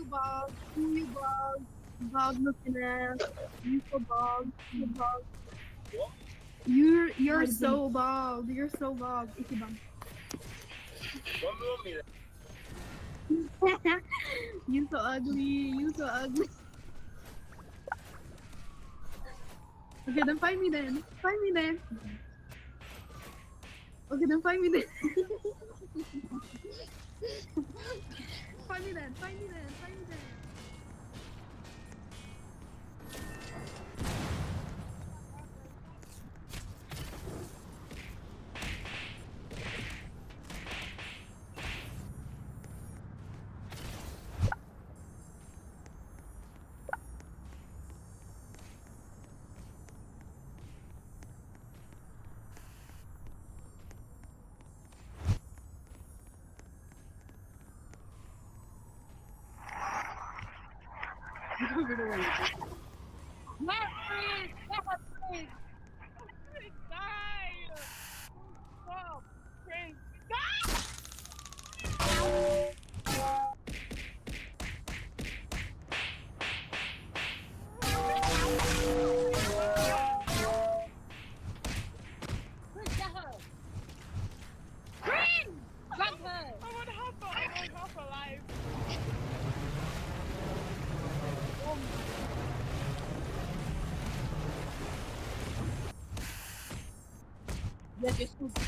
bug. You bug. Bug looking ass. You so bug. You bug. You're so bug. You're so bug. Ikibang. You so ugly. You so ugly. Okay, then find me then. Find me then. Okay, then find me then. Find me then. Find me then. Find me then. Not freeze! Not freeze! Die! Stop! Freeze! Freeze, get her! Freeze! Drop her! I'm on half alive. Yes, you're stupid.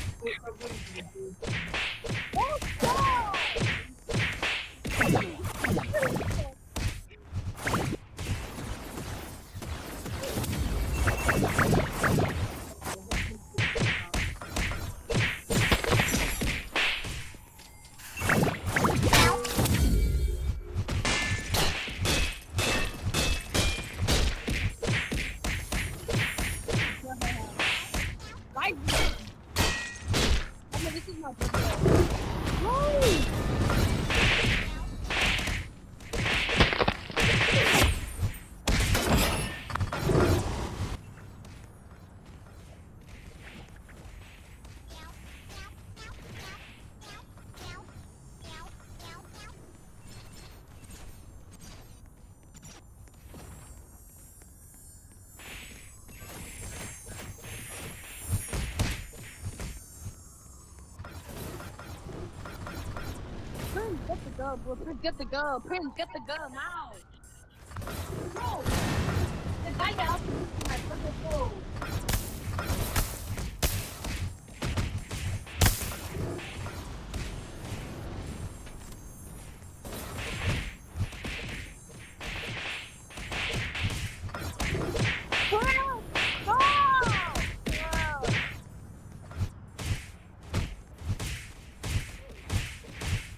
Right? I mean, this is my birthday. Prince, get the gun, bro. Prince, get the gun. Prince, get the gun now. Bro, the guy that asked me to my fucking phone.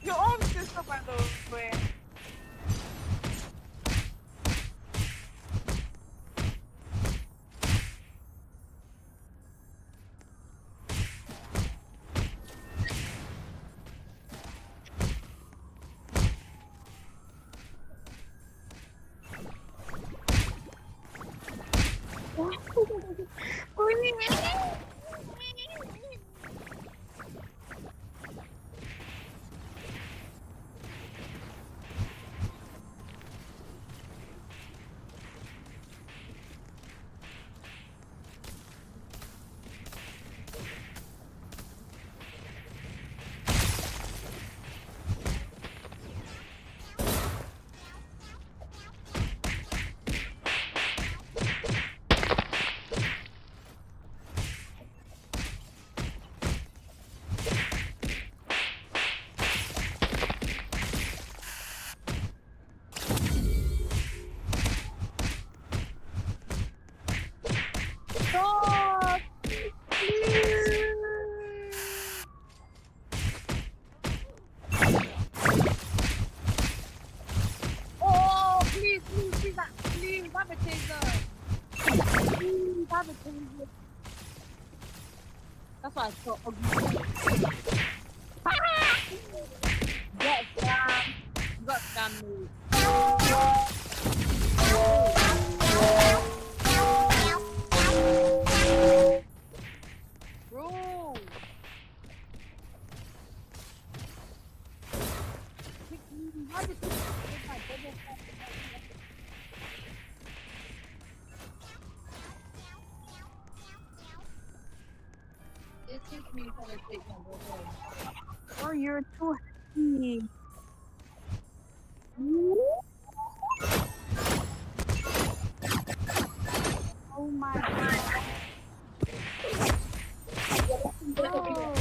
Your own sister, by the way. Stop! Oh, please, please, have a taser. Please, have a taser. That's why I so ugly. Get scammed. You got scammed, mate. Bro. How did you get my bubble It takes me to the take my brother. Or you're too heavy. Oh my god. Bro.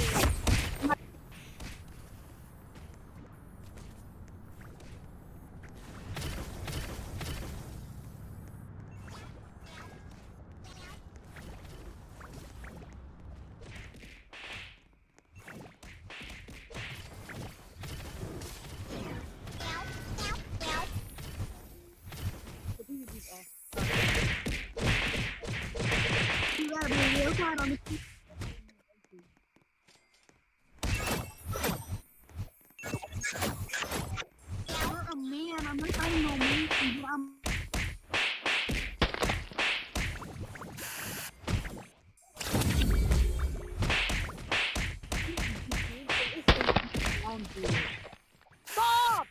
But these are these off. You gotta be real quiet on the key. You're a man. I'm not fighting no man. I'm Stop!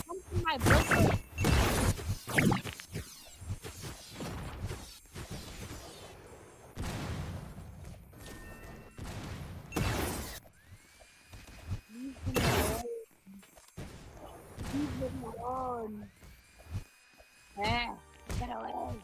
Come to my brother. Leave him alone. Leave him alone. Eh, get away.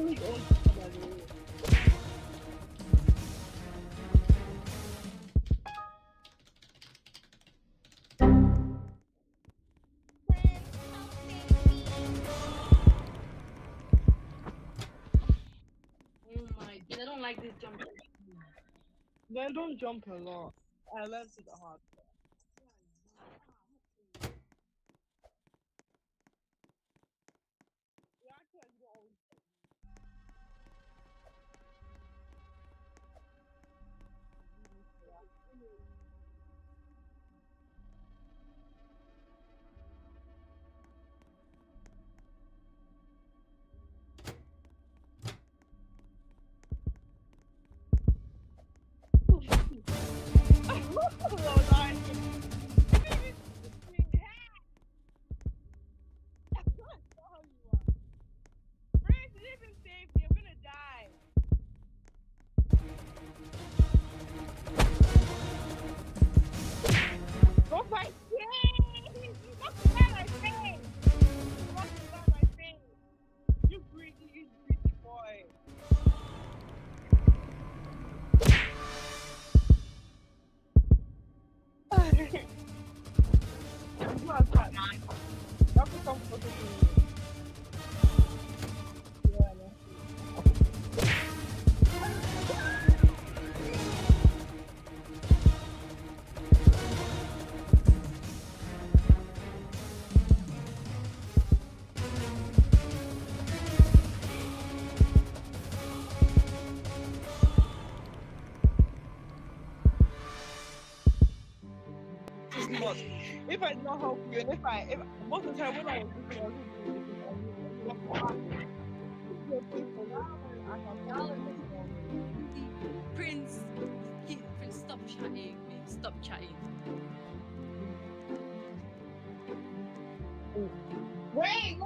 Oh my god, I don't like this jumping. Then don't jump a lot. I learned it the hard. Yeah, I can't go on. Oh, nice. Prince, you didn't even save me. I'm gonna die. Oh my face! You knocked down my face! You knocked down my face! You greedy boy. You are fat. You have to come closer to me. Yeah, man. It's not. If I did not help you, and if most of the time when I was looking, I was Prince, Prince, stop chatting, please. Stop chatting. wait.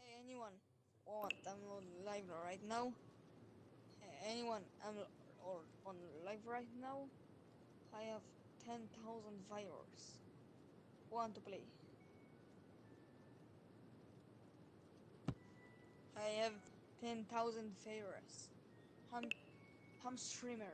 Hey, anyone want download library right now? anyone or on live right now, I have 10,000 viewers. Want to play? I have 10,000 viewers. I'm I'm streamer.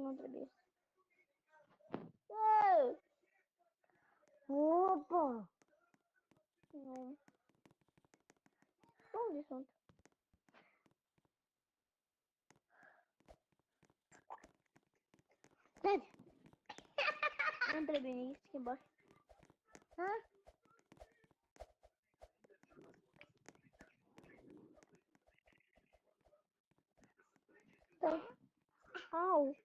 nu trebuie să... Ei! Opa! Nu. Unde sunt? Stai! Nu trebuie nici schimbat. Ha? Stai. Au!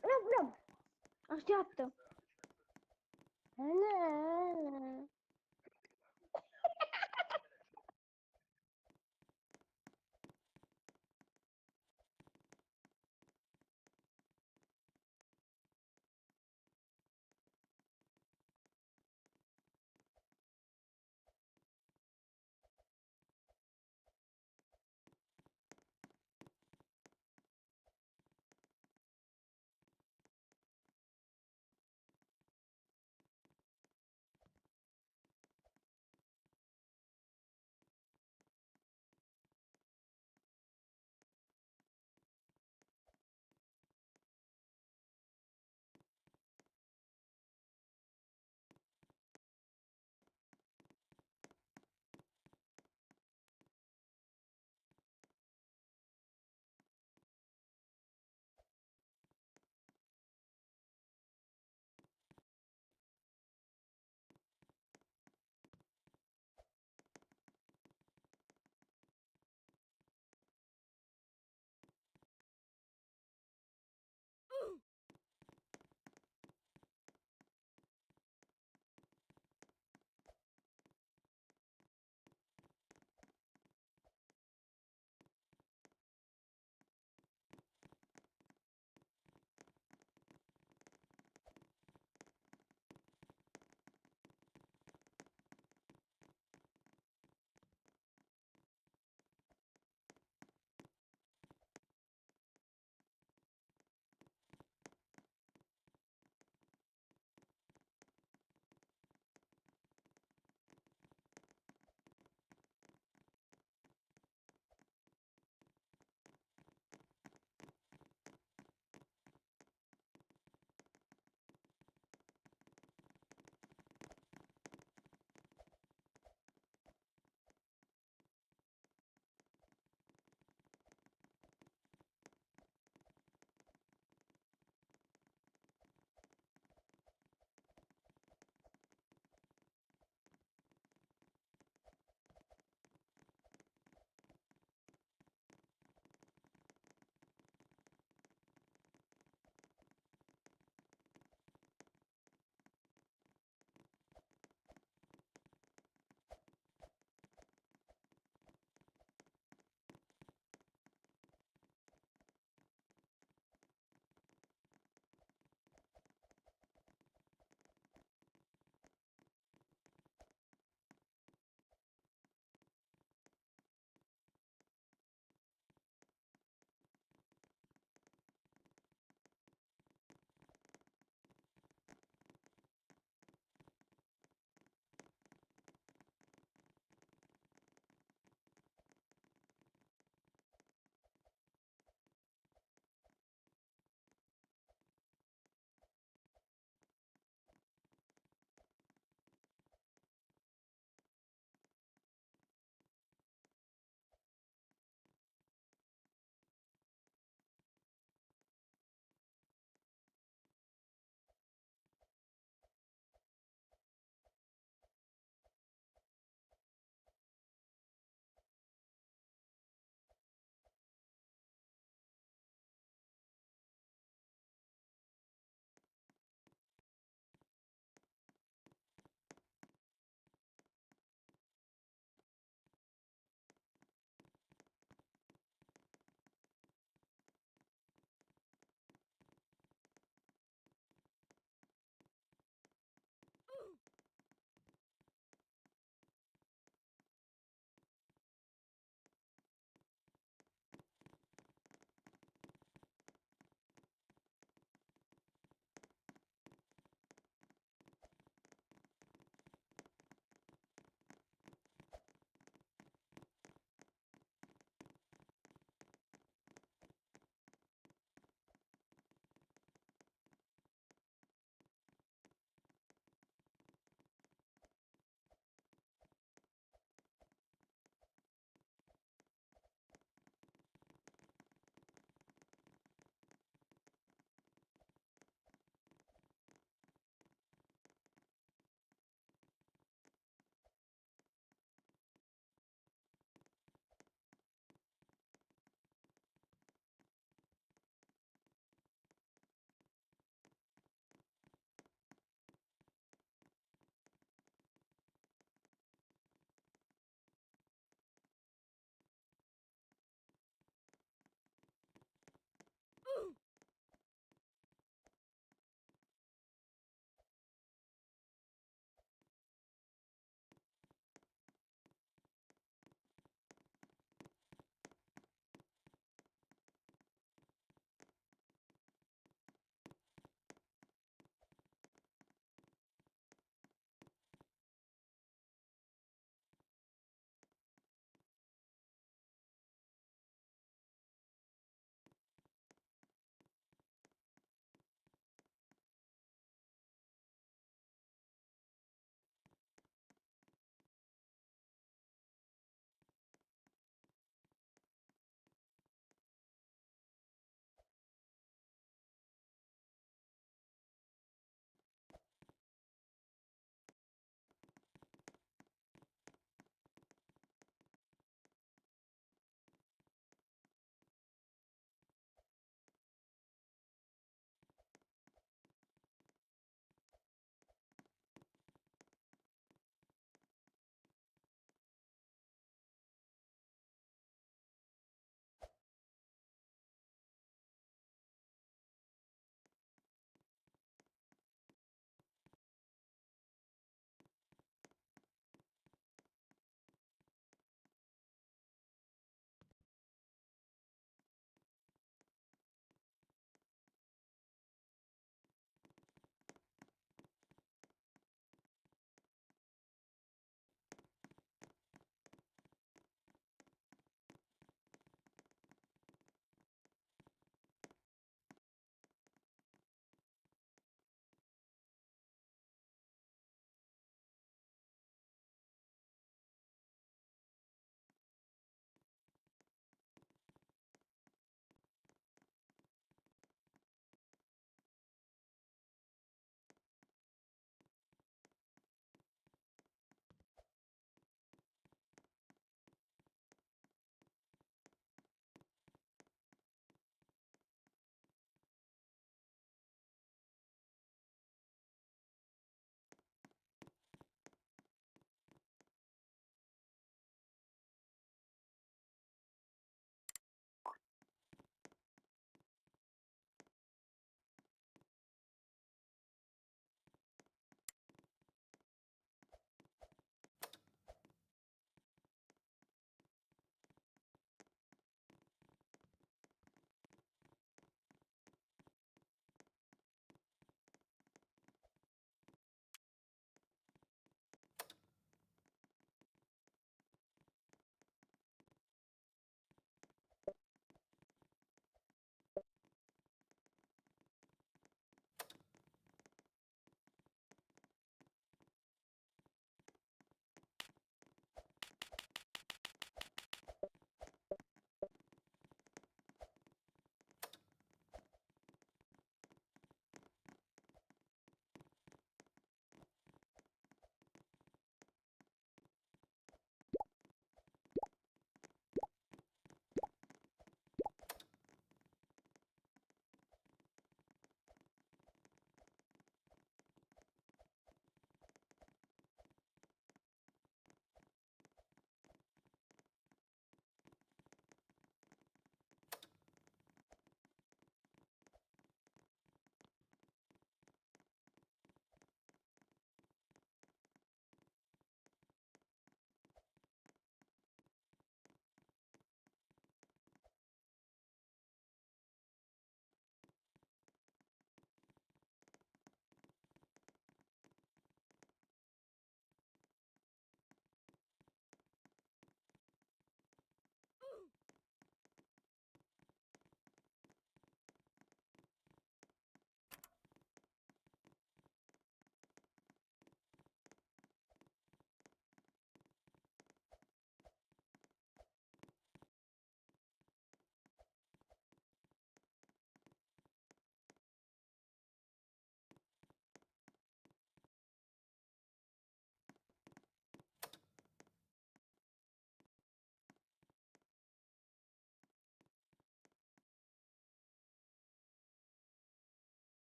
Răb! Așteaptă!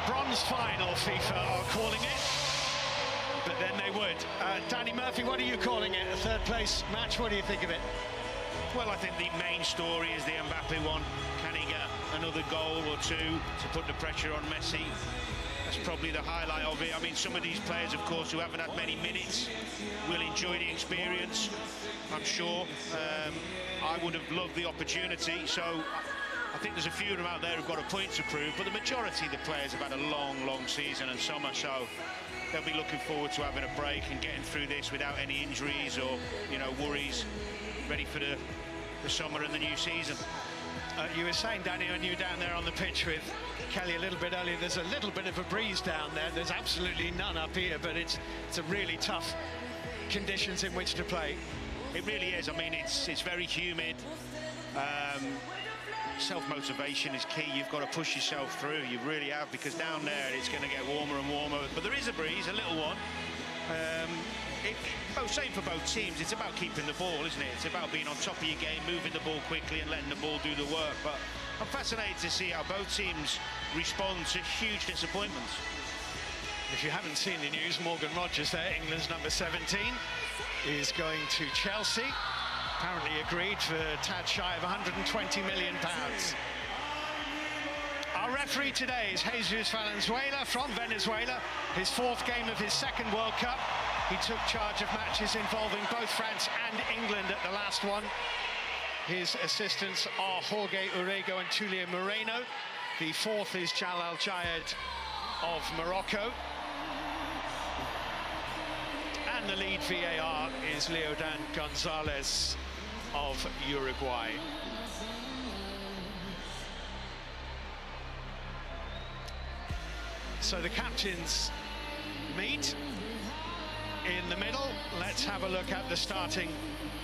bronze final, FIFA are calling it. But then they would. Danny Murphy, what are you calling it? A third place match? What do you think of it? Well, I think the main story is the Mbappe one. Can he get another goal or two to put the pressure on Messi? That's probably the highlight of it. I mean, some of these players, of course, who haven't had many minutes will enjoy the experience, I'm sure. I would have loved the opportunity, so I think there's a few of them out there who've got a point to prove, but the majority of the players have had a long, long season and summer, so they'll be looking forward to having a break and getting through this without any injuries or, you know, worries, ready for the summer and the new season. You were saying, Danny, when you were down there on the pitch with Kelly a little bit earlier, there's a little bit of a breeze down there. There's absolutely none up here, but it's a really tough conditions in which to play. It really is. I mean, it's very humid. Self-motivation is key. You've got to push yourself through. You really have, because down there it's going to get warmer and warmer. But there is a breeze, a little one. Same for both teams. It's about keeping the ball, isn't it? It's about being on top of your game, moving the ball quickly and letting the ball do the work. But I'm fascinated to see how both teams respond to huge disappointments. If you haven't seen the news, Morgan Rogers there, England's number 17, is going to Chelsea. Apparently agreed for a tad shy of £120 million. Our referee today is Jesus Valenzuela from Venezuela, his fourth game of his second World Cup. He took charge of matches involving both France and England at the last one. His assistants are Jorge Urrego and Tulia Moreno. The fourth is Jalal Jayed of Morocco. And the lead VAR is Leodan Gonzalez of Uruguay. So the captains meet in the middle. Let's have a look at the starting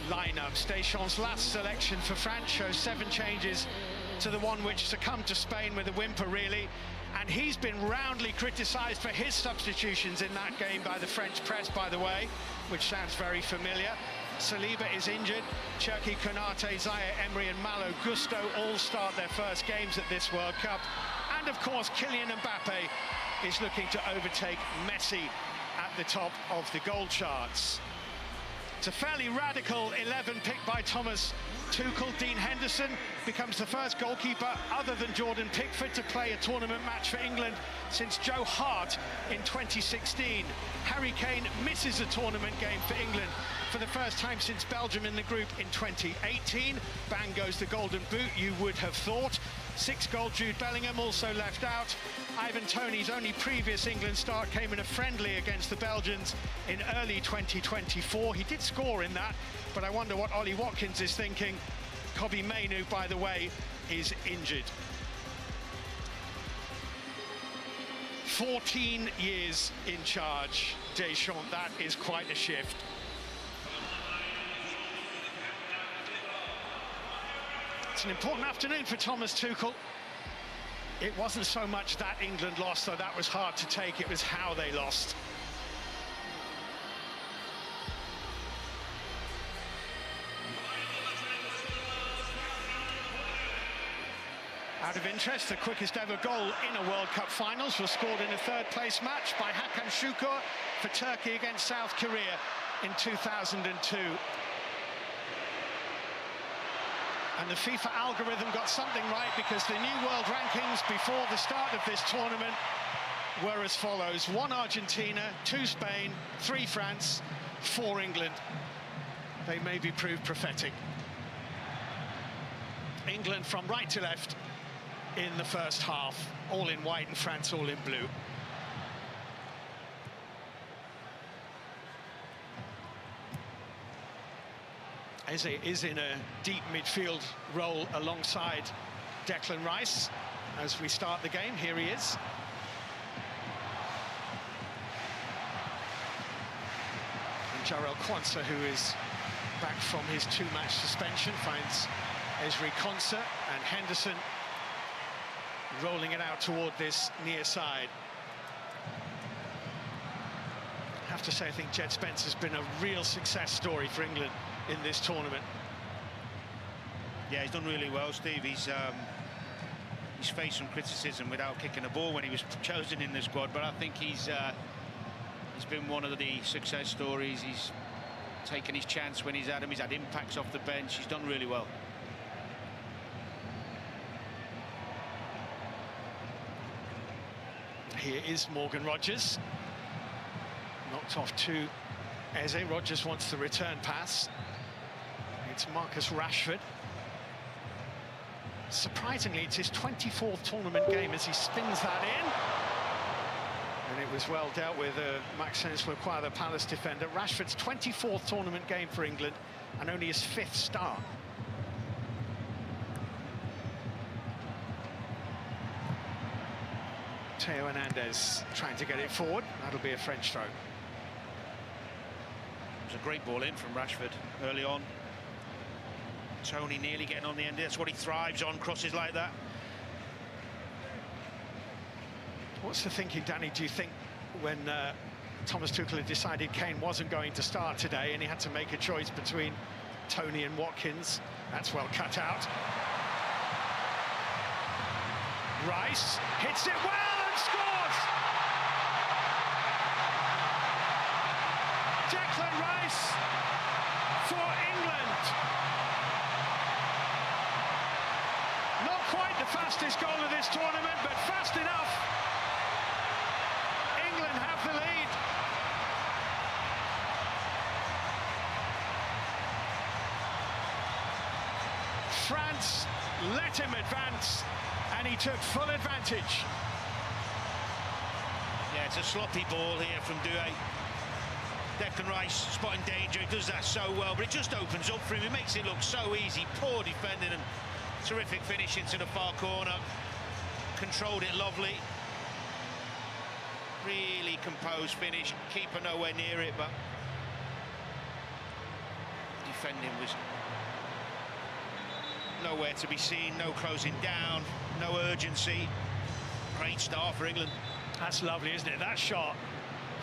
lineup. Deschamps' last selection for France shows 7 changes to the one which succumbed to Spain with a whimper, really. And he's been roundly criticised for his substitutions in that game by the French press, by the way, which sounds very familiar. Saliba is injured. Cherki, Konate, Zaire Emery and Malo Gusto all start their first games at this World Cup. And of course, Kylian Mbappe is looking to overtake Messi at the top of the goal charts. It's a fairly radical 11 picked by Thomas Tuchel. Dean Henderson becomes the first goalkeeper other than Jordan Pickford to play a tournament match for England since Joe Hart in 2016. Harry Kane misses a tournament game for England for the first time since Belgium in the group in 2018. Bang goes the golden boot, you would have thought. 6-goal Jude Bellingham also left out. Ivan Toney's only previous England start came in a friendly against the Belgians in early 2024. He did score in that, but I wonder what Ollie Watkins is thinking. Kobbie Mainoo, by the way, is injured. 14 years in charge, Deschamps. That is quite a shift. It's an important afternoon for Thomas Tuchel. It wasn't so much that England lost, though that was hard to take. It was how they lost. Out of interest, the quickest ever goal in a World Cup finals was scored in a third-place match by Hakan Şükür for Turkey against South Korea in 2002. And the FIFA algorithm got something right, because the new world rankings before the start of this tournament were as follows: 1 Argentina, 2 Spain, 3 France, 4 England. They maybe proved prophetic. England from right to left in the first half, all in white, and France all in blue. Eze is in a deep midfield role alongside Declan Rice as we start the game. Here he is. And Jarrell Quansah, who is back from his 2-match suspension, finds Ezri Konsa, and Henderson rolling it out toward this near side. I have to say, I think Jed Spencer's been a real success story for England in this tournament. Yeah, he's done really well, Steve. He's he's faced some criticism without kicking a ball when he was chosen in the squad, but I think he's been one of the success stories. He's taken his chance when he's had him. He's had impacts off the bench. He's done really well. Here is Morgan Rogers. Knocked off to Eze. Rogers wants the return pass. It's Marcus Rashford. Surprisingly, it's his 24th tournament game as he spins that in. And it was well dealt with. Maxence Lacroix, the Palace defender. Rashford's 24th tournament game for England and only his 5th start. Theo Hernandez trying to get it forward. That'll be a French throw. It was a great ball in from Rashford early on. Tony nearly getting on the end. That's what he thrives on, crosses like that. What's the thinking, Danny, do you think, when Thomas Tuchel had decided Kane wasn't going to start today and he had to make a choice between Tony and Watkins? That's well cut out. Rice hits it well and scores! Declan Rice for England. Not quite the fastest goal of this tournament, but fast enough. England have the lead. France let him advance, and he took full advantage. Yeah, it's a sloppy ball here from Doué. Declan Rice spotting danger, he does that so well, but it just opens up for him. It makes it look so easy. Poor defending and terrific finish into the far corner. Controlled it lovely. Really composed finish. Keeper nowhere near it, but defending was nowhere to be seen. No closing down, no urgency. Great start for England. That's lovely, isn't it? That shot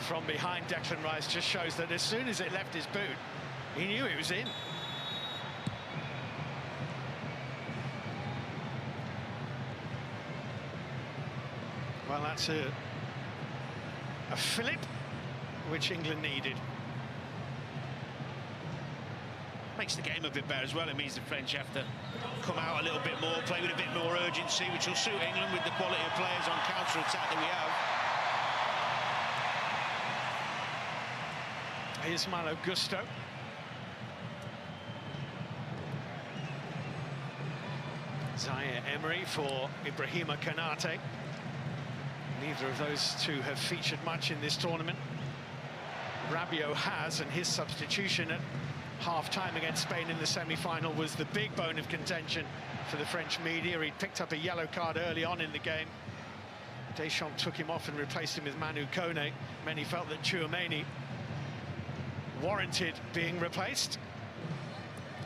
from behind Declan Rice just shows that as soon as it left his boot, he knew it was in. Well, that's a fillip which England needed. Makes the game a bit better as well. It means the French have to come out a little bit more, play with a bit more urgency, which will suit England with the quality of players on counter-attack that we have. Here's Malo Gusto. Zaire Emery for Ibrahima Konate. Neither of those two have featured much in this tournament. Rabiot has, and his substitution at half-time against Spain in the semi-final was the big bone of contention for the French media. He picked up a yellow card early on in the game. Deschamps took him off and replaced him with Manu Kone. Many felt that Tchouameni warranted being replaced.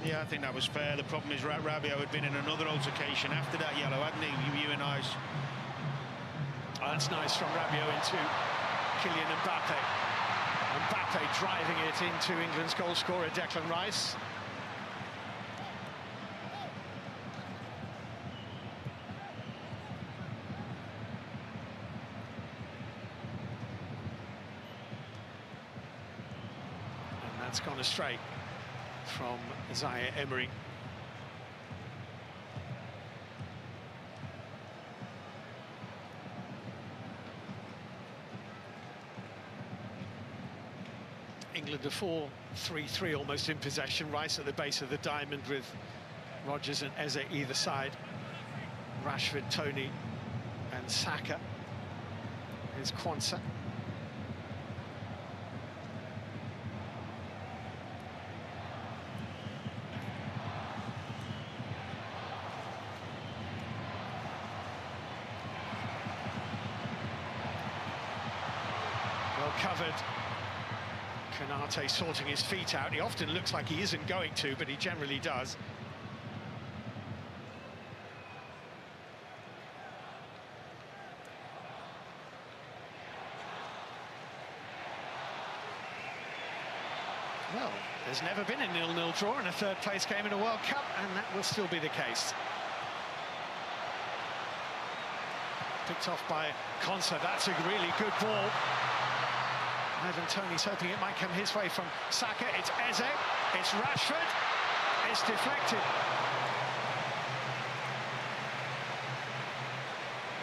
Yeah, I think that was fair. The problem is Rabiot had been in another altercation after that yellow, hadn't he? You and I. Oh, that's nice from Rabiot into Kylian Mbappe. Mbappe driving it into England's goal scorer, Declan Rice. And that's gone astray from Zaire Emery. England a 4-3-3 almost in possession. Rice at the base of the diamond with Rogers and Eze either side. Rashford, Tony and Saka. Here's Kwanzaa. Well covered. Konate sorting his feet out. He often looks like he isn't going to, but he generally does. Well, there's never been a 0-0 draw in a third-place game in a World Cup, and that will still be the case. Picked off by Konsa. That's a really good ball. Ivan Toney's hoping it might come his way from Saka. It's Eze. It's Rashford. It's deflected.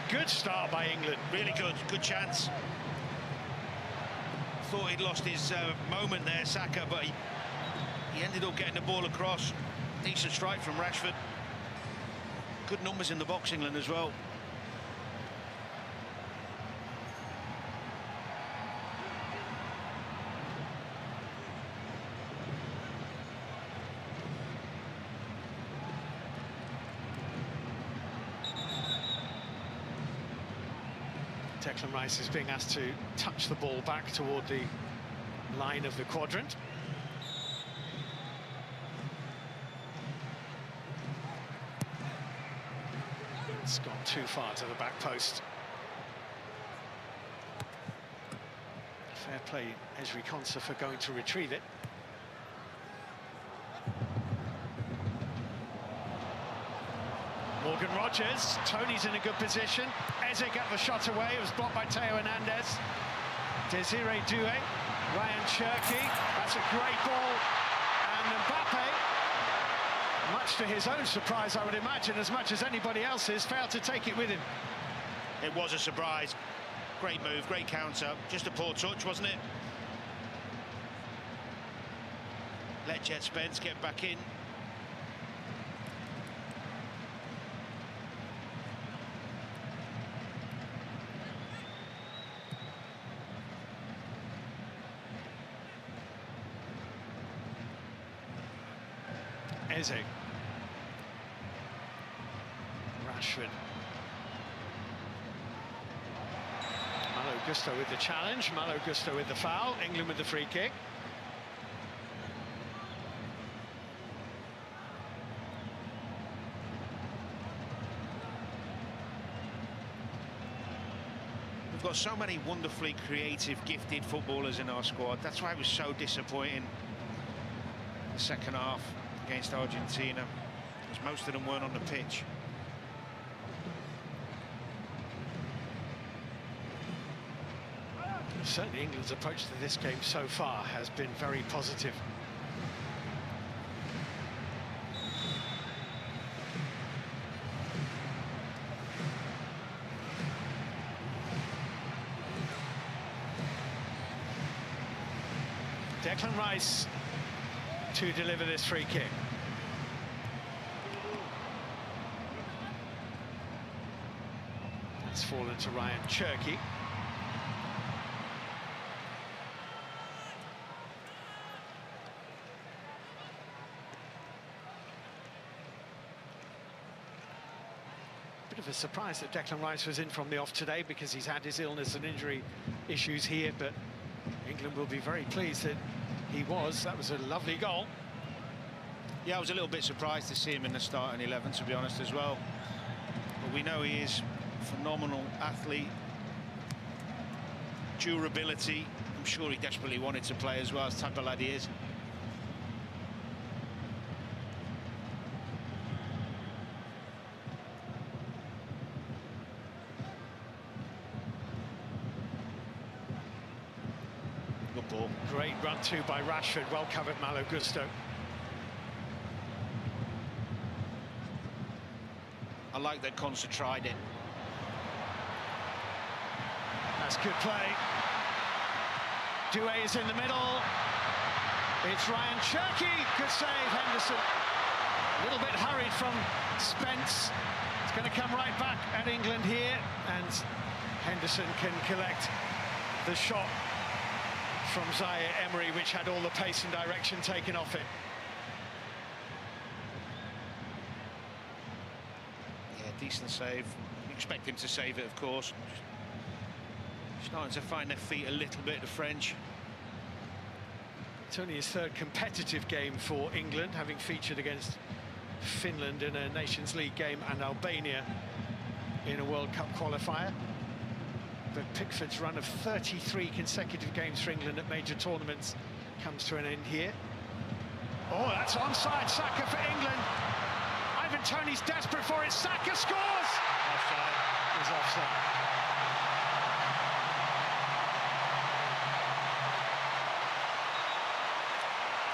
Good start by England. Really good chance. Thought he'd lost his moment there, Saka, but he ended up getting the ball across. Decent strike from Rashford. Good numbers in the box, England, as well. Declan Rice is being asked to touch the ball back toward the line of the quadrant. It's gone too far to the back post. Fair play, Ezri Konsa, for going to retrieve it. Morgan Rogers, Tony's in a good position. Eze got the shot away, it was blocked by Theo Hernandez. Desiree Doué, Ryan Cherki, that's a great ball. And Mbappe, much to his own surprise, I would imagine, as much as anybody else's, failed to take it with him. It was a surprise. Great move, great counter. Just a poor touch, wasn't it? Let Jet Spence get back in. Eze. Rashford. Malo Gusto with the challenge, Malo Gusto with the foul, England with the free kick. We've got so many wonderfully creative, gifted footballers in our squad. That's why it was so disappointing the second half against Argentina, because most of them weren't on the pitch. Certainly England's approach to this game so far has been very positive. Declan Rice to deliver this free kick. It's fallen to Ryan Cherki. Bit of a surprise that Declan Rice was in from the off today, because he's had his illness and injury issues here, but England will be very pleased that he was. That was a lovely goal. Yeah, I was a little bit surprised to see him in the starting 11, to be honest, as well. But we know he is a phenomenal athlete. Durability. I'm sure he desperately wanted to play as well, as the type of lad he is. Good ball. Great run too by Rashford, well covered Malo Gusto. I like that Konsa tried it. That's good play. Doué is in the middle. It's Ryan Cherki. Good save, Henderson. A little bit hurried from Spence. It's going to come right back at England here, and Henderson can collect the shot from Zaire Emery, which had all the pace and direction taken off it. Decent save. You expect him to save it, of course. Starting to find their feet a little bit, the French. It's only his third competitive game for England, having featured against Finland in a Nations League game and Albania in a World Cup qualifier. But Pickford's run of 33 consecutive games for England at major tournaments comes to an end here. Oh, that's onside, Saka for England. Ivan Toney's desperate for it. Saka scores! Offside. is offside.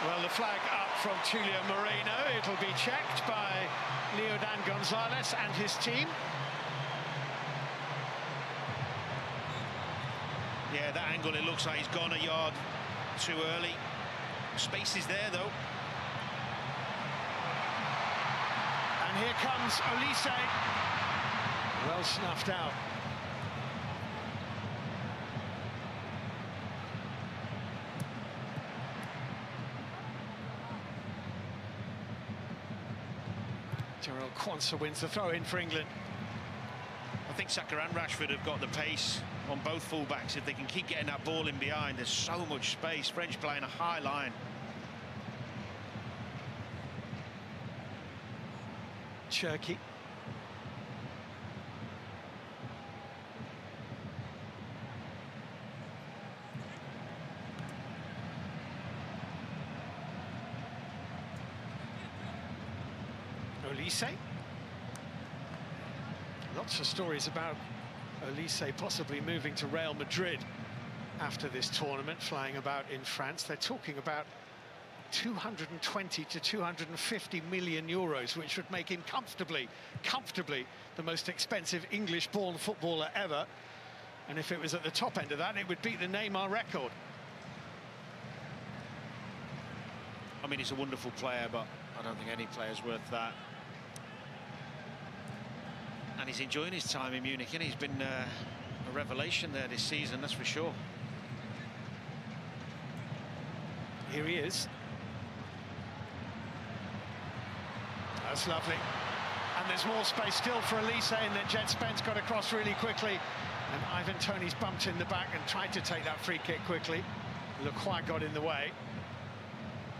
Well, the flag up from Tulio Moreno. It'll be checked by Leodan Gonzalez and his team. Yeah, that angle, it looks like he's gone a yard too early. Space is there, though. And here comes Olise. Well snuffed out. Jarrell Quansah wins the throw-in for England. I think Saka and Rashford have got the pace on both fullbacks. If they can keep getting that ball in behind, there's so much space. French playing a high line. Cherky. Olise. Lots of stories about Olise possibly moving to Real Madrid after this tournament, flying about in France. They're talking about 220 to 250 million euros, which would make him comfortably the most expensive English-born footballer ever. And if it was at the top end of that, it would beat the Neymar record. I mean, he's a wonderful player, but I don't think any player's worth that. And he's enjoying his time in Munich, and he's been a revelation there this season, that's for sure. Here he is. That's lovely. And there's more space still for Olise, and then Jet Spence got across really quickly. And Ivan Toney's bumped in the back and tried to take that free kick quickly. Lacroix got in the way.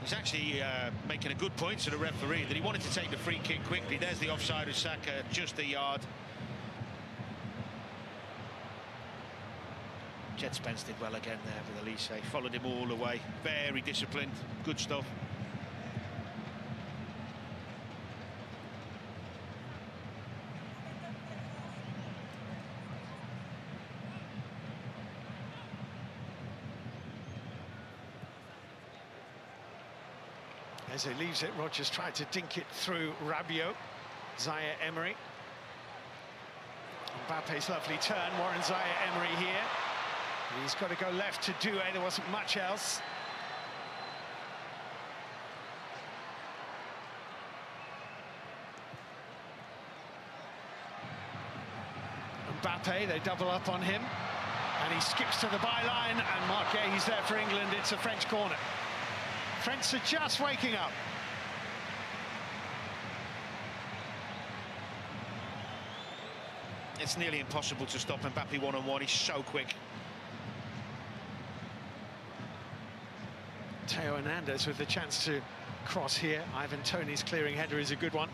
He's actually making a good point to the referee that he wanted to take the free kick quickly. There's the offside of Saka, just a yard. Jet Spence did well again there with Olise. Followed him all the way. Very disciplined. Good stuff. As he leaves it, Rodgers tried to dink it through Rabiot. Zaire Emery. Mbappe's lovely turn. Warren Zaire Emery here. He's got to go left to Doué. There wasn't much else. Mbappe, they double up on him. And he skips to the byline, and Marquez there for England. It's a French corner. French are just waking up. It's nearly impossible to stop Mbappe one-on-one. He's so quick. Theo Hernandez with the chance to cross here. Ivan Toney's clearing header is a good one.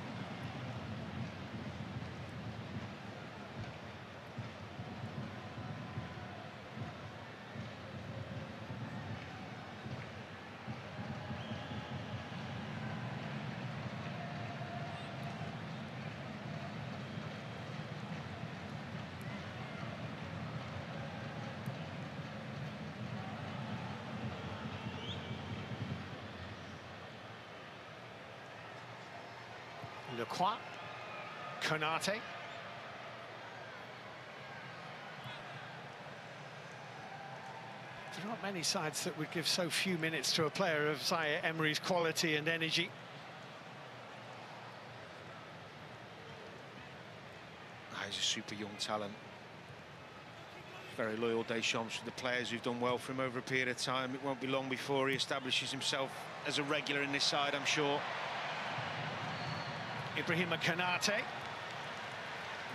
Lacroix, Konate. There aren't many sides that would give so few minutes to a player of Zaire Emery's quality and energy. He's a super young talent. Very loyal, Deschamps, for the players who've done well for him over a period of time. It won't be long before he establishes himself as a regular in this side, I'm sure. Ibrahima Konate. It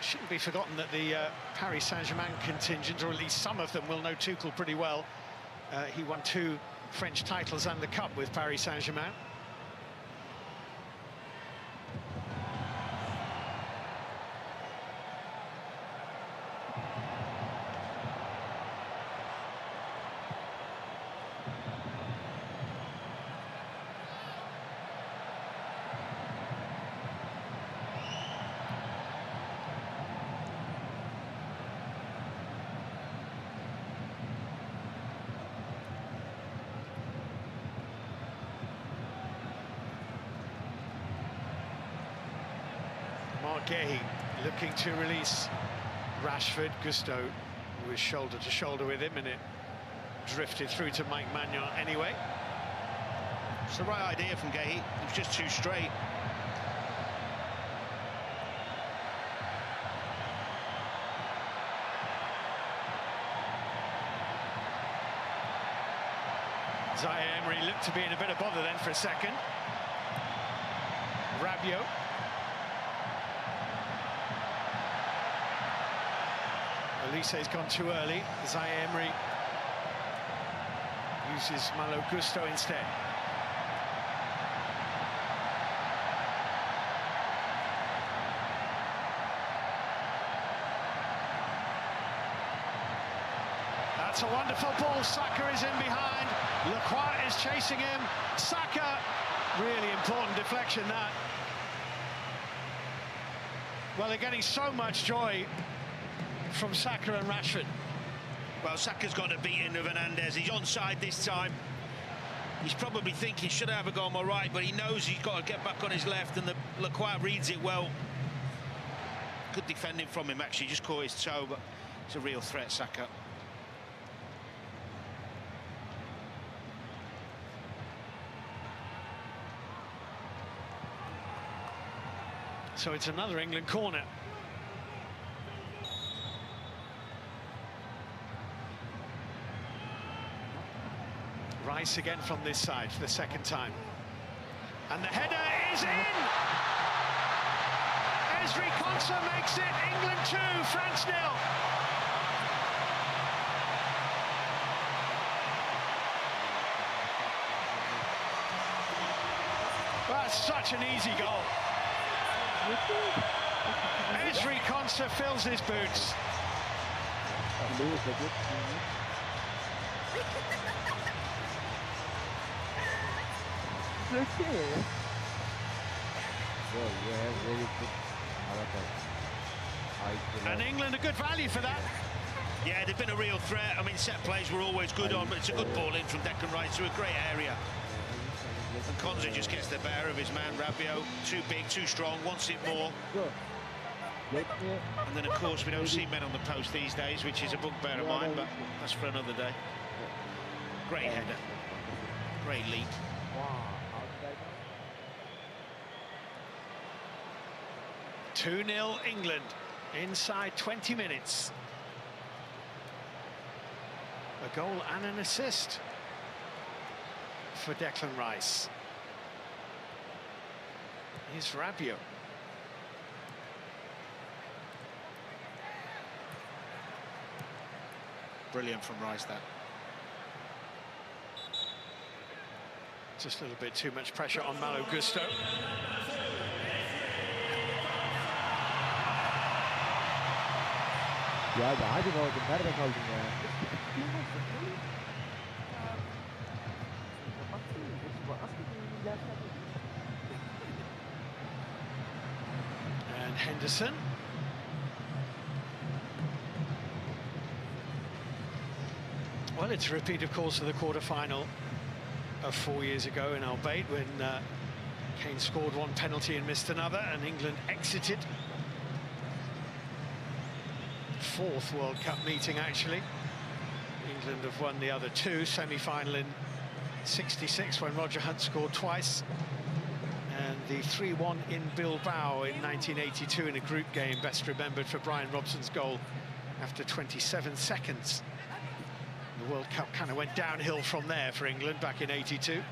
shouldn't be forgotten that the Paris Saint-Germain contingent, or at least some of them, will know Tuchel pretty well. He won 2 French titles and the Cup with Paris Saint-Germain. Gay looking to release Rashford. Gusto was shoulder to shoulder with him, and it drifted through to Mike Magnon anyway. It's the right idea from Gay. It was just too straight. Zaire Emery looked to be in a bit of bother then for a second. Rabiot. Elise's gone too early. Zaire Emery uses Malo Gusto instead. That's a wonderful ball. Saka is in behind. Lacroix is chasing him. Saka, really important deflection that. Well, they're getting so much joy from Saka and Rashford. Well, Saka's got to beat into Fernandez. He's onside this time. He's probably thinking, should I have a go on my right? But he knows he's got to get back on his left, and the Lacroix reads it well. Good defending from him, actually. Just caught his toe, but it's a real threat, Saka. So it's another England corner. Rice again from this side for the second time. And the header is in! Ezri Konsa makes it. England 2, France 0. That's such an easy goal. Ezri Konsa fills his boots. And England a good value for that. Yeah, they've been a real threat. I mean, set plays were always good on, but it's a good ball in from Declan Rice to a great area. And Konsa just gets the better of his man, Rabiot. Too big, too strong, wants it more. And then, of course, we don't see men on the post these days, which is a bugbear of mine, but that's for another day. Great header. Great leap. 2-0 England inside 20 minutes. A goal and an assist for Declan Rice. Here's Rabiot. Brilliant from Rice, that. Just a little bit too much pressure on Malo Gusto. Ya hadi be oğlum, nerede kaldın ya? And Henderson. Well, it's a repeat, of course, of the quarter-final of 4 years ago in Al Bayt, when Kane scored one penalty and missed another, and England exited. Fourth World Cup meeting, actually. England have won the other two. Semi-final in '66 when Roger Hunt scored twice, and the 3-1 in Bilbao in 1982 in a group game, best remembered for Brian Robson's goal after 27 seconds. The World Cup kind of went downhill from there for England back in '82.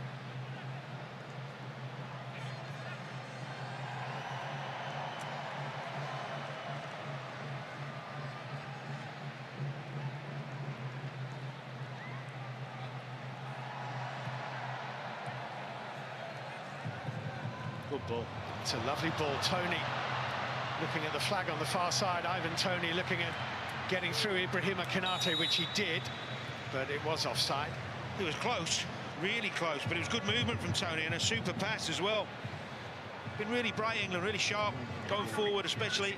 Good ball. It's a lovely ball. Tony looking at the flag on the far side. Ivan Tony looking at getting through Ibrahima Konate, which he did, but it was offside. It was close, really close, but it was good movement from Tony and a super pass as well. Been really bright, England, really sharp, going forward especially.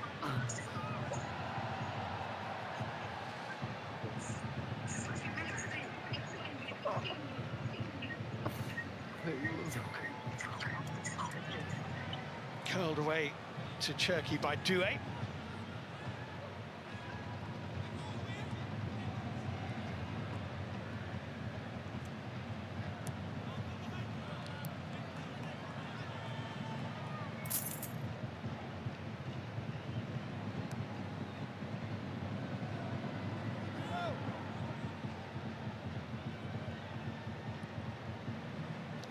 Curled away to Cherki by Doué.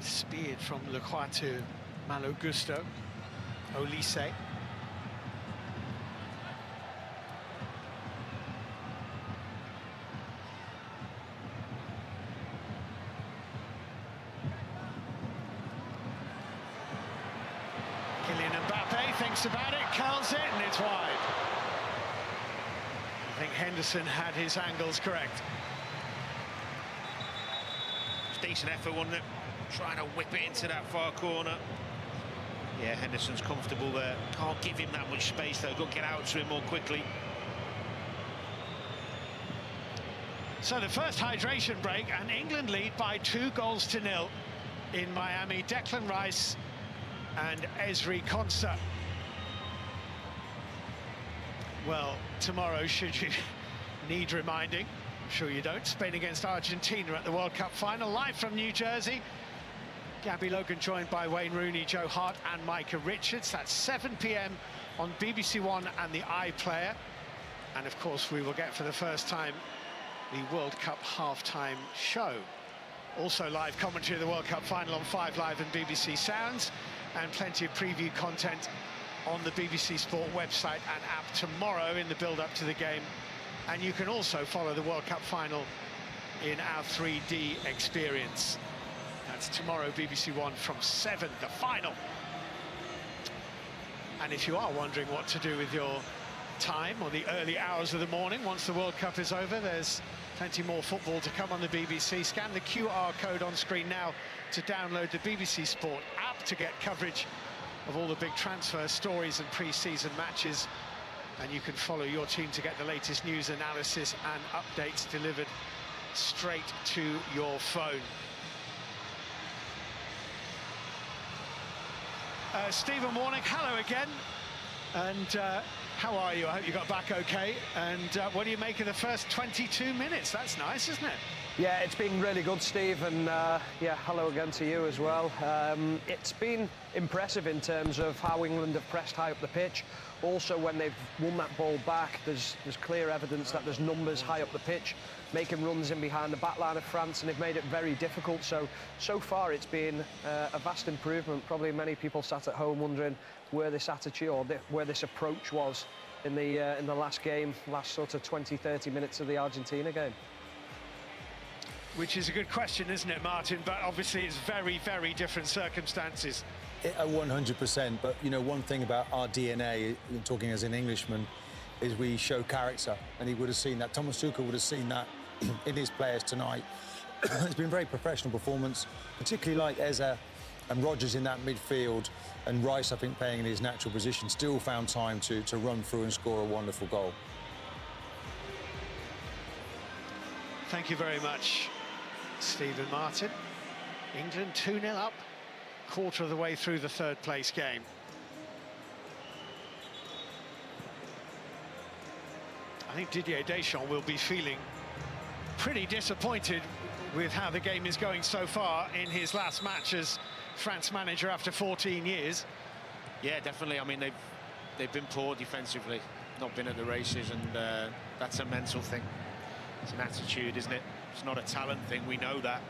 Speared from Le Croix to Malo Gusto, Olise. Kylian Mbappe thinks about it, curls it, and it's wide. I think Henderson had his angles correct. Decent effort, wasn't it? Trying to whip it into that far corner. Yeah, Henderson's comfortable there. Can't give him that much space though. Got to get out to him more quickly. So the first hydration break, and England lead by 2-0 in Miami. Declan Rice and Ezri Konsa. Well, tomorrow, should you need reminding, I'm sure you don't, Spain against Argentina at the World Cup final, live from New Jersey. Gabby Logan joined by Wayne Rooney, Joe Hart and Micah Richards. That's 7 p.m. on BBC One and the iPlayer. And of course, we will get for the first time the World Cup halftime show. Also live commentary of the World Cup final on 5 Live and BBC Sounds, and plenty of preview content on the BBC Sport website and app tomorrow in the build-up to the game. And you can also follow the World Cup final in our 3D experience. That's tomorrow, BBC One from 7, the final. And if you are wondering what to do with your time or the early hours of the morning once the World Cup is over, there's plenty more football to come on the BBC. Scan the QR code on screen now to download the BBC Sport app to get coverage of all the big transfer stories and pre-season matches. And you can follow your team to get the latest news, analysis and updates delivered straight to your phone. Stephen Warnock, hello again. And how are you? I hope you got back okay. And what do you make of the first 22 minutes? That's nice, isn't it? Yeah, it's been really good, Steve, and yeah, hello again to you as well. It's been impressive in terms of how England have pressed high up the pitch. Also, when they've won that ball back, there's clear evidence that there's numbers high up the pitch, making runs in behind the back line of France, and they've made it very difficult. So far, it's been a vast improvement. Probably many people sat at home wondering where this attitude or where this approach was in the last game, last sort of 20-30 minutes of the Argentina game. Which is a good question, isn't it, Martin? But obviously it's very, very different circumstances. 100%, but you know, one thing about our DNA, talking as an Englishman, is we show character, and he would have seen that. Thomas Tuchel would have seen that in his players tonight. It's been a very professional performance, particularly like Eza and Rodgers in that midfield, and Rice, I think, playing in his natural position, still found time to run through and score a wonderful goal. Thank you very much, Stephen Martin. England 2-0 up, quarter of the way through the third place game. I think Didier Deschamps will be feeling pretty disappointed with how the game is going so far in his last match as France manager after 14 years. Yeah, definitely. I mean, they've been poor defensively, not been at the races, and that's a mental thing. It's an attitude, isn't it? It's not a talent thing, we know that.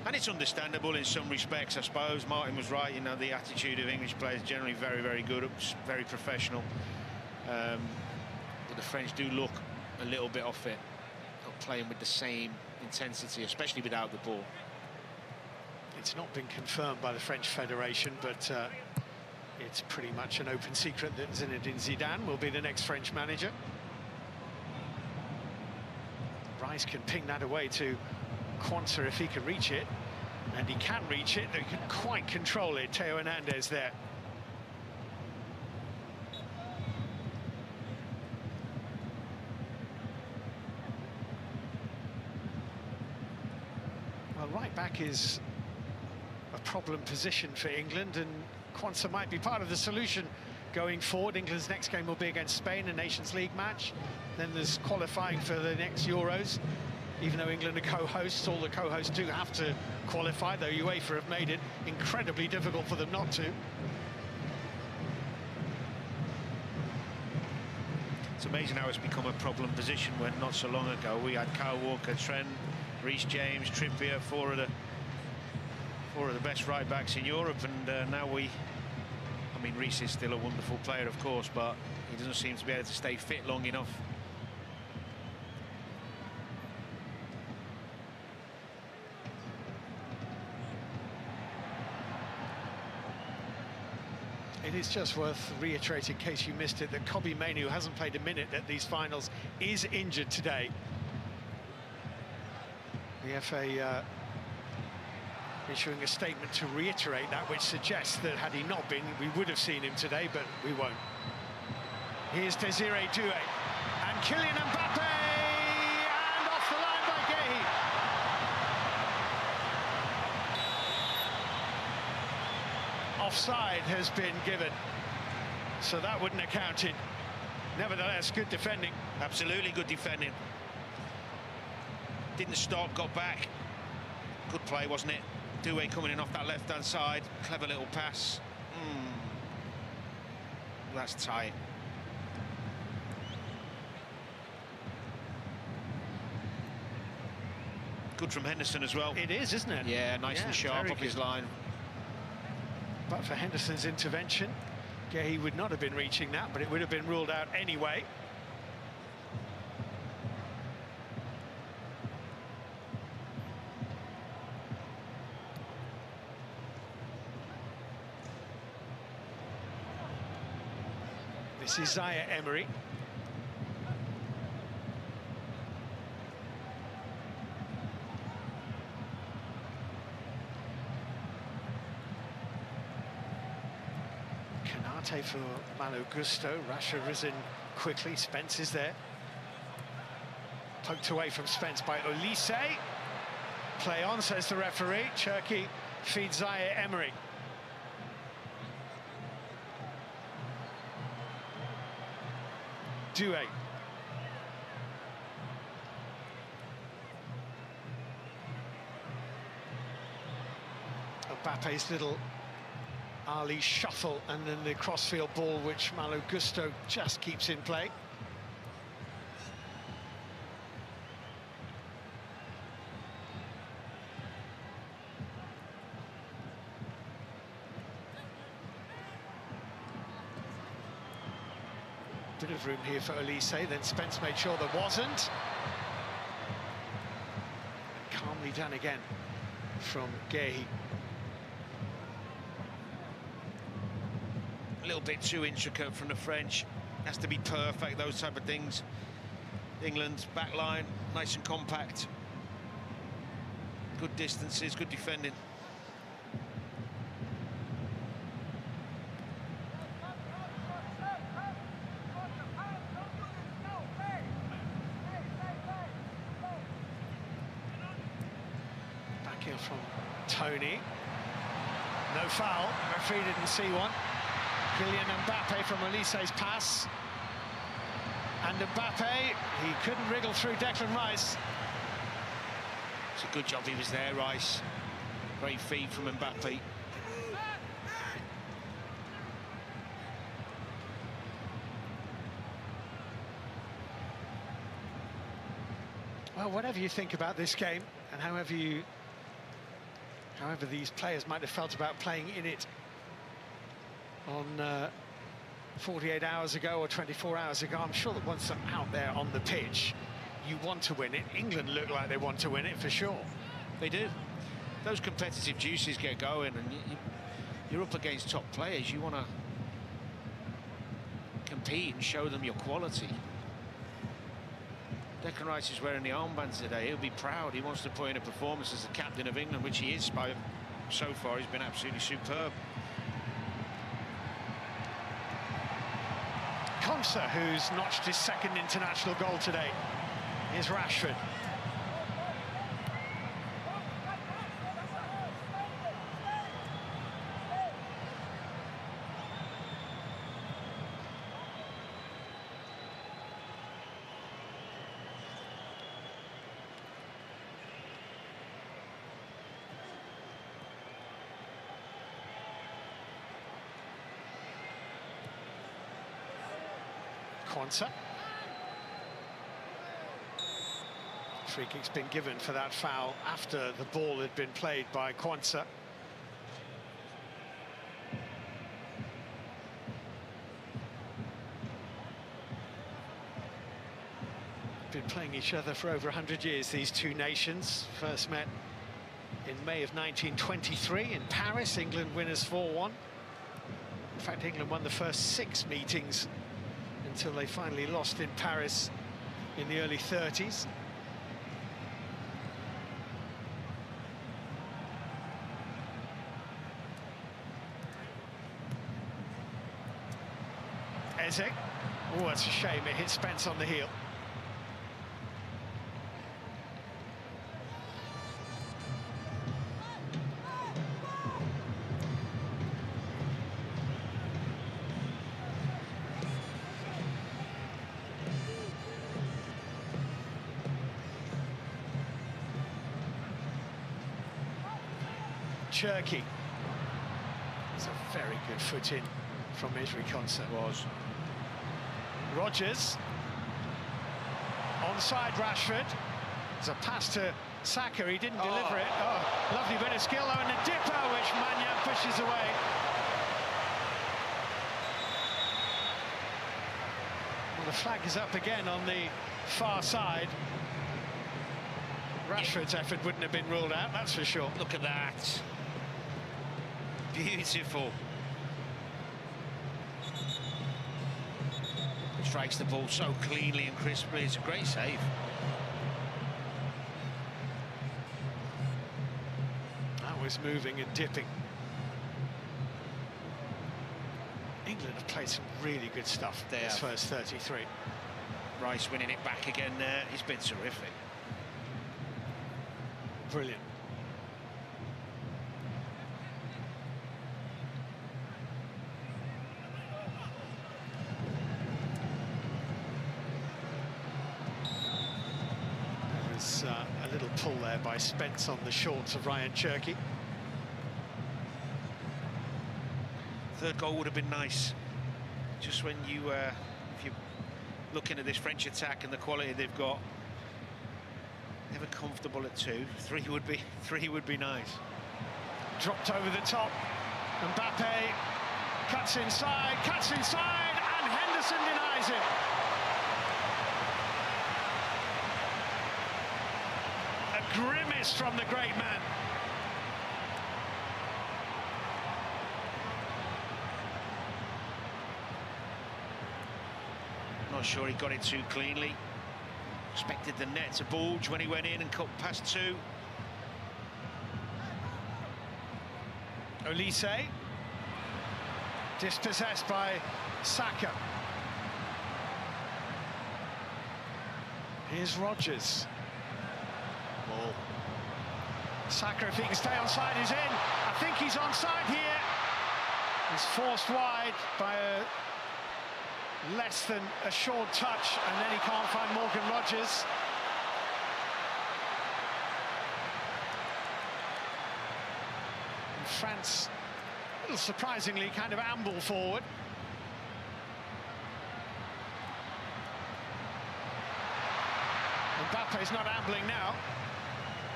And it's understandable in some respects, I suppose. Martin was right, you know, the attitude of English players generally very, very good, very professional. But the French do look a little bit off it, not playing with the same intensity, especially without the ball. It's not been confirmed by the French Federation, but it's pretty much an open secret that Zinedine Zidane will be the next French manager. Rice can ping that away to Quansah if he can reach it, and he can reach it. They can quite control it. Theo Hernandez there. Well, right back is a problem position for England, and Quansah might be part of the solution going forward. England's next game will be against Spain, a Nations League match. Then there's qualifying for the next Euros. Even though England are co-hosts, all the co-hosts do have to qualify, though UEFA have made it incredibly difficult for them not to. It's amazing how it's become a problem position when not so long ago we had Kyle Walker, Trent, Reece James, Trippier, four of the best right backs in Europe, and now I mean, Reece is still a wonderful player, of course, but he doesn't seem to be able to stay fit long enough. It is just worth reiterating, in case you missed it, that Kobbie Mainoo, who hasn't played a minute at these finals, is injured today. The FA issuing a statement to reiterate that, which suggests that had he not been, we would have seen him today, but we won't. Here's Désiré Doué and Kylian Mbappé, and off the line by Guéhi. Offside has been given, so that wouldn't have counted. Nevertheless, good defending. Absolutely good defending. Didn't stop, got back. Good play, wasn't it? Doué coming in off that left-hand side. Clever little pass. That's tight. Good from Henderson as well. It is, isn't it? Yeah, nice and sharp up his line. But for Henderson's intervention, Guéhi would not have been reaching that, but it would have been ruled out anyway. This is Zaire Emery. Canate for Malo Gusto. Rasha risen quickly. Spence is there. Poked away from Spence by Olise. Play on, says the referee. Cherki feeds Zaire Emery. Doué. Mbappe's little Ali shuffle, and then the crossfield ball which Malo Gusto just keeps in play. Bit of room here for Olise, then Spence made sure there wasn't. Calmly done again from Guéhi. A little bit too intricate from the French. Has to be perfect, those type of things. England's back line, nice and compact. Good distances, good defending. Back here from Tony. No foul, referee didn't see one. Kylian Mbappé from Olise's pass. And Mbappé, he couldn't wriggle through Declan Rice. It's a good job he was there, Rice. Great feed from Mbappé. Well, whatever you think about this game, and however these players might have felt about playing in it on 48 hours ago or 24 hours ago, I'm sure that once they're out there on the pitch, you want to win it. England look like they want to win it for sure. They do. Those competitive juices get going, and you're up against top players. You want to compete and show them your quality. Declan Rice is wearing the armband today. He'll be proud. He wants to put in a performance as the captain of England, which he is so far. He's been absolutely superb. Konsa, who's notched his second international goal today. Here's Rashford. Quansah. Free kick's been given for that foul after the ball had been played by Quansah. Been playing each other for over 100 years, these two nations. First met in May of 1923 in Paris. England winners 4-1. In fact, England won the first 6 meetings until they finally lost in Paris in the early 30s. Eze. Oh, that's a shame. It hit Spence on the heel. Cherky. It's a very good foot in from Esri Quansah. Was. Rodgers. Onside Rashford. There's a pass to Saka. He didn't deliver it. Oh, lovely bit of skill though, and a dipper which Manya pushes away. Well, the flag is up again on the far side. Rashford's effort wouldn't have been ruled out, that's for sure. Look at that. Beautiful. Strikes the ball so cleanly and crisply. It's a great save. That was moving and dipping. England have played some really good stuff this first 33. Rice winning it back again there. He's been terrific. Brilliant. There was a little pull there by Spence on the shorts of Ryan Cherky. Third goal would have been nice. Just when you, if you're looking at this French attack and the quality they've got, never comfortable at 2. 3 would be nice. Dropped over the top. Mbappe cuts inside, and Henderson denies it. A grimace from the great man. Not sure he got it too cleanly. Expected the net to bulge when he went in and cut past 2. Olise, dispossessed by Saka. Here's Rodgers. Ball. Saka, if he can stay onside, is in. I think he's onside here. He's forced wide by a less than a short touch, and then he can't find Morgan Rodgers. And France, a little surprisingly, kind of amble forward. Mbappe's not ambling now,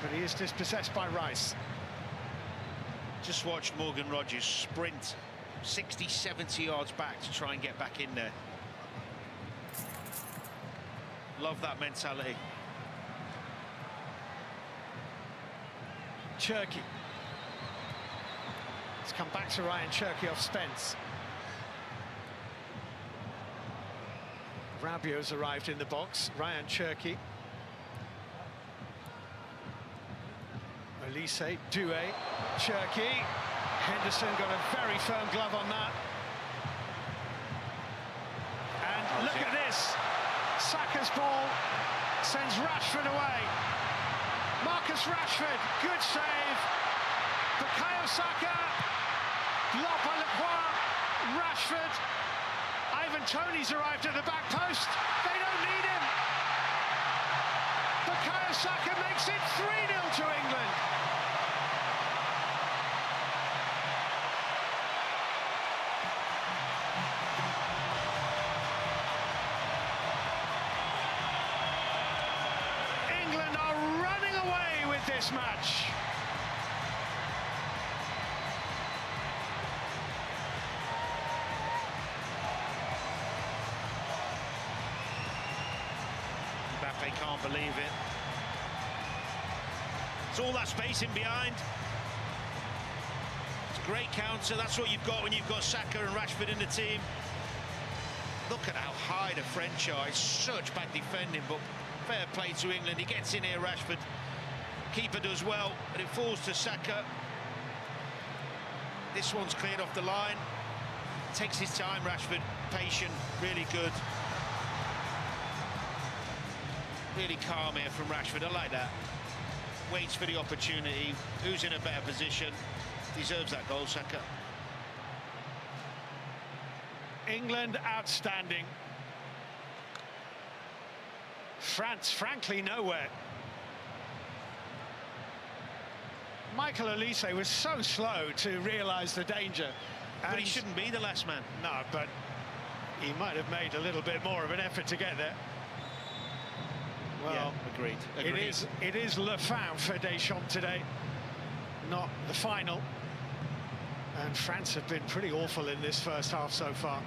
but he is dispossessed by Rice. Just watch Morgan Rodgers sprint 60, 70 yards back to try and get back in there. Love that mentality. Cherky. It's come back to Ryan Cherky off Spence. Rabiot's arrived in the box. Ryan Cherky. Olise, Doué, Cherky. Henderson got a very firm glove on that. And look at this. Saka's ball sends Rashford away. Marcus Rashford, good save. Bukayo Saka, blocked by Lacroix. Rashford. Ivan Toney's arrived at the back post. They don't need him. Bukayo Saka makes it 3-0 to England. this match. Mbappe can't believe it. It's all that space in behind. It's a great counter. That's what you've got when you've got Saka and Rashford in the team. Look at how high the French are. It's such bad defending, but fair play to England. He gets in here, Rashford. Keeper does well, but it falls to Saka. This one's cleared off the line. Takes his time, Rashford. Patient, really good. Really calm here from Rashford. I like that. Waits for the opportunity. Who's in a better position? Deserves that goal, Saka. England outstanding. France, frankly, nowhere. Michael Olise was so slow to realise the danger. But he shouldn't be the last man. No, but he might have made a little bit more of an effort to get there. Well, yeah, agreed. It is le fin for Deschamps today, not the final. And France have been pretty awful in this first half so far.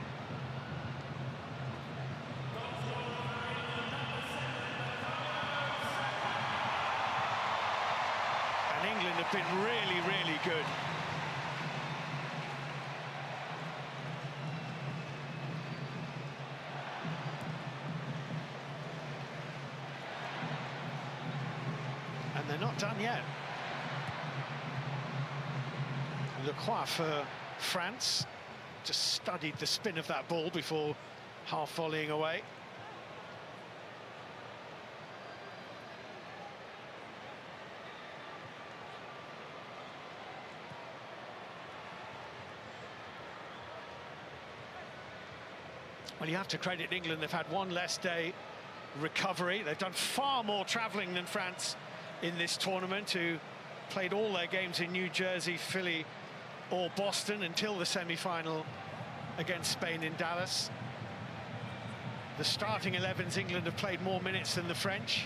And England have been really, really good. And they're not done yet. Lecroix for France just studied the spin of that ball before half volleying away. Well, you have to credit England. They've had one less day recovery. They've done far more travelling than France in this tournament, who played all their games in New Jersey, Philly or Boston until the semi-final against Spain in Dallas. The starting 11s, England have played more minutes than the French.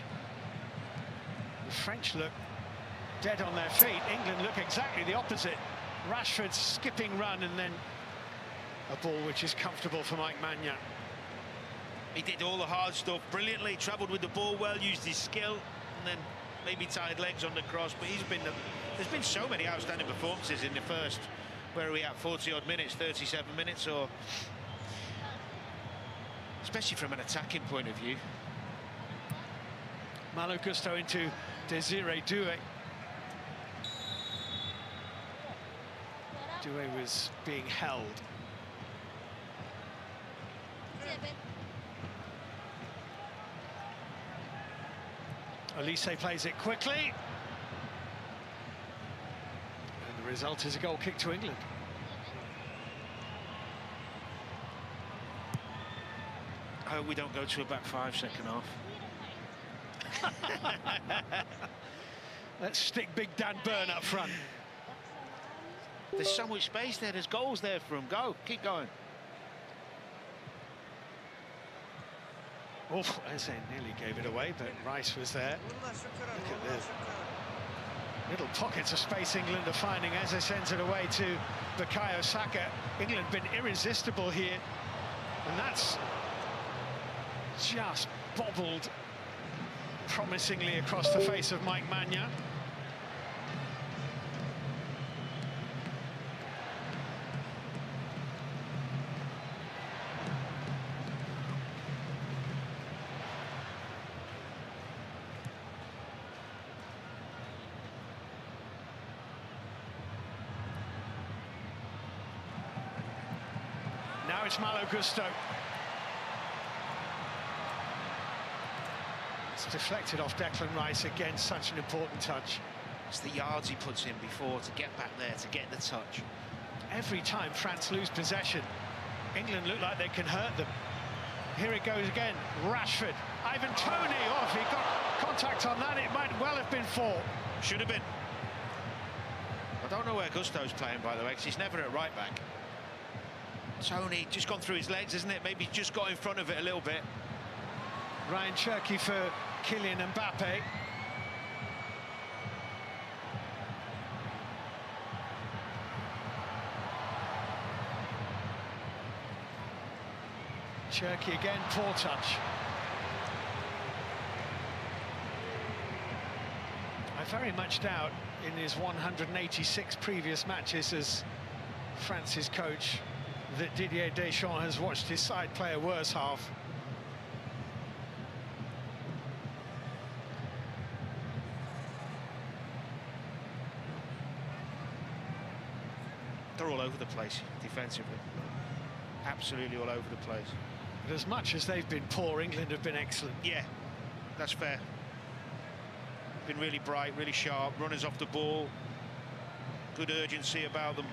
The French look dead on their feet. England look exactly the opposite. Rashford's skipping run and then a ball which is comfortable for Mike Maignan. He did all the hard stuff brilliantly, travelled with the ball well, used his skill, and then maybe tied legs on the cross. But there's been so many outstanding performances in the first, where are we at, 40-odd minutes, 37 minutes, or especially from an attacking point of view. Malo Gusto into Desiree Doué. Doué was being held. Olise plays it quickly. And the result is a goal kick to England. I hope we don't go to a back five second half. Let's stick Big Dan Burn up front. There's so much space there. There's goals there for him. Go, keep going. Oh, Eze nearly gave it away, but Rice was there. Look at this. Little pockets of space England are finding. Eze sends it away to Bukayo Saka. England been irresistible here, and that's just bobbled promisingly across the face of Mike Maignan. Now it's Malo Gusto. It's deflected off Declan Rice. Again, such an important touch. It's the yards he puts in before to get back there, to get the touch. Every time France lose possession, England look like they can hurt them. Here it goes again. Rashford. Ivan Toney. Oh, if he got contact on that, it might well have been 4. Should have been. I don't know where Gusto's playing, by the way, because he's never at right back. Toney just gone through his legs, isn't it? Maybe just got in front of it a little bit. Ryan Cherki for Kylian Mbappe. Cherky again, poor touch. I very much doubt in his 186 previous matches as France's coach that Didier Deschamps has watched his side play a worse half. They're all over the place defensively. Absolutely all over the place. But as much as they've been poor, England have been excellent. Yeah, that's fair. Been really bright, really sharp, runners off the ball. Good urgency about them.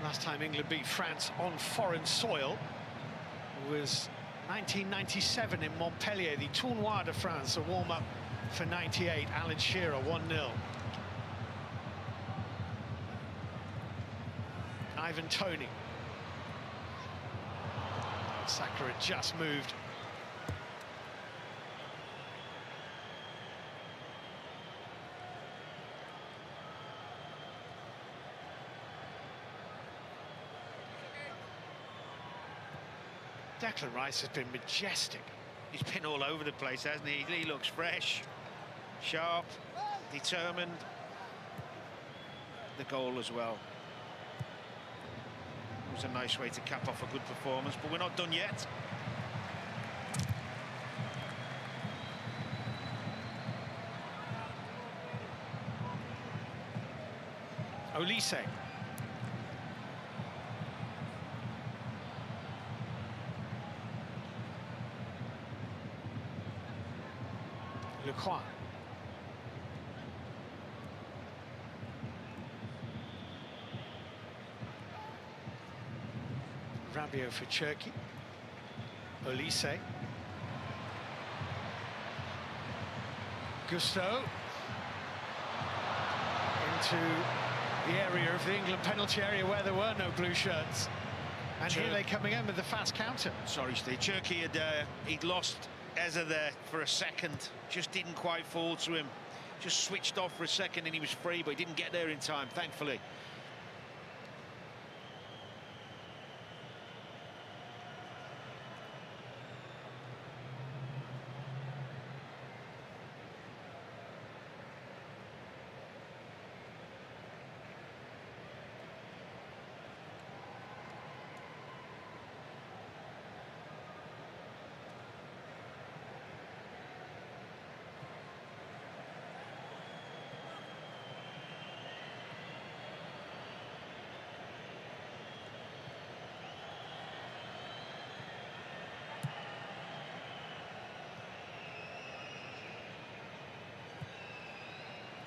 Last time England beat France on foreign soil was 1997 in Montpellier, the Tournoi de France, a warm-up for 98. Alan Shearer, 1-0. Ivan Toney. Saka had just moved. Declan Rice has been majestic. He's been all over the place, hasn't he? He looks fresh, sharp, determined. The goal as well. It was a nice way to cap off a good performance, but we're not done yet. Olise. Lecroix. Rabiot for Cherky. Olise. Gusto. Into the area of the England penalty area where there were no blue shirts. And here they coming in with the fast counter. Sorry, Steve. Cherky he'd lost Eza there for a second. Just didn't quite fall to him. Just switched off for a second and he was free, but he didn't get there in time, thankfully.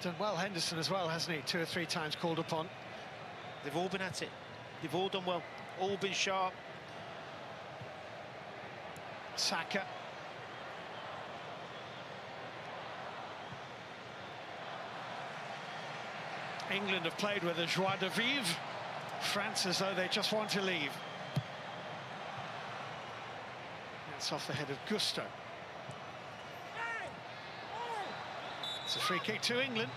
Done well, Henderson as well, hasn't he? 2 or 3 times called upon. They've all been at it. They've all done well. All been sharp. Saka. England have played with a joie de vivre. France as though they just want to leave. That's off the head of Gusto. It's a free kick to England.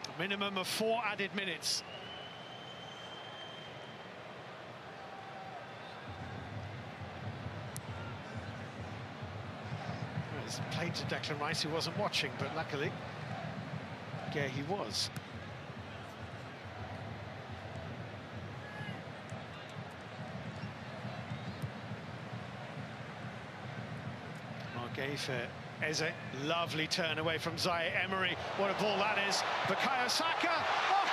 A minimum of 4 added minutes. Well, it's played to Declan Rice, who wasn't watching, but luckily, yeah, he was. Gave Eze, lovely turn away from Zaire Emery. What a ball that is. Bukayo Saka. Oh!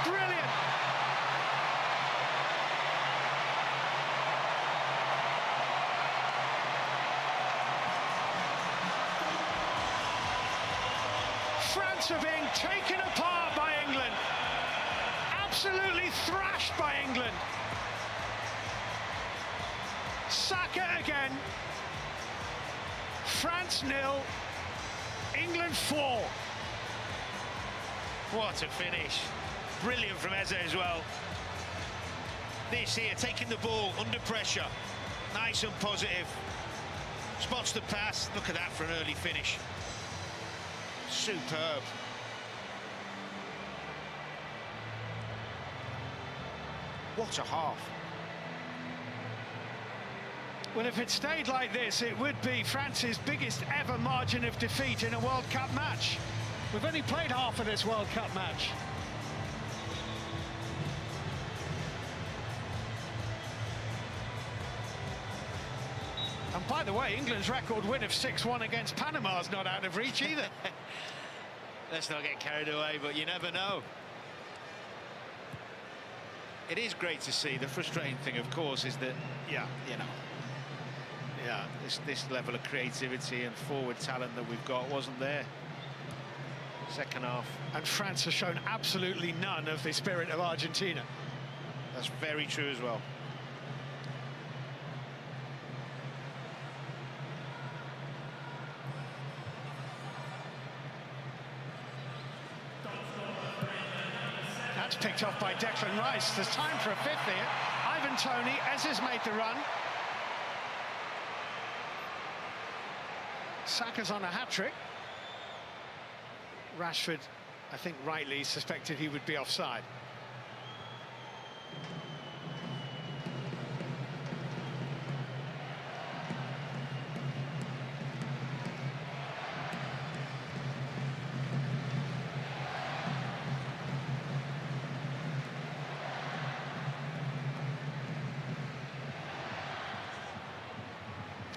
Brilliant. France are being taken apart by England. Absolutely thrashed by England. Saka again. France 0, England 4. What a finish. Brilliant from Eze as well. This here, taking the ball under pressure. Nice and positive. Spots the pass. Look at that for an early finish. Superb. What a half. Well, if it stayed like this, it would be France's biggest ever margin of defeat in a World Cup match. We've only played half of this World Cup match. And by the way, England's record win of 6-1 against Panama is not out of reach either. Let's not get carried away, but you never know. It is great to see. The frustrating thing, of course, is that, yeah, you know, yeah, this level of creativity and forward talent that we've got wasn't there. Second half. And France has shown absolutely none of the spirit of Argentina. That's very true as well. That's picked off by Declan Rice. There's time for a fifth here. Ivan Toney, Ez's made the run. Saka's on a hat-trick. Rashford, I think rightly, suspected he would be offside.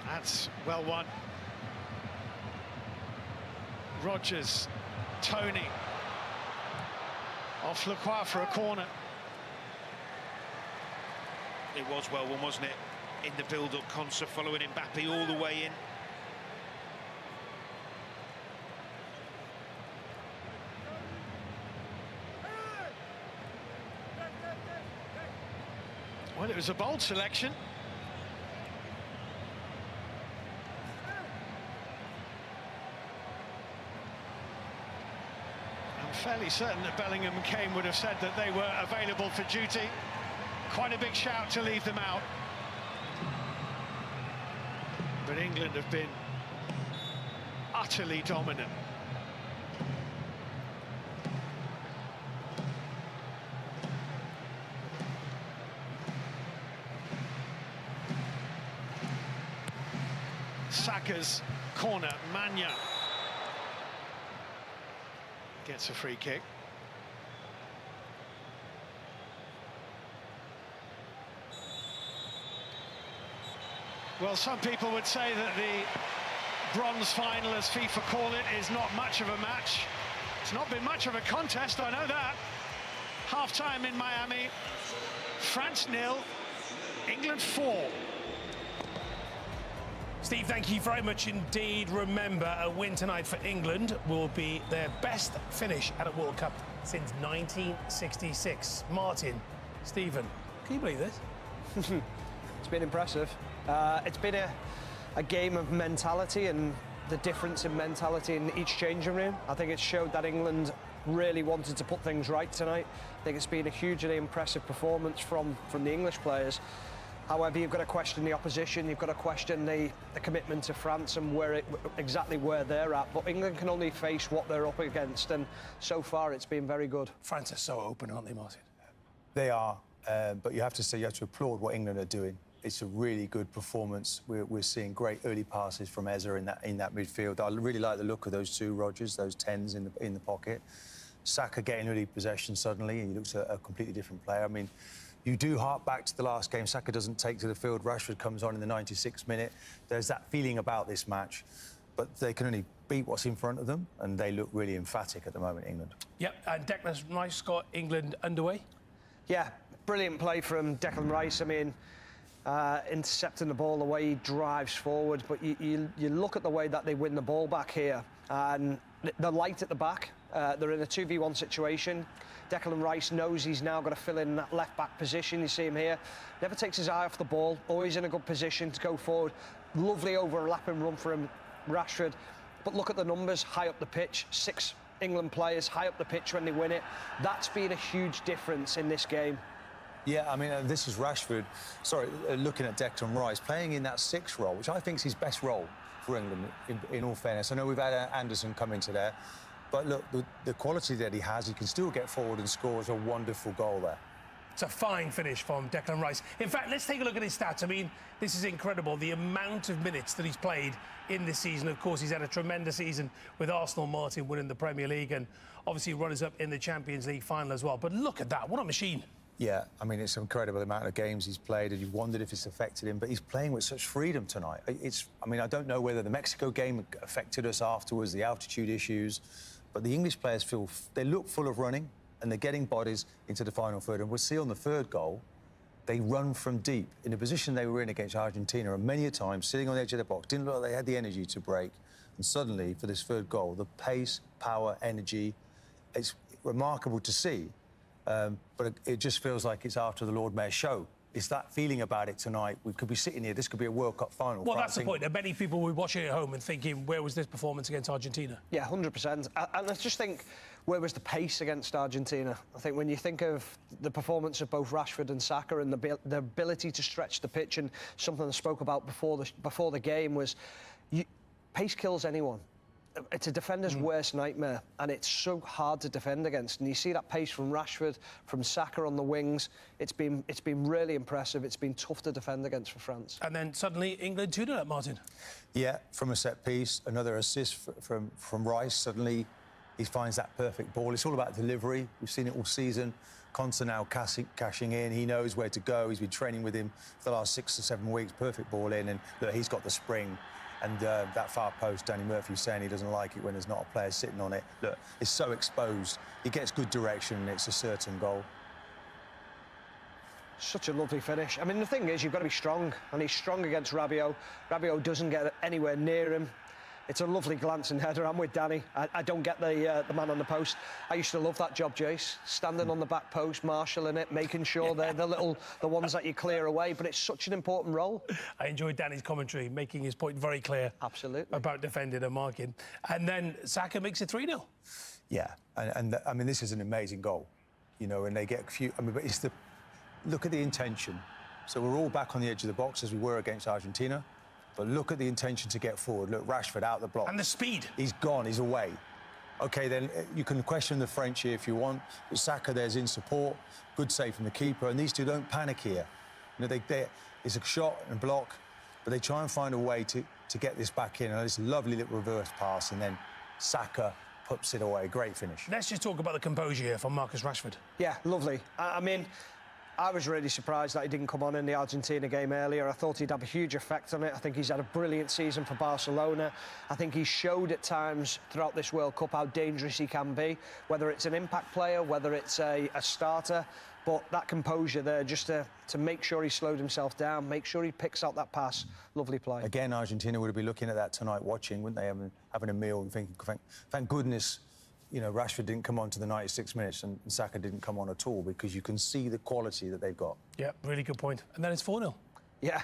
That's well won. Rodgers, Toney, off Lacroix for a corner. It was well won, wasn't it? In the build-up, Konsa following Mbappe all the way in. Well, it was a bold selection. Fairly certain that Bellingham and Kane would have said that they were available for duty. Quite a big shout to leave them out. But England have been utterly dominant. Saka's corner, Manya gets a free kick. Well, some people would say that the bronze final, as FIFA call it, is not much of a match. It's not been much of a contest, I know that. Half-time in Miami. France 0, England 4. Steve, thank you very much indeed. Remember, a win tonight for England will be their best finish at a World Cup since 1966. Martin, Stephen, can you believe this? It's been impressive. It's been a game of mentality and the difference in mentality in each changing room. I think it showed that England really wanted to put things right tonight. I think it's been a hugely impressive performance from the English players. However, you've got to question the opposition, you've got to question the commitment to France and exactly where they're at. But England can only face what they're up against, and so far it's been very good. France are so open, aren't they, Martin? They are, but you have to applaud what England are doing. It's a really good performance. We're seeing great early passes from Eza in that midfield. I really like the look of those two Rodgers, those 10s in the pocket. Saka getting early possession suddenly, and he looks a completely different player. I mean, you do hark back to the last game. Saka doesn't take to the field. Rashford comes on in the 96th minute. There's that feeling about this match, but they can only beat what's in front of them, and they look really emphatic at the moment, England. Yep, and Declan Rice got England underway. Yeah, brilliant play from Declan Rice. I mean, intercepting the ball the way he drives forward, but you look at the way that they win the ball back here, and they're light at the back. They're in a 2v1 situation. Declan Rice knows he's now got to fill in that left-back position. You see him here. Never takes his eye off the ball. Always in a good position to go forward. Lovely overlapping run from Rashford. But look at the numbers high up the pitch. 6 England players high up the pitch when they win it. That's been a huge difference in this game. Yeah, I mean, this is Rashford, looking at Declan Rice, playing in that 6 role, which I think is his best role for England, in all fairness. I know we've had Anderson come into there. But look, the quality that he has, he can still get forward and scores a wonderful goal there. It's a fine finish from Declan Rice. In fact, let's take a look at his stats. I mean, this is incredible, the amount of minutes that he's played in this season. Of course, he's had a tremendous season with Arsenal, Martin, winning the Premier League and obviously runners-up in the Champions League final as well. But look at that, what a machine. Yeah, I mean, it's an incredible amount of games he's played, and you've wondered if it's affected him, but he's playing with such freedom tonight. I mean, I don't know whether the Mexico game affected us afterwards, the altitude issues, but the English players they look full of running, and they're getting bodies into the final third. And we'll see on the third goal, they run from deep in the position they were in against Argentina, and many a time sitting on the edge of the box, didn't look like they had the energy to break. And suddenly, for this third goal, the pace, power, energy, it's remarkable to see. But it just feels like it's after the Lord Mayor's show. It's that feeling about it tonight. We could be sitting here, this could be a World Cup final. Well, that's the point. There are many people will be watching at home and thinking, where was this performance against Argentina? Yeah, 100%. And I just think, where was the pace against Argentina? I think when you think of the performance of both Rashford and Saka and the ability to stretch the pitch, and something I spoke about before the game was, pace kills anyone. It's a defender's worst nightmare, and it's so hard to defend against. And you see that pace from Rashford, from Saka on the wings. It's been really impressive. It's been tough to defend against for France. And then suddenly England 2-0, Martin. Yeah, from a set piece, another assist from Rice. Suddenly he finds that perfect ball. It's all about delivery. We've seen it all season. Konsa now cashing in. He knows where to go. He's been training with him for the last 6 or 7 weeks. Perfect ball in, and look, he's got the spring. And that far post, Danny Murphy saying he doesn't like it when there's not a player sitting on it. Look, it's so exposed. He gets good direction, and it's a certain goal. Such a lovely finish. I mean, the thing is, you've got to be strong, and he's strong against Rabiot. Rabiot doesn't get anywhere near him. It's a lovely glancing header. I'm with Danny. I don't get the man on the post. I used to love that job, Jace. Standing on the back post, marshalling it, making sure they're the ones that you clear away. But it's such an important role. I enjoyed Danny's commentary, making his point very clear. Absolutely. About defending and marking. And then Saka makes it 3-0. Yeah, and I mean, this is an amazing goal. You know, and they get a few... I mean, but it's the... Look at the intention. So we're all back on the edge of the box as we were against Argentina. But look at the intention to get forward. Look, Rashford out the block. And the speed. He's gone, he's away. OK, then you can question the French here if you want. But Saka there's in support. Good save from the keeper. And these two don't panic here. You know, it's a shot and a block, but they try and find a way to get this back in. And this lovely little reverse pass, and then Saka puts it away. Great finish. Let's just talk about the composure here from Marcus Rashford. Yeah, lovely. I mean, I was really surprised that he didn't come on in the Argentina game earlier. I thought he'd have a huge effect on it. I think he's had a brilliant season for Barcelona. I think he showed at times throughout this World Cup how dangerous he can be, whether it's an impact player, whether it's a starter. But that composure there, just to make sure he slowed himself down, make sure he picks out that pass. Lovely play. Again, Argentina would be looking at that tonight, watching, wouldn't they, having a meal and thinking, thank goodness, you know, Rashford didn't come on to the 96 minutes and Saka didn't come on at all, because you can see the quality that they've got. Yeah, really good point. And then it's 4-0. Yeah,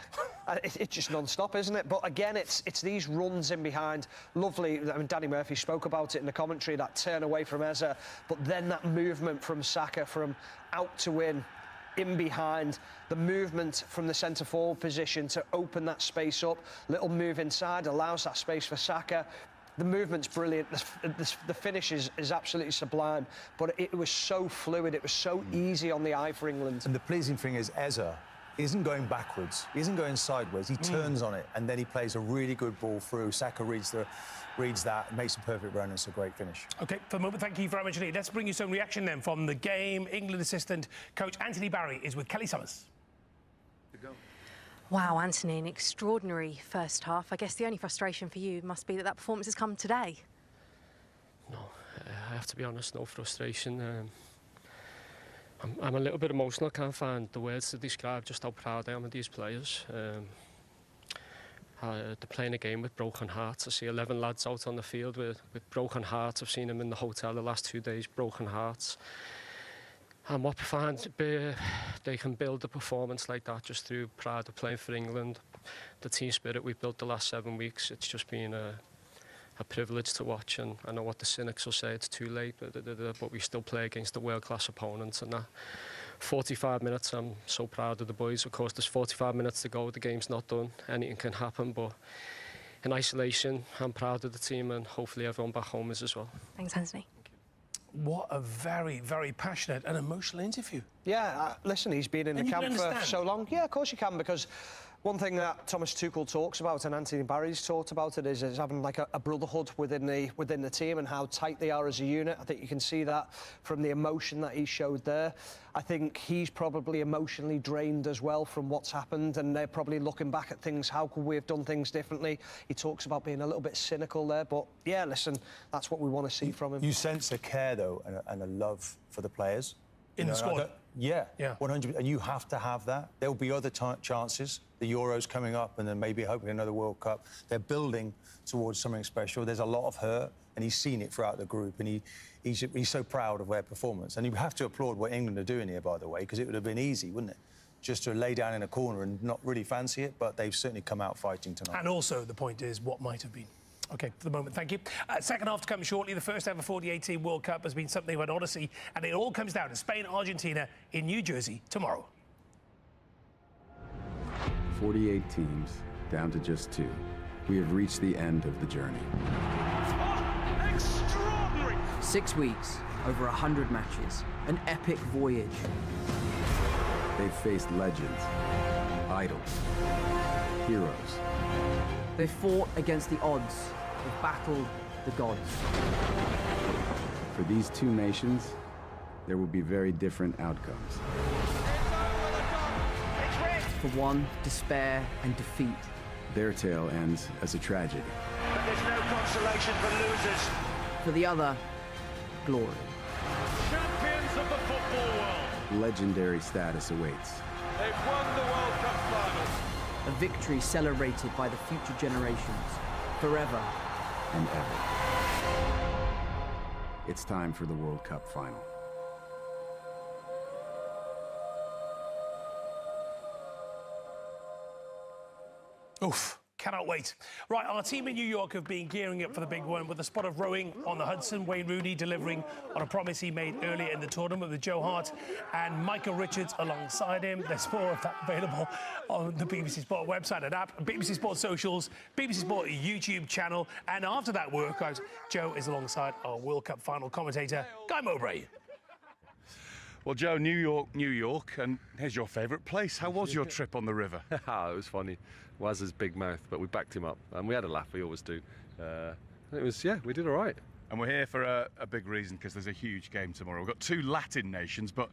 it's just non-stop, isn't it? But again, it's these runs in behind. Lovely. I mean, Danny Murphy spoke about it in the commentary, that turn away from Eze, but then that movement from Saka from out to in behind, the movement from the centre-forward position to open that space up, little move inside, allows that space for Saka. The movement's brilliant. The finish is absolutely sublime, but it was so fluid. It was so easy on the eye for England. And the pleasing thing is Eze isn't going backwards. He isn't going sideways. He turns on it, and then he plays a really good ball through. Saka reads that, makes a perfect run, and it's a great finish. OK, for the moment, thank you very much indeed. Let's bring you some reaction then from the game. England assistant coach Anthony Barry is with Kelly Summers. Wow, Anthony, an extraordinary first half. I guess the only frustration for you must be that performance has come today. No, I have to be honest, no frustration. I'm a little bit emotional. I can't find the words to describe just how proud I am of these players. They're playing a game with broken hearts. I see 11 lads out on the field with broken hearts. I've seen them in the hotel the last 2 days, broken hearts. And what we find, they can build a performance like that just through pride of playing for England. The team spirit we've built the last 7 weeks, it's just been a privilege to watch. And I know what the cynics will say, it's too late, but we still play against a world-class opponent. And that 45 minutes, I'm so proud of the boys. Of course, there's 45 minutes to go, the game's not done, anything can happen, but in isolation, I'm proud of the team, and hopefully everyone back home is as well. Thanks, Anthony. what a very, very passionate and emotional interview. Yeah, listen, he's been in the camp for so long. Yeah, of course you can, because one thing that Thomas Tuchel talks about, and Anthony Barry's talked about it, is having like a brotherhood within the team and how tight they are as a unit. I think you can see that from the emotion that he showed there. I think he's probably emotionally drained as well from what's happened, and they're probably looking back at things. How could we have done things differently? He talks about being a little bit cynical there, but yeah, listen, that's what we want to see from him. You sense a care though and a love for the players in the squad. Yeah, 100%. And you have to have that. There'll be other chances. The Euros coming up, and then maybe hopefully another World Cup. They're building towards something special. There's a lot of hurt, and he's seen it throughout the group, and he's so proud of their performance. And you have to applaud what England are doing here, by the way, because it would have been easy, wouldn't it? Just to lay down in a corner and not really fancy it, but they've certainly come out fighting tonight. And also, the point is, what might have been. OK, for the moment, thank you. Second half to come shortly. The first ever 2018 World Cup has been something of an odyssey, and it all comes down to Spain-Argentina in New Jersey tomorrow. 48 teams, down to just 2. We have reached the end of the journey. Oh, extraordinary! 6 weeks, over 100 matches, an epic voyage. They've faced legends, idols, heroes. They fought against the odds. They've battled the gods. For these 2 nations, there will be very different outcomes. For one, despair and defeat. Their tale ends as a tragedy. But there's no consolation for losers. For the other, glory. Champions of the football world. Legendary status awaits. They've won the World Cup final. A victory celebrated by the future generations, forever and ever. It's time for the World Cup final. Oof. Cannot wait. Right, our team in New York have been gearing up for the big one with a spot of rowing on the Hudson. Wayne Rooney delivering on a promise he made earlier in the tournament with Joe Hart and Michael Richards alongside him. There's more of that available on the BBC Sport website and app, BBC Sport socials, BBC Sport YouTube channel. And after that workout, Joe is alongside our World Cup final commentator, Guy Mowbray. Well, Joe, New York, and here's your favourite place. How was your trip on the river? It was funny. Waz's big mouth, but we backed him up, and we had a laugh. We always do. It was, yeah, we did all right. And we're here for a big reason, because there's a huge game tomorrow. We've got 2 Latin nations, but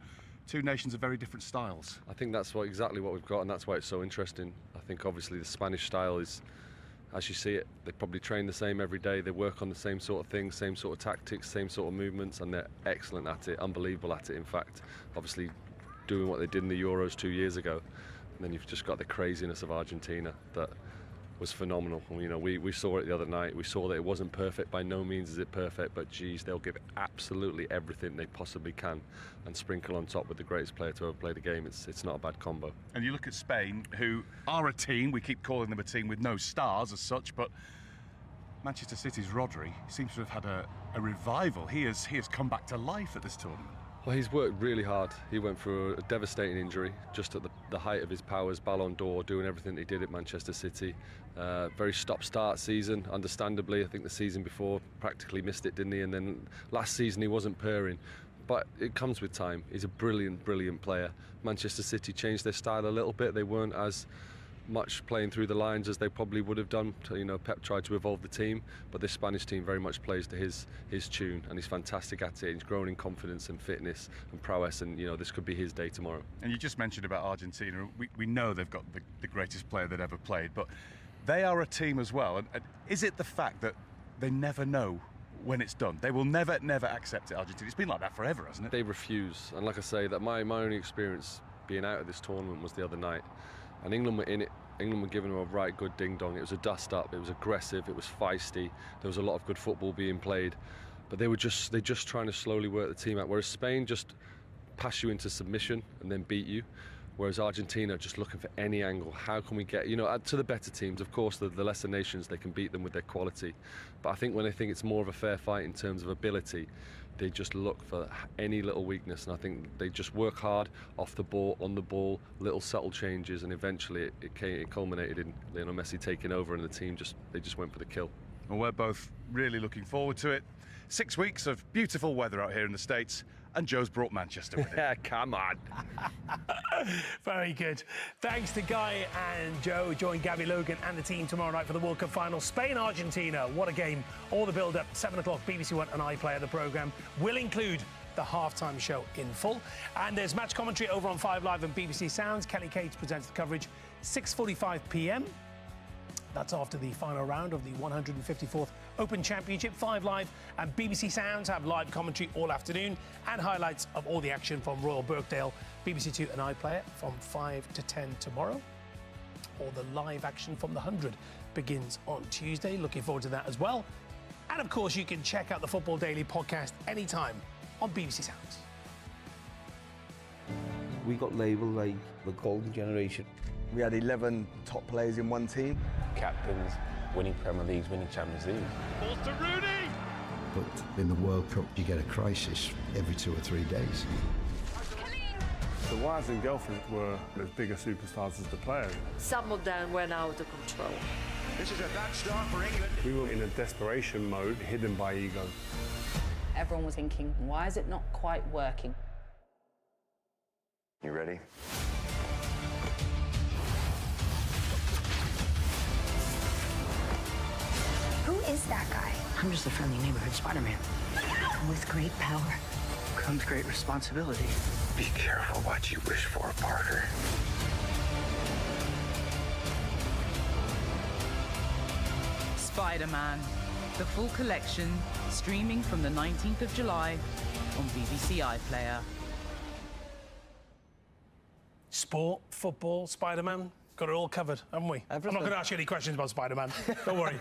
2 nations of very different styles. I think that's exactly what we've got, and that's why it's so interesting. I think obviously the Spanish style is, as you see it, they probably train the same every day. They work on the same sort of things, same sort of tactics, same sort of movements, and they're excellent at it, unbelievable at it, in fact. Obviously doing what they did in the Euros 2 years ago. And then you've just got the craziness of Argentina that was phenomenal. And, you know, we saw it the other night. We saw that it wasn't perfect. By no means is it perfect, but geez, they'll give absolutely everything they possibly can and sprinkle on top with the greatest player to ever play the game. It's not a bad combo. And you look at Spain, who are a team. We keep calling them a team with no stars as such, but Manchester City's Rodri seems to have had a revival. He has come back to life at this tournament. Well, he's worked really hard. He went through a devastating injury just at the height of his powers, Ballon d'Or, doing everything he did at Manchester City. Very stop-start season, understandably. I think the season before practically missed it, didn't he? And then last season he wasn't purring. But it comes with time. He's a brilliant, brilliant player. Manchester City changed their style a little bit. They weren't as much playing through the lines as they probably would have done. You know, Pep tried to evolve the team, but this Spanish team very much plays to his tune, and he's fantastic at it. He's grown in confidence and fitness and prowess, and you know, this could be his day tomorrow. And you just mentioned about Argentina. We know they've got the greatest player that ever played, but they are a team as well. And is it the fact that they never know when it's done? They will never accept it, Argentina. It's been like that forever, hasn't it? They refuse, and like I say, that my only experience being out of this tournament was the other night. And England were in it. England were giving them a right good ding-dong. It was a dust-up. It was aggressive. It was feisty. There was a lot of good football being played. But they're just trying to slowly work the team out. Whereas Spain just pass you into submission and then beat you. Whereas Argentina just looking for any angle. How can we get, you know, to the better teams? Of course, the lesser nations, they can beat them with their quality. But I think when they think it's more of a fair fight in terms of ability, they just look for any little weakness, and I think they just work hard off the ball, on the ball, little subtle changes, and eventually it culminated in Lionel Messi taking over, and the team just went for the kill. Well, we're both really looking forward to it. 6 weeks of beautiful weather out here in the States, and Joe's brought Manchester with him. Yeah, come on. Very good. Thanks to Guy and Joe. Join Gabby Logan and the team tomorrow night for the World Cup final. Spain-Argentina. What a game. All the build-up, 7 o'clock, BBC One and iPlayer. The programme will include the halftime show in full. And there's match commentary over on 5 Live and BBC Sounds. Kelly Cates presents the coverage, 6:45 p.m. That's after the final round of the 154th Open Championship. 5 Live and BBC Sounds have live commentary all afternoon and highlights of all the action from Royal Birkdale, BBC Two and iPlayer from 5 to 10 tomorrow. Or the live action from the 100 begins on Tuesday. Looking forward to that as well. And of course, you can check out the Football Daily podcast anytime on BBC Sounds. We got labelled like the golden generation. We had 11 top players in one team. Captains, winning Premier Leagues, winning Champions League. Balls to Rooney! But in the World Cup, you get a crisis every 2 or 3 days. The wives and girlfriends were as big a superstars as the players. Some of them went out of control. This is a bad start for England. We were in a desperation mode, hidden by ego. Everyone was thinking, why is it not quite working? You ready? Who is that guy? I'm just a friendly neighborhood Spider-Man. With great power Comes great responsibility. Be careful what you wish for, Parker. Spider-Man, the full collection, streaming from the 19th of July on BBC iPlayer. Sport, football, Spider-Man, got it all covered, haven't we? Everything. I'm not going to ask you any questions about Spider-Man, don't worry.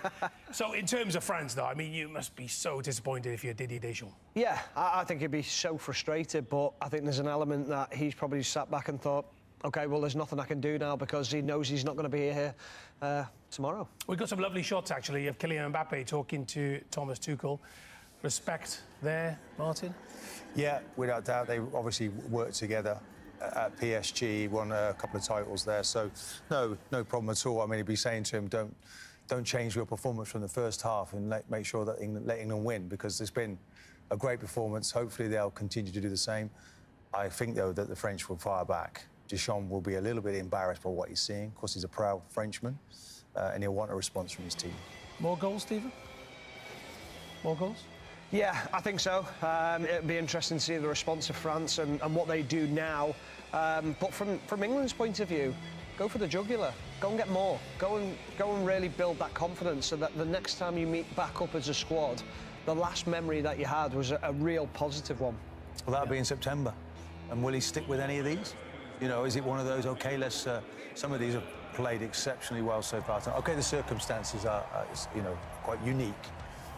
So in terms of France, though, I mean, you must be so disappointed if you're Didier Deschamps. Yeah, I think he'd be so frustrated, but I think there's an element that he's probably sat back and thought, OK, well, there's nothing I can do now because he knows he's not going to be here tomorrow. We've got some lovely shots, actually, of Kylian Mbappe talking to Thomas Tuchel. Respect there, Martin? Yeah, without doubt. They obviously worked together at PSG, won a couple of titles there, so no problem at all. I mean, he'd be saying to him, don't change your performance from the first half and make sure that let England win, because there's been a great performance. Hopefully they'll continue to do the same. I think, though, that the French will fire back. Deschamps will be a little bit embarrassed by what he's seeing. Of course, he's a proud Frenchman, and he'll want a response from his team. More goals, Stephen? More goals? Yeah, I think so. It'll be interesting to see the response of France and what they do now. But from England's point of view, go for the jugular. Go and get more. Go and really build that confidence so that the next time you meet back up as a squad, the last memory that you had was a real positive one. Well, that'll be in September. And will he stick with any of these? You know, is it one of those, OK, let's... some of these have played exceptionally well so far. OK, the circumstances are you know, quite unique.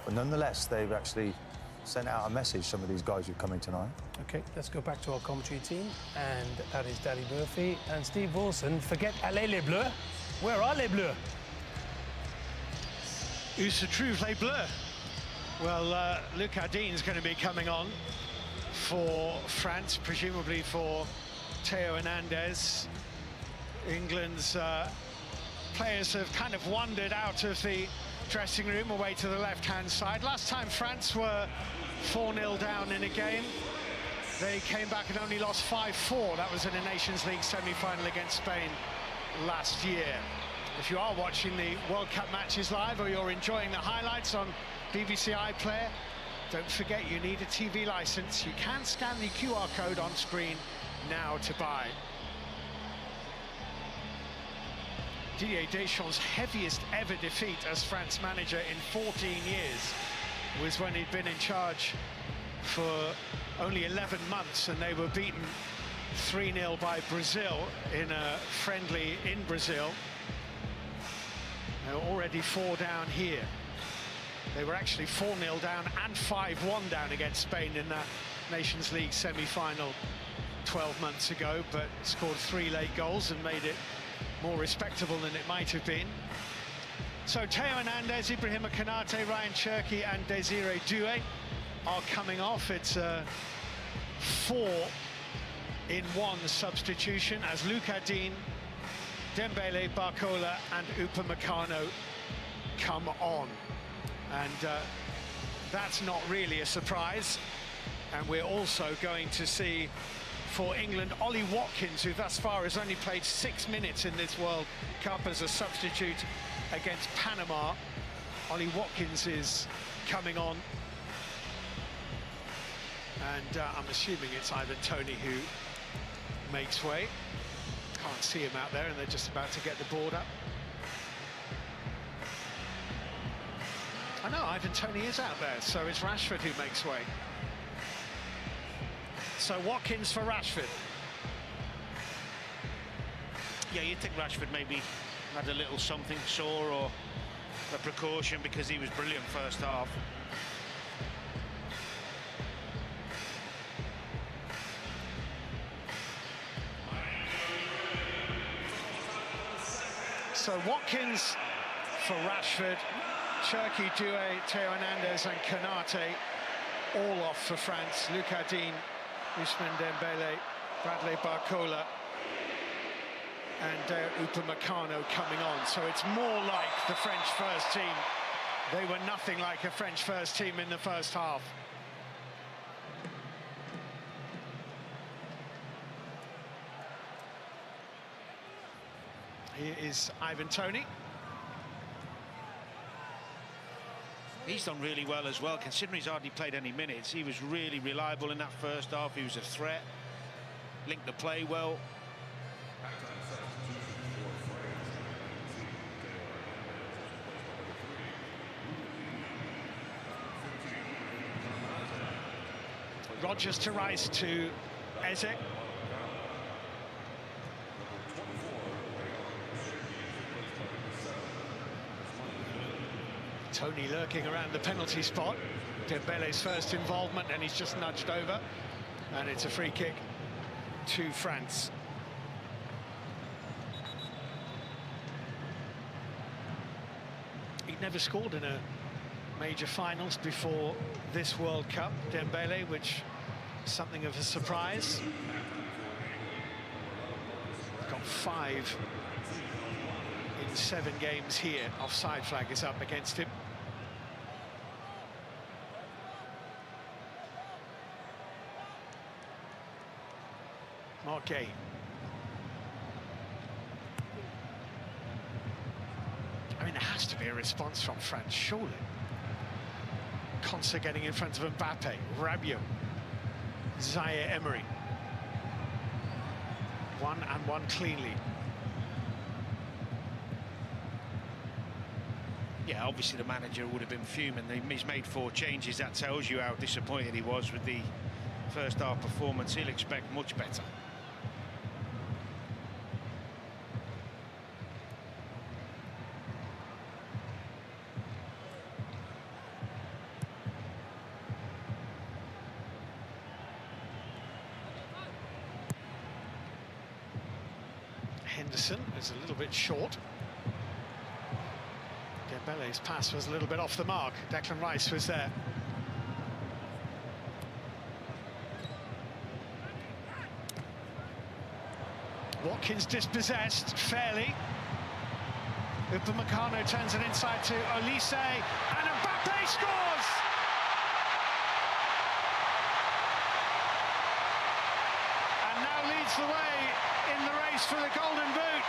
But nonetheless, they've actually sent out a message, some of these guys who've come in tonight. OK, let's go back to our commentary team. And that is Danny Murphy and Steve Wilson. Forget Allez les Bleus. Where are les Bleus? Où se trouvent les Bleus? Well, Luc Hardin's going to be coming on for France, presumably for Theo Hernandez. England's players have kind of wandered out of the dressing room away to the left-hand side. Last time France were 4-0 down in a game, they came back and only lost 5-4. That was in a Nations League semi-final against Spain last year. If you are watching the World Cup matches live or you're enjoying the highlights on BBC iPlayer, don't forget you need a TV license. You can scan the QR code on screen now to buy. Didier Deschamps' heaviest ever defeat as France manager in 14 years was when he'd been in charge for only 11 months and they were beaten 3-0 by Brazil in a friendly in Brazil. They're already 4 down here. They were actually 4-0 down and 5-1 down against Spain in that Nations League semi-final 12 months ago, but scored 3 late goals and made it more respectable than it might have been. So Theo Hernandez, Ibrahima Konate, Ryan Cherki and Desiree Doué are coming off. It's a 4-in-1 substitution as Luc Hardin, Dembele, Barcola and Upamecano come on. And that's not really a surprise. And we're also going to see, for England, Ollie Watkins, who thus far has only played 6 minutes in this World Cup as a substitute against Panama. Ollie Watkins is coming on. And I'm assuming it's Ivan Toney who makes way. Can't see him out there, and they're just about to get the board up. I know, Ivan Toney is out there, so it's Rashford who makes way. So Watkins for Rashford. Yeah, you'd think Rashford maybe had a little something sore or a precaution, because he was brilliant first half. So Watkins for Rashford, Cherki, Doué, Theo Hernandez and Konate all off for France. Lucas Digne, Ousmane Dembele, Bradley Barcola and Upamecano coming on. So it's more like the French first team. They were nothing like a French first team in the first half. Here is Ivan Toney. He's done really well as well, considering he's hardly played any minutes. He was really reliable in that first half. He was a threat, linked the play well. Rodgers to Rice to Eze. Toney lurking around the penalty spot. Dembele's first involvement, and he's just nudged over. And it's a free kick to France. He'd never scored in a major finals before this World Cup, Dembele, which is something of a surprise. Got 5 in 7 games here. Offside flag is up against him. Marquet. I mean, there has to be a response from France, surely. Konsa getting in front of Mbappe, Rabiot, Zaire Emery. 1-1 cleanly. Yeah, obviously the manager would have been fuming. He's made 4 changes. That tells you how disappointed he was with the first half performance. He'll expect much better. Henderson is a little bit short. Dembele's pass was a little bit off the mark. Declan Rice was there. Watkins dispossessed fairly. Upamecano turns it inside to Olise, and Mbappe scores! And now leads the way in the race for the Golden Boot.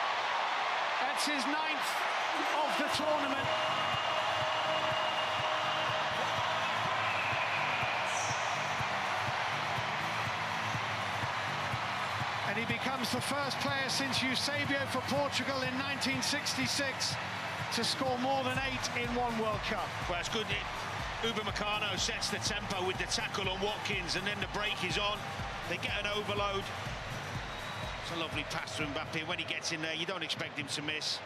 That's his 9th of the tournament. And he becomes the first player since Eusebio for Portugal in 1966 to score more than 8 in one World Cup. Well, it's good. Upamecano sets the tempo with the tackle on Watkins, and then the break is on. They get an overload. It's a lovely pass to Mbappe. When he gets in there, you don't expect him to miss.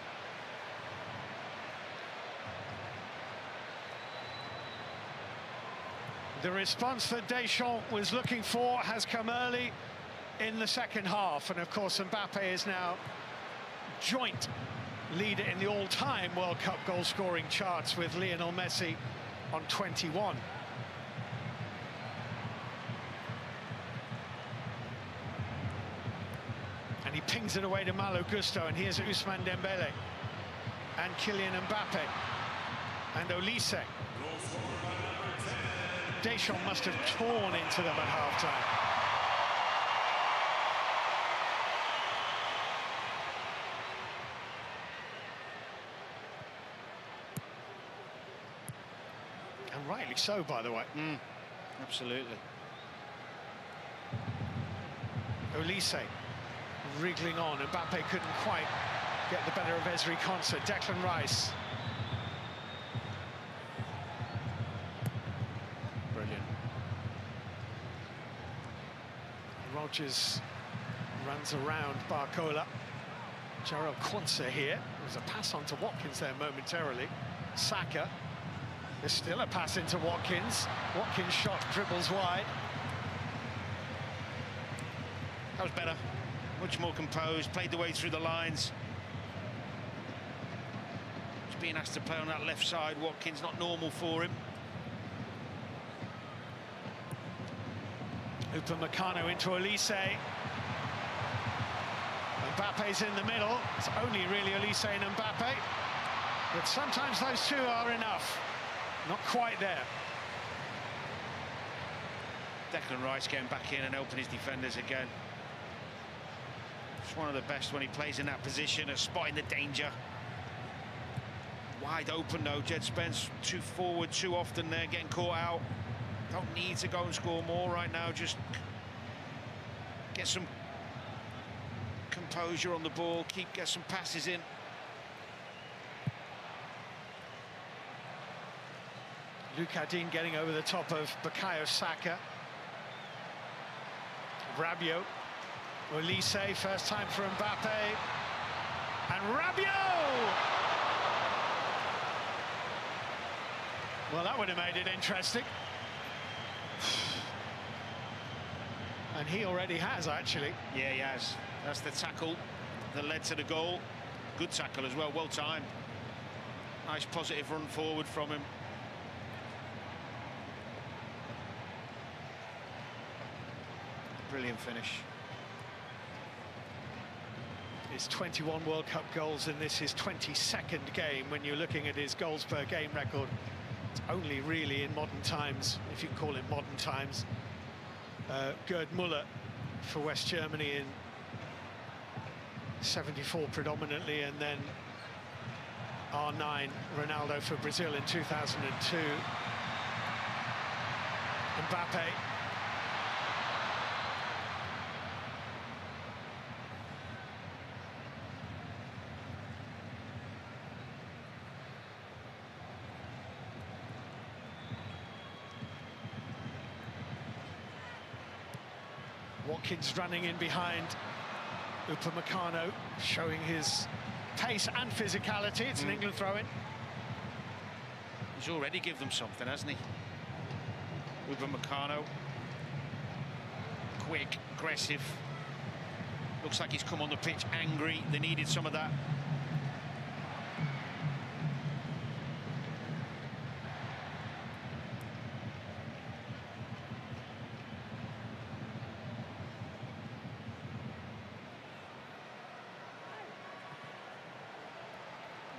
The response that Deschamps was looking for has come early in the second half, and of course Mbappe is now joint leader in the all-time World Cup goal-scoring charts with Lionel Messi on 21. And he pings it away to Malo Gusto, and here's Ousmane Dembele and Kylian Mbappe and Olise. Deschamps must have torn into them at half-time. And rightly so, by the way. Absolutely. Olise wriggling on. Mbappe couldn't quite get the better of Ezri Konsa. Declan Rice. Brilliant. Rodgers runs around Barcola. Jarrell Quansah here. There's a pass on to Watkins there momentarily. Saka. There's still a pass into Watkins. Watkins' shot dribbles wide. That was better. Much more composed, played the way through the lines. He's being asked to play on that left side. Watkins, not normal for him. Upamecano into Olise. Mbappe's in the middle. It's only really Olise and Mbappe. But sometimes those two are enough. Not quite there. Declan Rice getting back in and helping his defenders again. It's one of the best when he plays in that position, spotting the danger. Wide open though, Jed Spence too forward too often there, getting caught out. Don't need to go and score more right now, just get some composure on the ball, get some passes in. Luka Dean getting over the top of Bukayo Saka. Rabiot. Olise, first time for Mbappe. And Rabiot! Well, that would have made it interesting. And he already has, actually. Yeah, he has. That's the tackle that led to the goal. Good tackle as well, well timed. Nice positive run forward from him. Brilliant finish. His 21 World Cup goals in this, his 22nd game. When you're looking at his goals per game record, it's only really in modern times, if you can call it modern times. Gerd Müller for West Germany in '74 predominantly, and then R9 Ronaldo for Brazil in 2002. Mbappe. Watkins running in behind Upamecano, showing his pace and physicality. It's an England throw-in. He's already given them something, hasn't he? Upamecano. Quick, aggressive. Looks like he's come on the pitch angry. They needed some of that.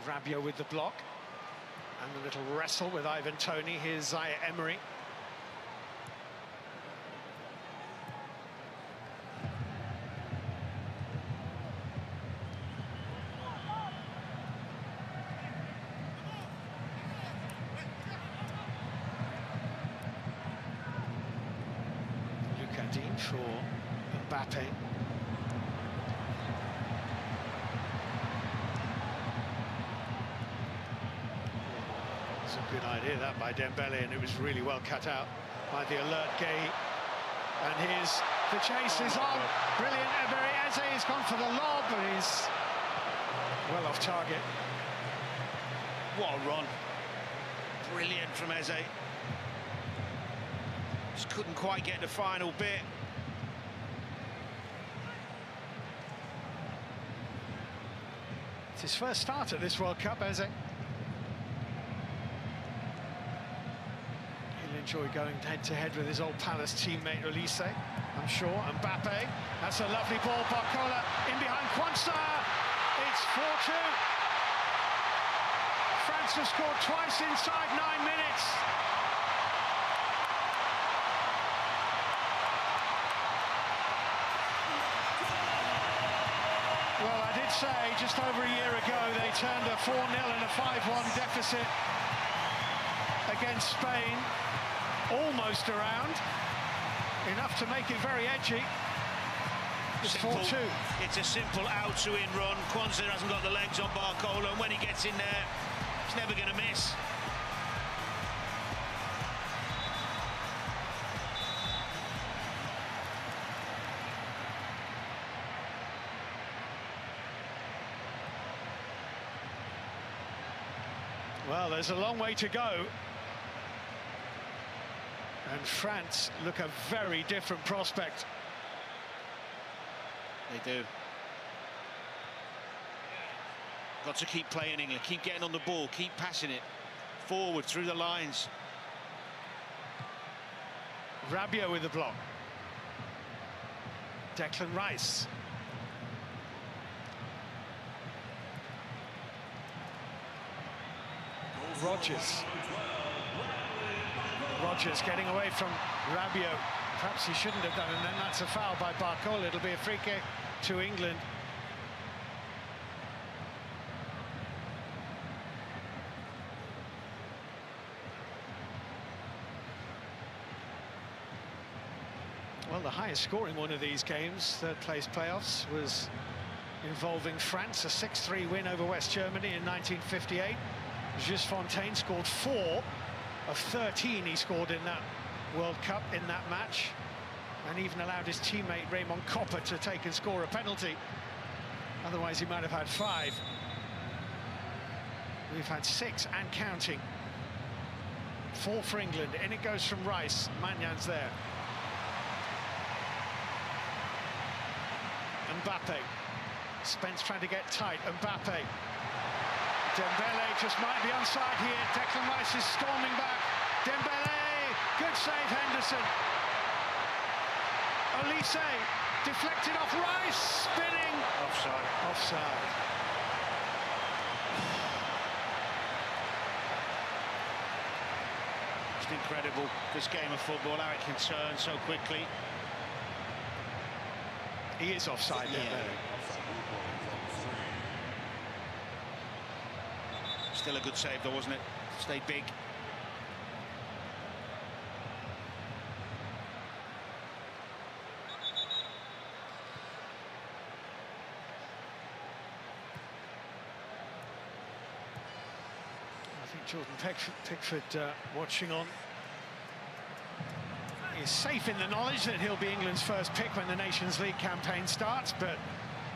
Rabiot with the block, and the little wrestle with Ivan Toney. Here's Zaire Emery. Luka Dean for Mbappe. Good idea that by Dembele, and it was really well cut out by the alert Gay. And here's the chase is on. Brilliant. Ebery Eze has gone for the lob, but he's well off target. What a run. Brilliant from Eze. Just couldn't quite get the final bit. It's his first start at this World Cup, Eze. Enjoy going head-to-head with his old Palace teammate Olise, I'm sure. Mbappe, that's a lovely ball. Barcola in behind Quansah. It's 4-2. France have scored twice inside 9 minutes. should say, just over a year ago, they turned a 4-0 and a 5-1 deficit against Spain almost around, enough to make it very edgy. It's 4-2. It's a simple out-to-in run. Kwanzaa hasn't got the legs on Barcola, and when he gets in there, he's never going to miss. Well, there's a long way to go. And France look a very different prospect. They do. Got to keep playing, England. Keep getting on the ball. Keep passing it forward through the lines. Rabiot with the block. Declan Rice. Rogers getting away from Rabiot. Perhaps he shouldn't have done, and then that's a foul by Barcola. It'll be a free kick to England. Well, the highest scoring one of these games, third place playoffs, was involving France, a 6-3 win over West Germany in 1958. Just Fontaine scored 4 of 13 he scored in that World Cup in that match, and even allowed his teammate Raymond Copper to take and score a penalty. Otherwise he might have had 5. We've had 6 and counting. 4 for England. In it goes from Rice. Magnan's there. Mbappe. Spence trying to get tight. Mbappe. Dembele just might be onside here. Declan Rice is storming back. Dembele, good save, Henderson. Olise, deflected off Rice, spinning. Offside. Offside. Just incredible, this game of football, how it can turn so quickly. He is offside there. Still a good save though, wasn't it? Stayed big. I think Jordan Pickford watching on. He's safe in the knowledge that he'll be England's first pick when the Nations League campaign starts, but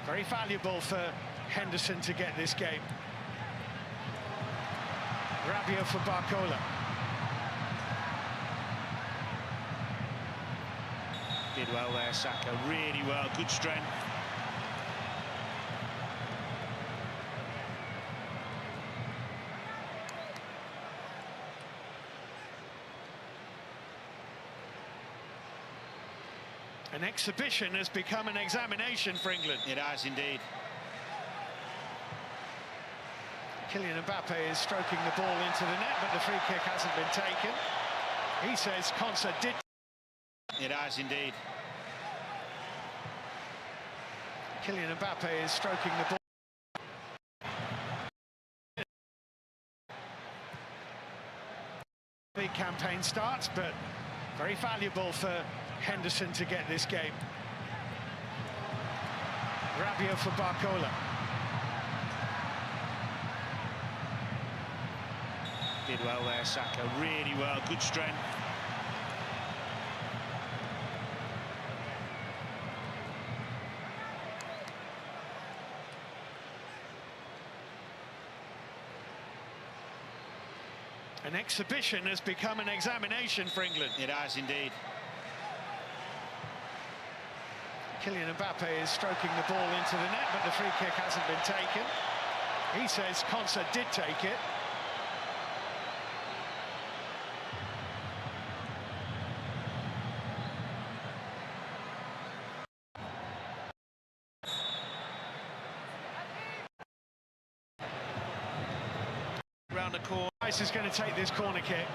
very valuable for Henderson to get this game. Rabiot for Barcola. Did well there, Saka, really well, good strength. An exhibition has become an examination for England. It has indeed. Kylian Mbappe is stroking the ball into the net, but the free kick hasn't been taken. He says Kwanzaa did. It has indeed. Kylian Mbappe is stroking the ball. The campaign starts, but very valuable for Henderson to get this game. Rabiot for Barcola. Did well there, Saka, really well, good strength. An exhibition has become an examination for England. It has indeed. Kylian Mbappe is stroking the ball into the net, but the free kick hasn't been taken. He says Kwanzaa did take it. Round the corner. Rice is going to take this corner kick.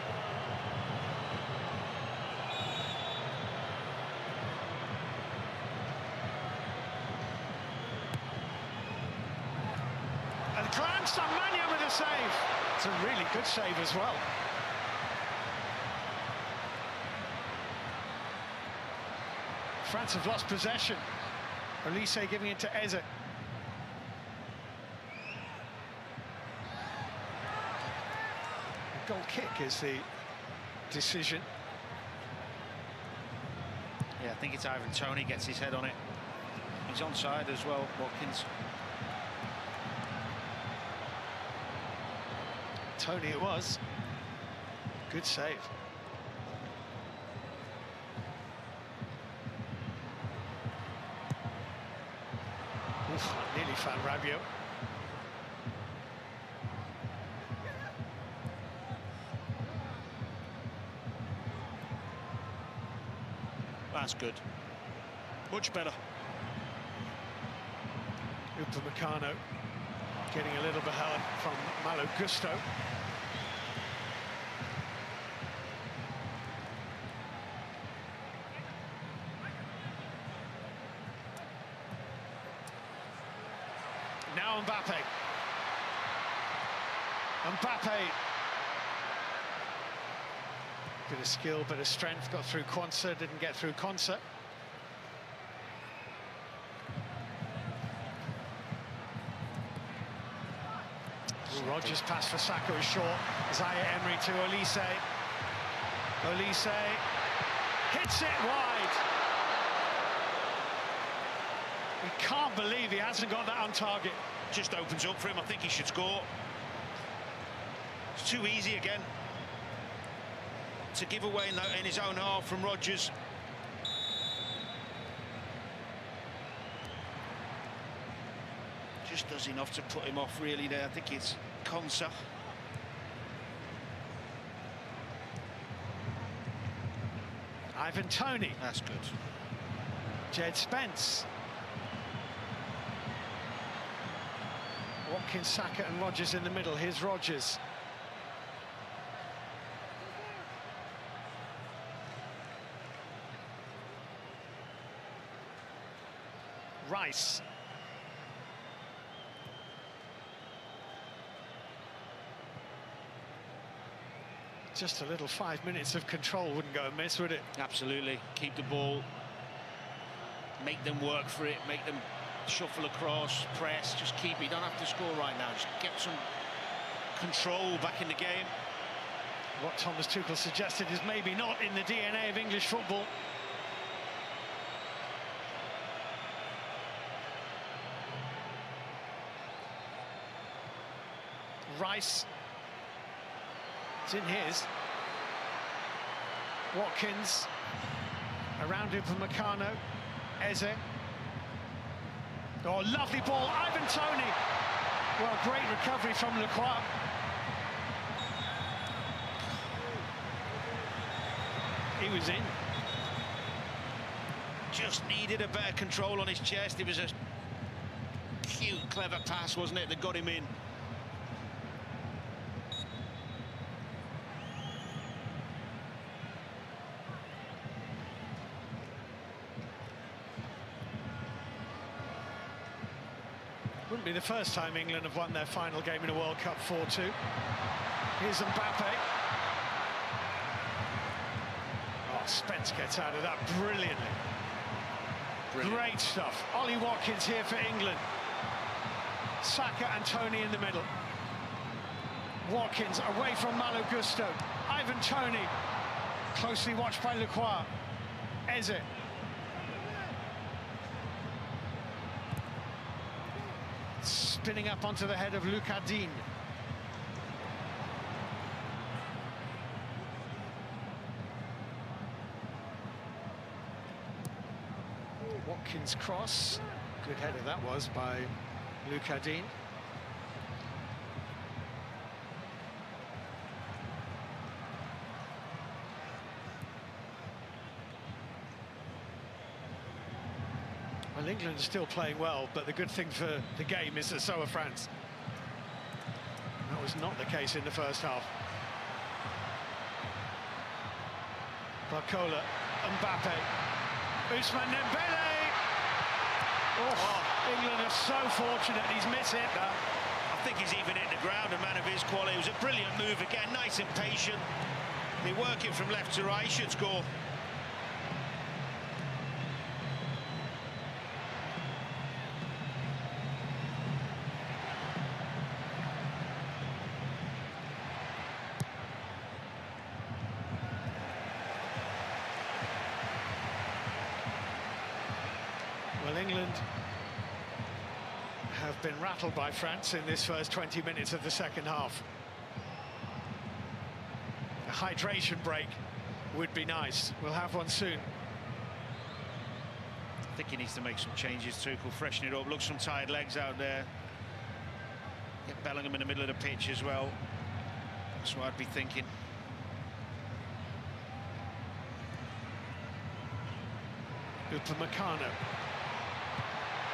Sampagna with a save. It's a really good save as well. France have lost possession. Elise giving it to Eze. Goal kick is the decision. Yeah, I think it's Ivan Toney gets his head on it. He's onside as well, Watkins. Toney it was. Good save. Oof, nearly found Rabiot. That's good. Much better. Upamecano getting a little bit hard from Malo Gusto. Now Mbappe. Bit of skill, bit of strength, got through Quansah, didn't get through Konsa. Rodgers' pass for Saka is short. Zaya Emery to Olise. Olise hits it wide. We can't believe he hasn't got that on target. Just opens up for him. I think he should score. It's too easy again to give away in his own half from Rodgers. Just does enough to put him off really there. I think it's Konsa. Ivan Toney. That's good. Jed Spence. Watkins, Saka and Rodgers in the middle. Here's Rodgers. Rice. Just a little 5 minutes of control wouldn't go amiss, would it? Absolutely. Keep the ball. Make them work for it. Make them shuffle across, press. Just keep it. You don't have to score right now. Just get some control back in the game. What Thomas Tuchel suggested is maybe not in the DNA of English football. Rice. It's in his. Watkins. Around Upamecano. Eze. Oh, lovely ball. Ivan Toney. Well, great recovery from Lacroix. He was in. Just needed a better control on his chest. It was a cute, clever pass, wasn't it, that got him in. Wouldn't be the first time England have won their final game in a World Cup 4-2. Here's Mbappe. Oh, Spence gets out of that brilliantly. Great stuff. Ollie Watkins here for England. Saka and Toney in the middle. Watkins away from Malo Gusto. Ivan Toney, closely watched by Lacroix. Eze. Spinning up onto the head of Lucas Digne. Watkins cross. Good header that was by Lucas Digne. Well, England are still playing well, but the good thing for the game is that so are France. That was not the case in the first half. Barcola, Mbappe, Ousmane Dembele. Oh, England are so fortunate he's missed it. I think he's even hit the ground, a man of his quality. It was a brilliant move again, nice and patient. They work it from left to right, he should score. Well, England have been rattled by France in this first 20 minutes of the second half. A hydration break would be nice. We'll have one soon. I think he needs to make some changes, Tuchel, freshen it up. Look, some tired legs out there. Get Bellingham in the middle of the pitch as well. That's what I'd be thinking. Upamecano.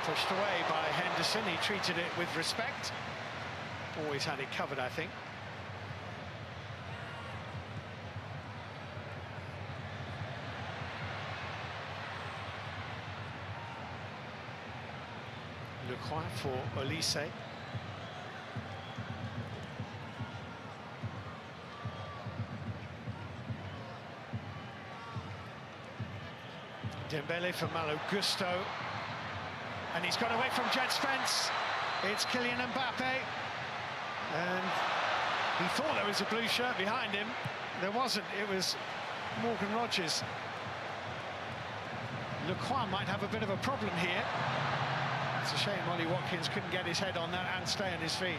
Pushed away by Henderson. He treated it with respect. Always had it covered, I think. Lecroix for Olise. Dembele for Malo Gusto. And he's got away from Jet Spence. It's Kylian Mbappe. And he thought there was a blue shirt behind him. There wasn't. It was Morgan Rogers. Lecroix might have a bit of a problem here. It's a shame Ollie Watkins couldn't get his head on that and stay on his feet.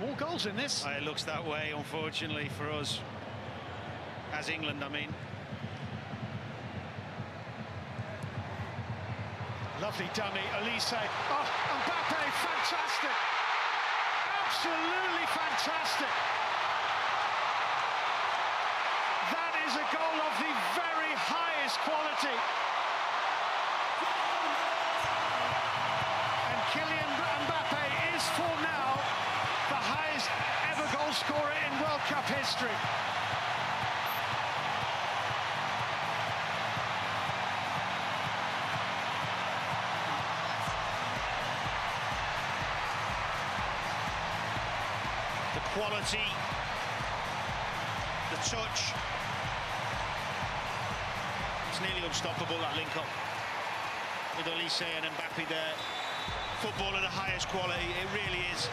All goals in this. It looks that way, unfortunately, for us. As England, I mean. Lovely dummy, Olise. Oh, Mbappe, fantastic. Absolutely fantastic. That is a goal of the very highest quality. And Kylian Mbappe is for now the highest ever goal scorer in World Cup history. The quality, the touch. It's nearly unstoppable, that link-up with Olise and Mbappe there. Football of the highest quality, it really is.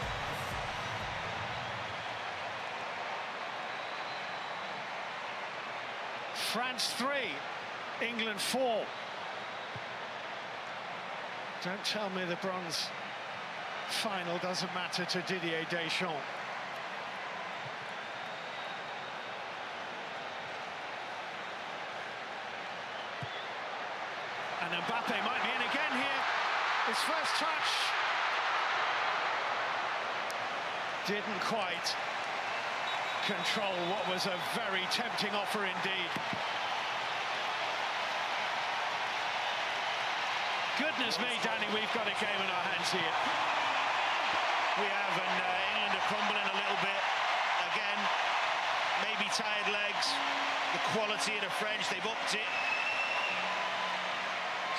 France 3, England 4. Don't tell me the bronze final doesn't matter to Didier Deschamps. And Mbappe might be in again here. His first touch. Didn't quite control what was a very tempting offer indeed. Goodness me, Danny, we've got a game in our hands here. We have, and England are crumbling a little bit. Again, maybe tired legs. The quality of the French, they've upped it.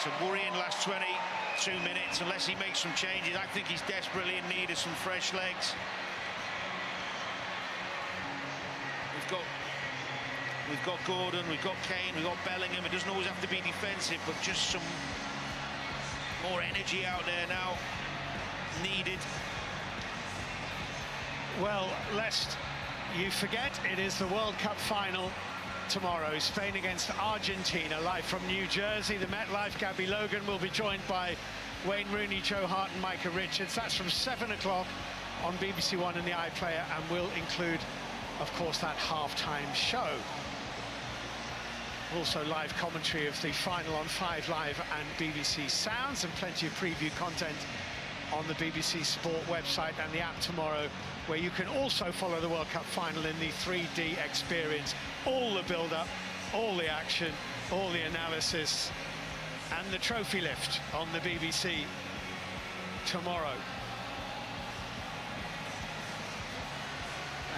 Some worrying last 22 minutes, unless he makes some changes. I think he's desperately in need of some fresh legs. We've got Gordon, we've got Kane, we've got Bellingham. It doesn't always have to be defensive, but just some more energy out there now needed. Well, lest you forget, it is the World Cup final tomorrow. Spain against Argentina, live from New Jersey. The MetLife, Gabby Logan will be joined by Wayne Rooney, Joe Hart and Micah Richards. That's from 7 o'clock on BBC One and the iPlayer, and will include, of course, that half-time show. Also live commentary of the final on 5 Live and BBC Sounds, and plenty of preview content on the BBC Sport website and the app tomorrow, where you can also follow the World Cup final in the 3D experience. All the build-up, all the action, all the analysis, and the trophy lift on the BBC tomorrow.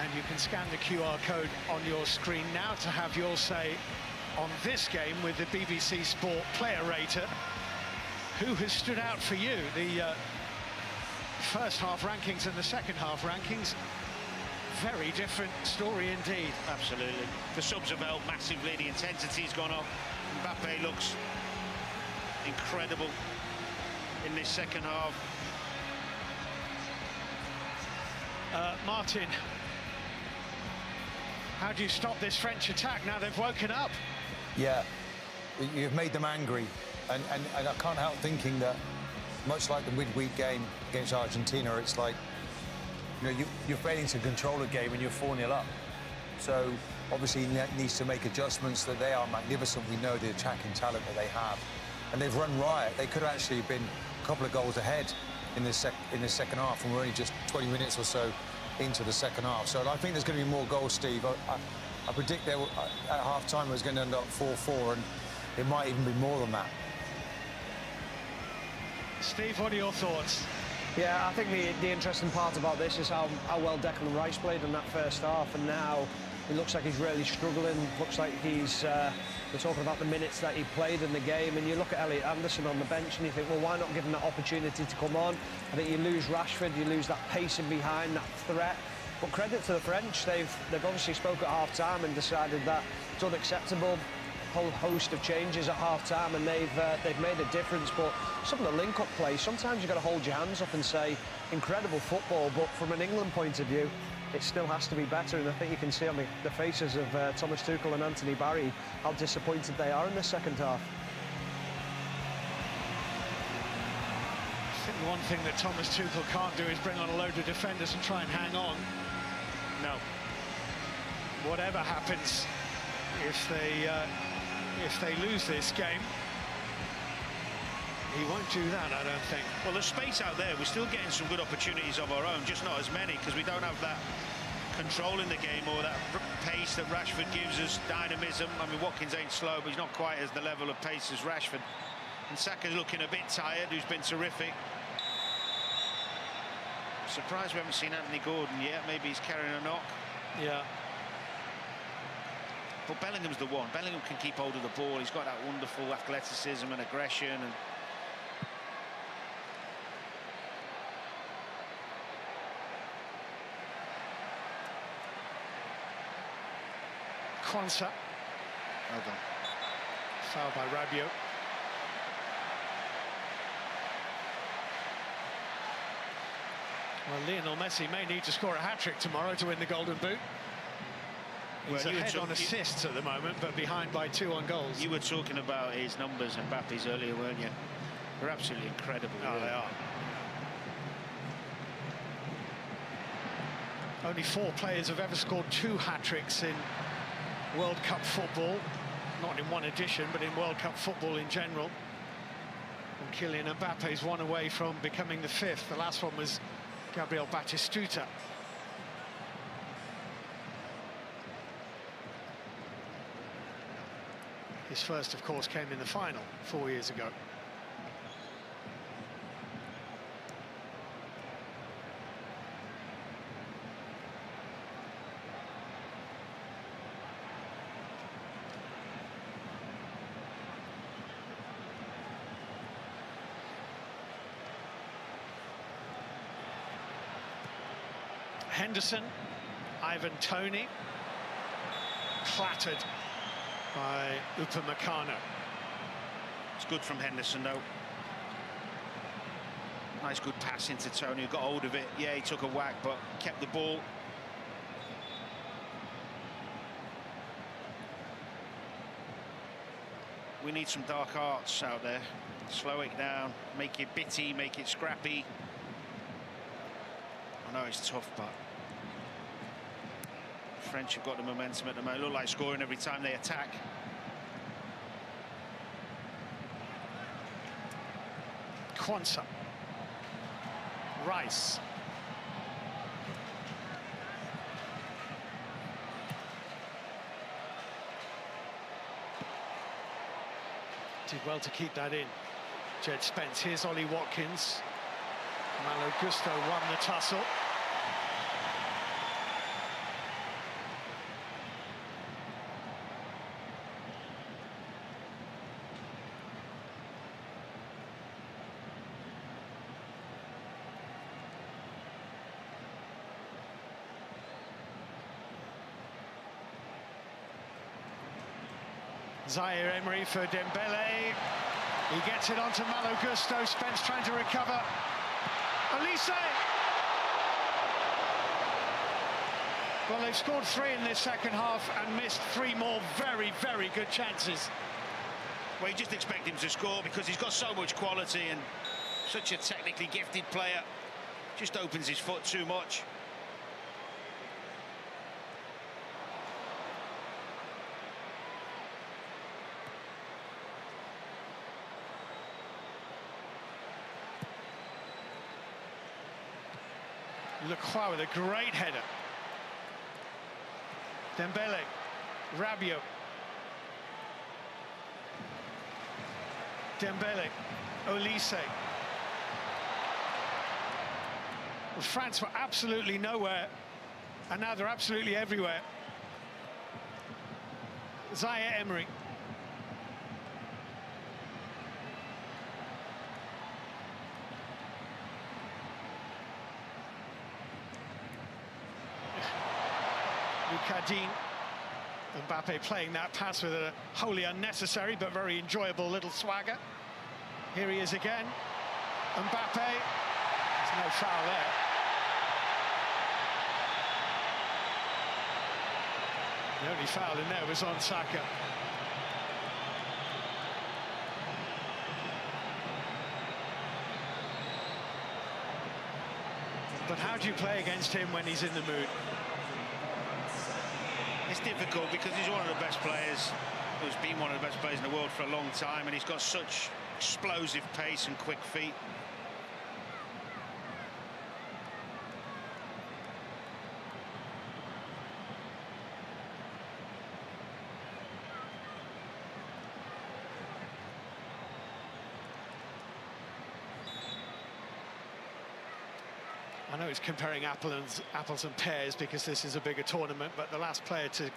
And you can scan the QR code on your screen now to have your say on this game with the BBC Sport Player Rater. Who has stood out for you? The first half rankings and the second half rankings, very different story indeed. Absolutely. The subs have helped massively. The intensity's gone up. Mbappe looks incredible in this second half. Martin, how do you stop this French attack now they've woken up? Yeah, you've made them angry, and I can't help thinking that, much like the midweek game against Argentina, it's like, you know, you're failing to control a game and you're 4-0 up. So obviously he needs to make adjustments. That they are magnificent. We know the attacking talent that they have, and they've run riot. They could have actually been a couple of goals ahead in the second half, and we're only just 20 minutes or so into the second half. So I think there's going to be more goals, Steve. I predict there at half-time it was going to end up 4-4, and it might even be more than that. Steve, what are your thoughts? Yeah, I think the interesting part about this is how well Declan Rice played in that first half, and now it looks like he's really struggling. Looks like he's... we're talking about the minutes that he played in the game, and you look at Elliot Anderson on the bench and you think, well, why not give him that opportunity to come on? I think you lose Rashford, you lose that pacing behind, that threat. But credit to the French, they've obviously spoke at half-time and decided that it's unacceptable. Whole host of changes at half-time, and they've made a difference. But some of the link-up play, sometimes you've got to hold your hands up and say, incredible football, but from an England point of view, it still has to be better. And I think you can see on the faces of Thomas Tuchel and Anthony Barry how disappointed they are in the second half. I think the one thing that Thomas Tuchel can't do is bring on a load of defenders and try and hang on. No. Whatever happens, if they lose this game, he won't do that, I don't think. Well, there's space out there. We're still getting some good opportunities of our own, just not as many, because we don't have that control in the game or that pace that Rashford gives us, dynamism. I mean, Watkins ain't slow, but he's not quite as the level of pace as Rashford. And Saka's looking a bit tired, who's been terrific. Surprised we haven't seen Anthony Gordon yet. Maybe he's carrying a knock. Yeah. But Bellingham's the one. Bellingham can keep hold of the ball. He's got that wonderful athleticism and aggression. And Kwanzaa. Well done. Foul by Rabiot. Well, Lionel Messi may need to score a hat-trick tomorrow to win the Golden Boot. He's ahead on assists at the moment, but behind by 2 on goals. You were talking about his numbers and Mbappe's earlier, weren't you? They're absolutely incredible. Oh, really. they are. Only 4 players have ever scored 2 hat-tricks in World Cup football. Not in one edition, but in World Cup football in general. And Kylian Mbappe's one away from becoming the 5th. The last one was Gabriel Batistuta. His first, of course, came in the final 4 years ago. Henderson, Ivan Toney, clattered by Upamecano. It's good from Henderson, though. Nice good pass into Toney, who got hold of it. Yeah, he took a whack, but kept the ball. We need some dark arts out there. Slow it down, make it bitty, make it scrappy. I know it's tough, but French have got the momentum at the moment. Look like scoring every time they attack. Kwanzaa. Rice. Did well to keep that in. Jed Spence. Here's Ollie Watkins. Malo Gusto won the tussle. Zaire Emery for Dembele. He gets it onto Malo Gusto. Spence trying to recover. Olise! Well, they've scored 3 in this second half and missed 3 more very, very good chances. Well, you just expect him to score because he's got so much quality and such a technically gifted player. Just opens his foot too much. Lacroix with a great header. Dembele, Rabiot. Dembele, Olise. Well, France were absolutely nowhere, and now they're absolutely everywhere. Zaire Emery. Lucadine. Mbappe playing that pass with a wholly unnecessary but very enjoyable little swagger. Here he is again. Mbappe. There's no foul there. The only foul in there was on Saka. But how do you play against him when he's in the mood? It's difficult because he's one of the best players, who's been one of the best players in the world for a long time, and he's got such explosive pace and quick feet. I know it's comparing apples and pears because this is a bigger tournament, but the last player to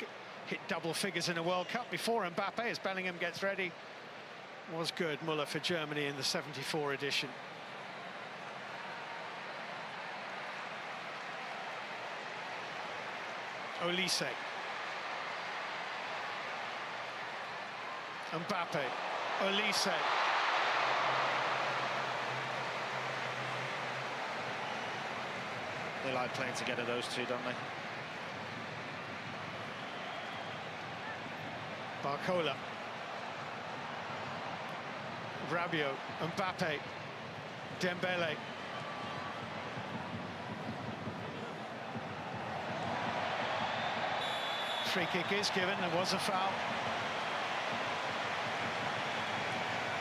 hit double figures in a World Cup before Mbappe, as Bellingham gets ready, was Gerd Müller for Germany in the '74 edition. Olise. Mbappe. Olise. They like playing together, those two, don't they? Barcola. Rabiot. Mbappe. Dembele. Free kick is given. There was a foul.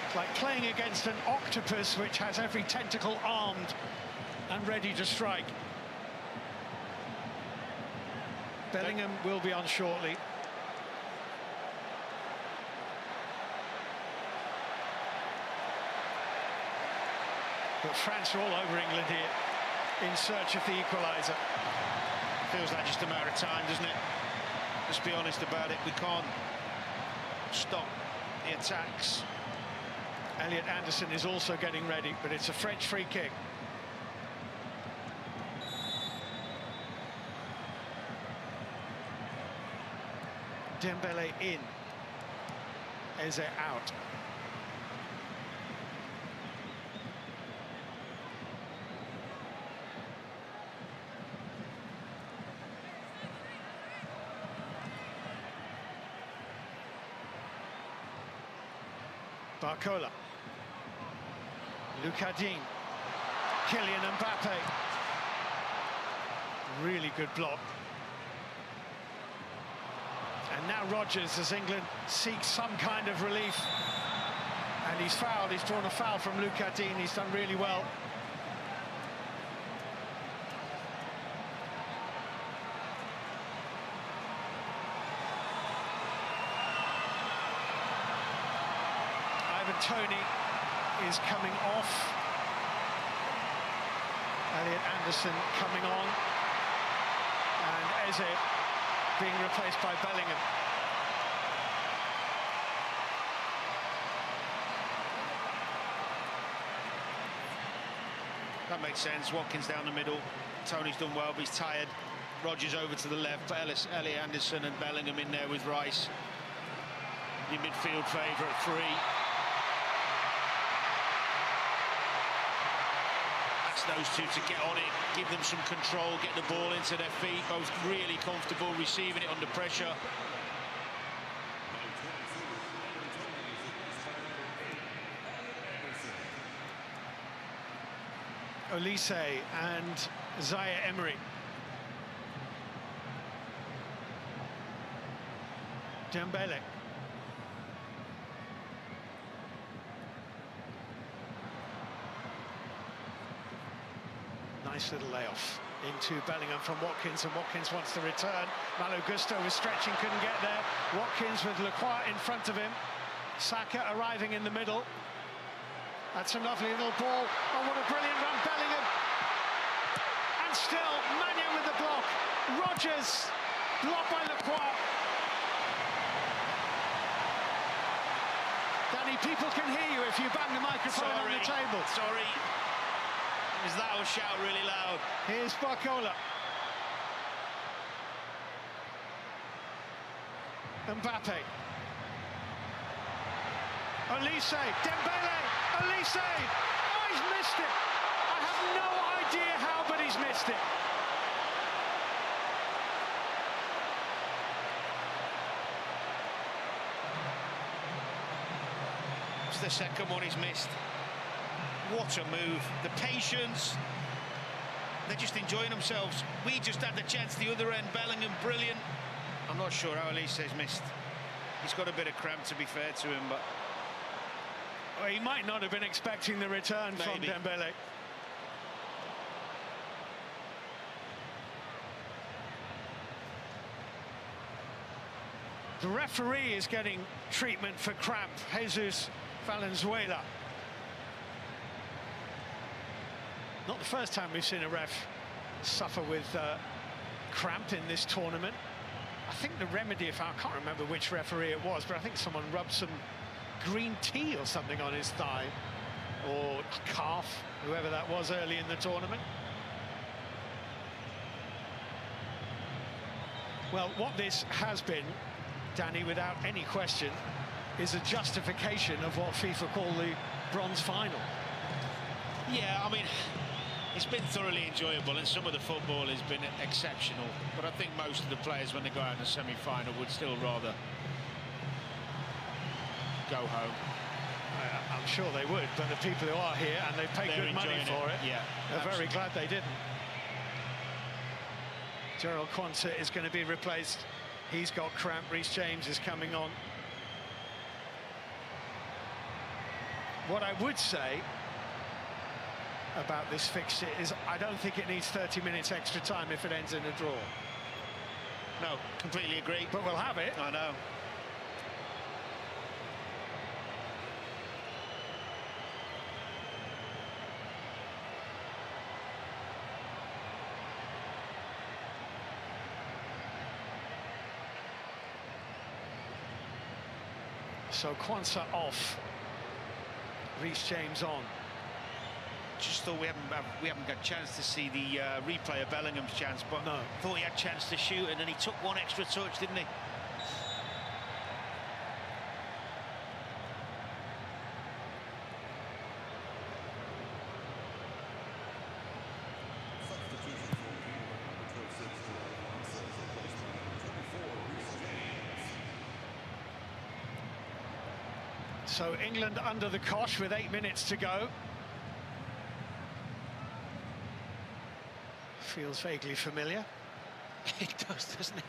It's like playing against an octopus which has every tentacle armed and ready to strike. Bellingham will be on shortly. But France are all over England here in search of the equaliser. Feels like just a matter of time, doesn't it? Let's be honest about it. We can't stop the attacks. Elliot Anderson is also getting ready, but it's a French free kick. Dembele in. Eze out. Barcola. Lucadine. Kylian Mbappe. Really good block. And now Rodgers, as England seeks some kind of relief. And he's fouled. He's drawn a foul from Lucadine. He's done really well. Ivan Toney is coming off. Elliot Anderson coming on. And Eze being replaced by Bellingham. That makes sense. Watkins down the middle. Tony's done well, but he's tired. Rodgers over to the left. Elliot Anderson and Bellingham in there with Rice. Your midfield favourite, 3. Ask those two to get on it, give them some control, get the ball into their feet, both really comfortable receiving it under pressure. Olise and Zaire Emery. Dembele. Nice little layoff into Bellingham from Watkins, and Watkins wants to return. Malo Gusto was stretching, couldn't get there. Watkins with Lacroix in front of him. Saka arriving in the middle. That's a lovely little ball. Oh, what a brilliant run, Bellingham. And still, Mannion with the block. Rodgers, blocked by Lacroix. Danny, people can hear you if you bang the microphone on the table. Sorry. Is that or shout really loud? Here's Barcola. Mbappe. Olise, Dembele, Olise. Oh, he's missed it. I have no idea how, but he's missed it. It's the second one he's missed. What a move. The patience. They're just enjoying themselves. We just had the chance the other end. Bellingham, brilliant. I'm not sure how Olise's missed. He's got a bit of cramp, to be fair to him, but... Well, he might not have been expecting the return from Dembele. The referee is getting treatment for cramp. Jesus Valenzuela. Not the first time we've seen a ref suffer with cramp in this tournament. I think the remedy, I can't remember which referee it was, but I think someone rubbed some green tea or something on his thigh, or calf, whoever that was early in the tournament. Well, what this has been, Danny, without any question, is a justification of what FIFA call the bronze final. Yeah, I mean, it's been thoroughly enjoyable, and some of the football has been exceptional, but I think most of the players, when they go out in the semi-final, would still rather go home. I'm sure they would, but the people who are here, and they've paid good money for it, yeah, are very glad they didn't. Gerald Quansah is going to be replaced. He's got cramp. Reece James is coming on. What I would say about this fixture is I don't think it needs 30 minutes extra time if it ends in a draw. No, completely agree. But we'll have it. I know. So Quansah off, Reece James on. Just thought we haven't got a chance to see the replay of Bellingham's chance, but no, thought he had a chance to shoot, and then he took one extra touch, didn't he? So England under the cosh with 8 minutes to go. Feels vaguely familiar. It does, doesn't it?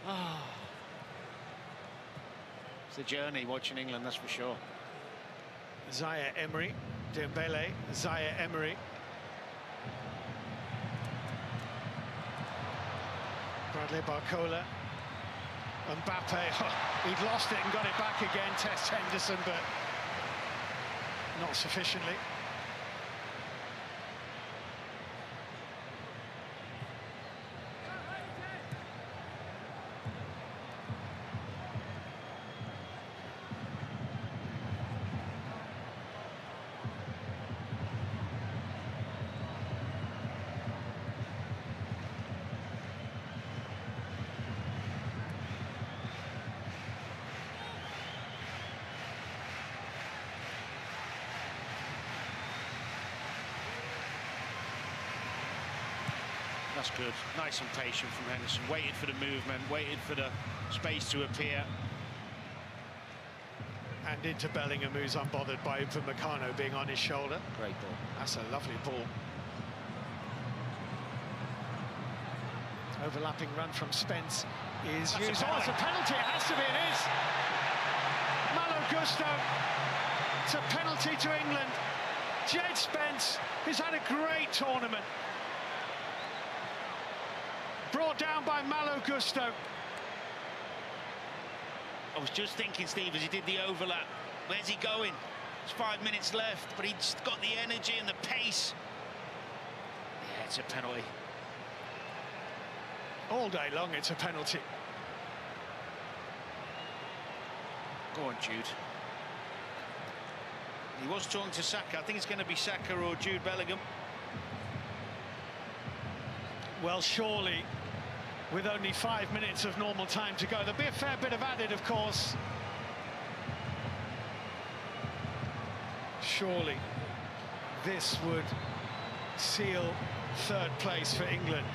Oh. It's a journey watching England, that's for sure. Zaire Emery, Dembele, Zaire Emery. Bradley Barcola. Mbappe, he'd lost it and got it back again. Tess Henderson, but not sufficiently. That's good. Nice and patient from Henderson. Waited for the movement, waited for the space to appear. And into Bellingham, who's unbothered by Upamecano being on his shoulder. Great ball. That's a lovely ball. Overlapping run from Spence is That's used. a Oh, it's a penalty. It has to be. It is. Malo Gusto. It's a penalty to England. Jed Spence, who's had a great tournament. Brought down by Malo Gusto. I was just thinking, Steve, as he did the overlap, where's he going? There's 5 minutes left, but he's got the energy and the pace. Yeah, it's a penalty. All day long, it's a penalty. Go on, Jude. He was talking to Saka. I think it's going to be Saka or Jude Bellingham. Well, surely, with only 5 minutes of normal time to go, there'll be a fair bit of added, of course. Surely, this would seal third place for England.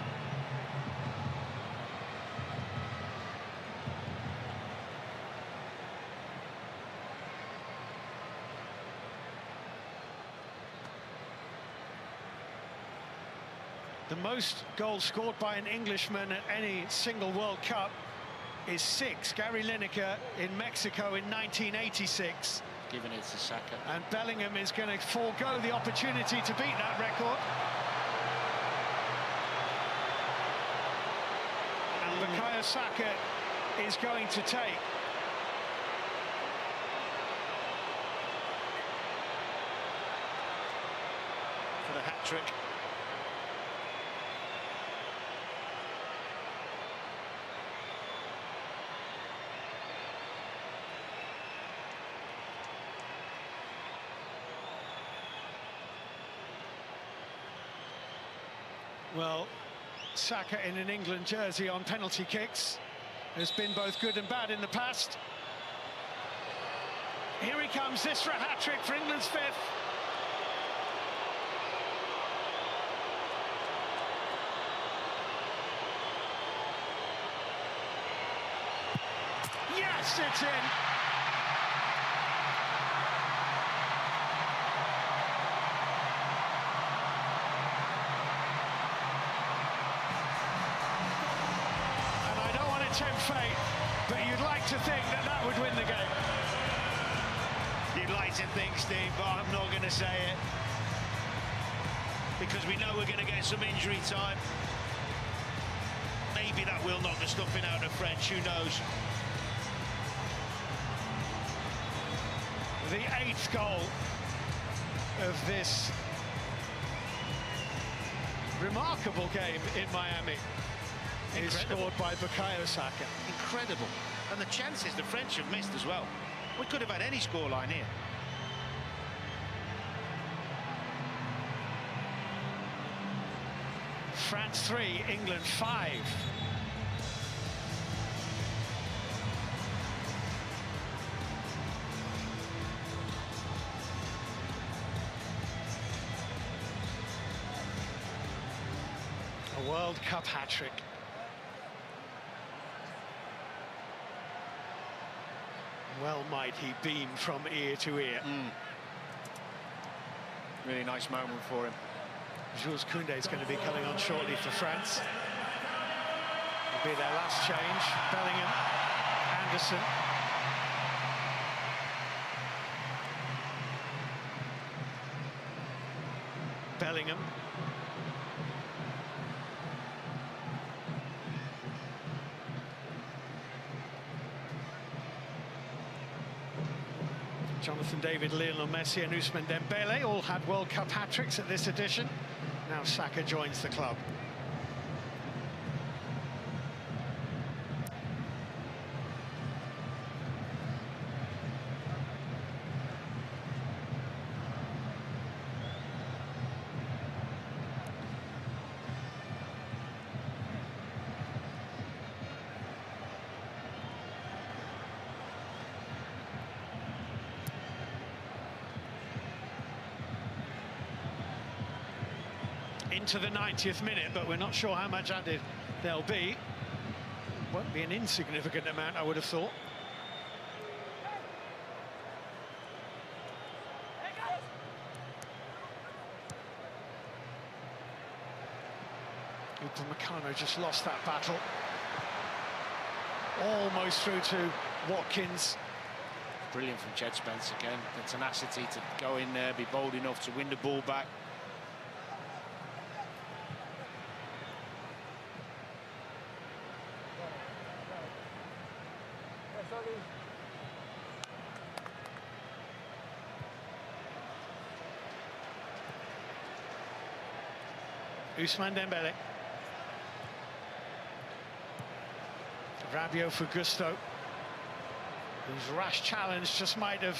The most goals scored by an Englishman at any single World Cup is 6. Gary Lineker in Mexico in 1986. Giving it to Saka. And Bellingham is going to forego the opportunity to beat that record. And Bukayo Saka is going to take. For the hat-trick. Well, Saka in an England jersey on penalty kicks has been both good and bad in the past. Here he comes, this for a hat-trick for England's 5th. Yes, it's in. Tempt fate, but you'd like to think that that would win the game. You'd like to think, Steve, but I'm not going to say it. Because we know we're going to get some injury time. Maybe that will knock the stuffing out of French, who knows? The 8th goal of this remarkable game in Miami. Is scored by Bukayo Saka. Incredible. And the chances the French have missed as well. We could have had any scoreline here. France 3, England 5. A World Cup hat-trick. Well might he beam from ear to ear. Really nice moment for him. Jules Koundé is going to be coming on shortly for France. It'll be their last change. Bellingham, Anderson. Bellingham. Jonathan David, Lionel Messi and Ousmane Dembele all had World Cup hat-tricks at this edition. Now Saka joins the club. into the 90th minute, but we're not sure how much added there'll be. Won't be an insignificant amount, I would have thought. Upamecano just lost that battle. Almost through to Watkins. Brilliant from Jed Spence again. The tenacity to go in there, be bold enough to win the ball back. Ousmane Dembele. Rabiot for Gusto, whose rash challenge just might have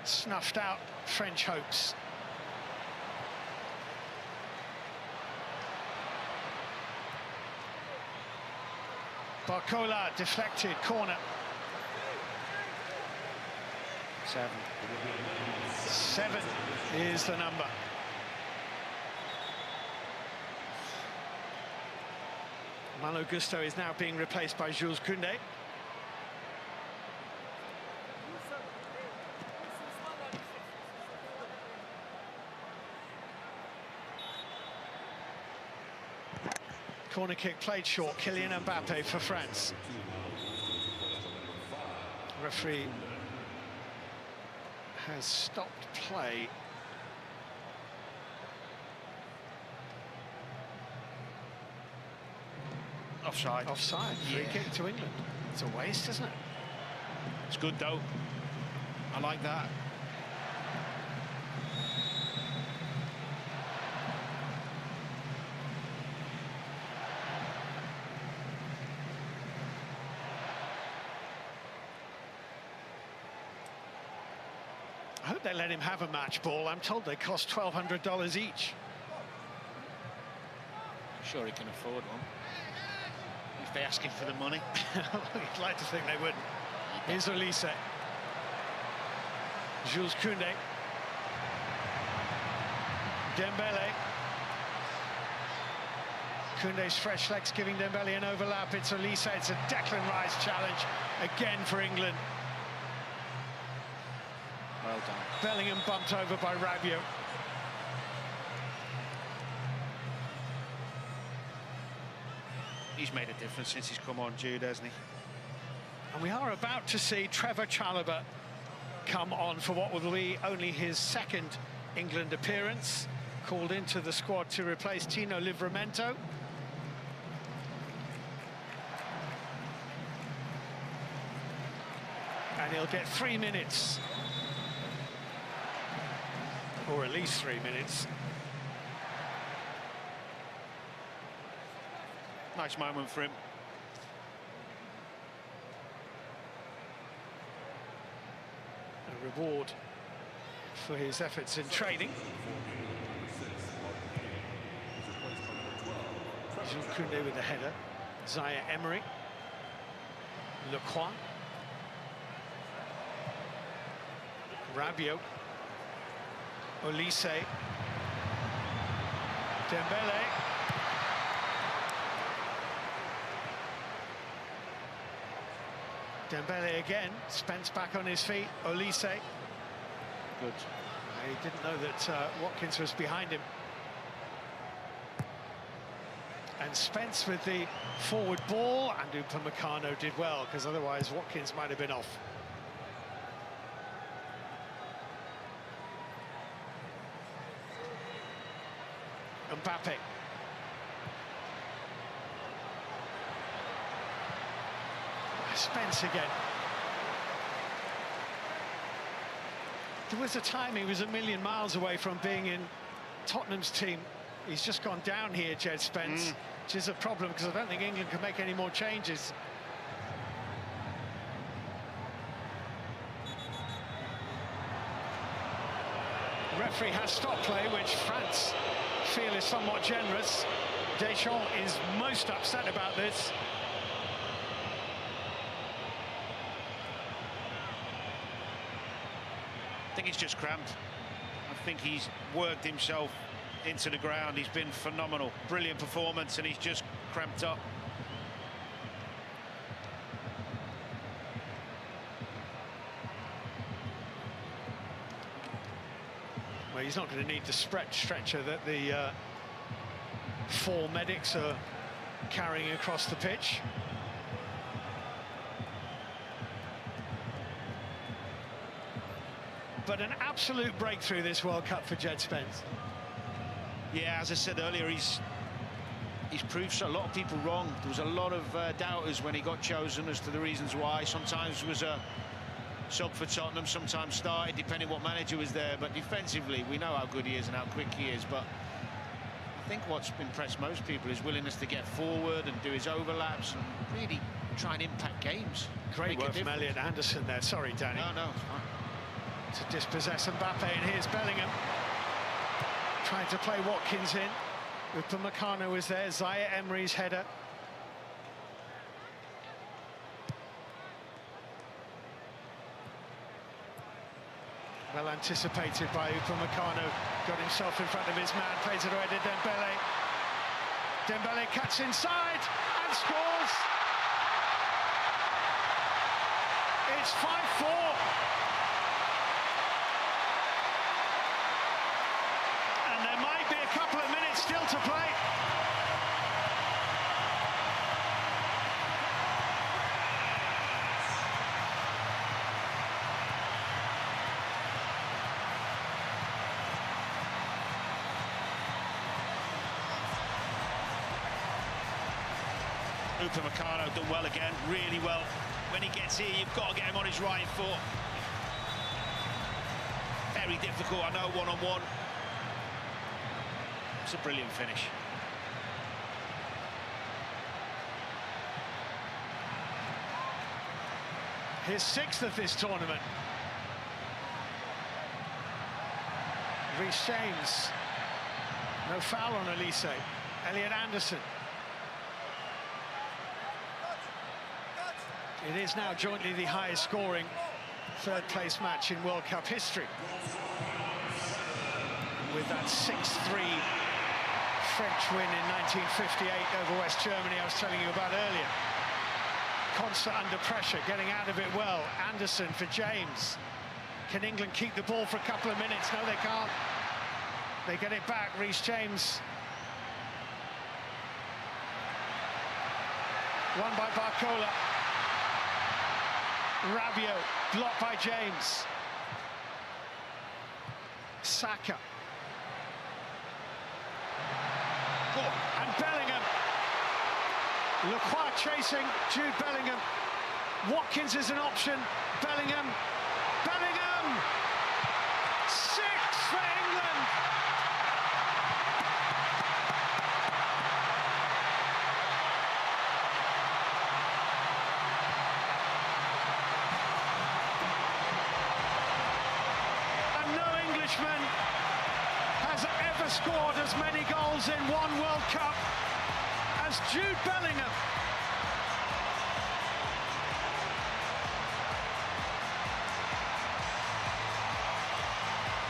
snuffed out French hopes. Barcola deflected, corner. 7 is the number. Malo Gusto is now being replaced by Jules Koundé. Corner kick played short. Kylian Mbappe for France. Referee has stopped play. Offside. Offside. Free kick to England. It's a waste, isn't it? It's good though. I like that. I hope they let him have a match ball. I'm told they cost $1,200 each. I'm sure he can afford one. If they ask him for the money. You'd like to think they wouldn't. Here's Olise. Jules Koundé. Dembele. Koundé's fresh legs giving Dembele an overlap. It's Olise. It's a Declan Rice challenge again for England. Well done. Bellingham bumped over by Rabiot. He's made a difference since he's come on, Jude, hasn't he? And we are about to see Trevor Chalobah come on for what will be only his second England appearance. Called into the squad to replace Tino Livramento. And he'll get 3 minutes. Or at least 3 minutes. Nice moment for him. A reward for his efforts in training. Jules Koundé with the header. Zaire Emery. Lecroix. Rabiot. Olise. Dembele. Dembele again. Spence back on his feet. Olise. Good. He didn't know that Watkins was behind him. And Spence with the forward ball, and Upamecano did well, because otherwise Watkins might have been off. Mbappe. Spence again. There was a time he was a million miles away from being in Tottenham's team. He's just gone down here, Jed Spence, which is a problem because I don't think England can make any more changes. The referee has stopped play, which France feel is somewhat generous. Deschamps is most upset about this. I think he's just cramped. I think he's worked himself into the ground. He's been phenomenal. Brilliant performance, and he's just cramped up. Well, he's not going to need the stretcher that the 4 medics are carrying across the pitch. But an absolute breakthrough this World Cup for Jed Spence. Yeah, as I said earlier, he's proved a lot of people wrong. There was a lot of doubters when he got chosen as to the reasons why. Sometimes was a sub for Tottenham, sometimes started, depending what manager was there. But defensively, we know how good he is and how quick he is. But I think what's impressed most people is willingness to get forward and do his overlaps and really try and impact games. Great work from Elliot Anderson there. Sorry, Danny. No. To dispossess Mbappe, and here's Bellingham trying to play Watkins in. Upamecano was there. Zaire Emery's header. Well anticipated by Upamecano. Got himself in front of his man. Plays it away to Dembele. Dembele cuts inside and scores. It's 5-4. And there might be a couple of minutes still to play. Upamecano done well again, really well. When he gets here, you've got to get him on his right foot. Very difficult, I know, one-on-one. It's a brilliant finish. His 6th of this tournament. Reece James. No foul on Elise. Elliot Anderson. It is now jointly the highest scoring third-place match in World Cup history. With that 6-3 French win in 1958 over West Germany I was telling you about earlier. Constant under pressure, getting out of it well. Anderson for James. Can England keep the ball for a couple of minutes? No, they can't. They get it back. Reece James. Won by Barcola. Rabiot, blocked by James. Saka. Oh, and Bellingham. Lacroix chasing Jude Bellingham. Watkins is an option. Bellingham. Bellingham! 6 for England! Has ever scored as many goals in one World Cup as Jude Bellingham.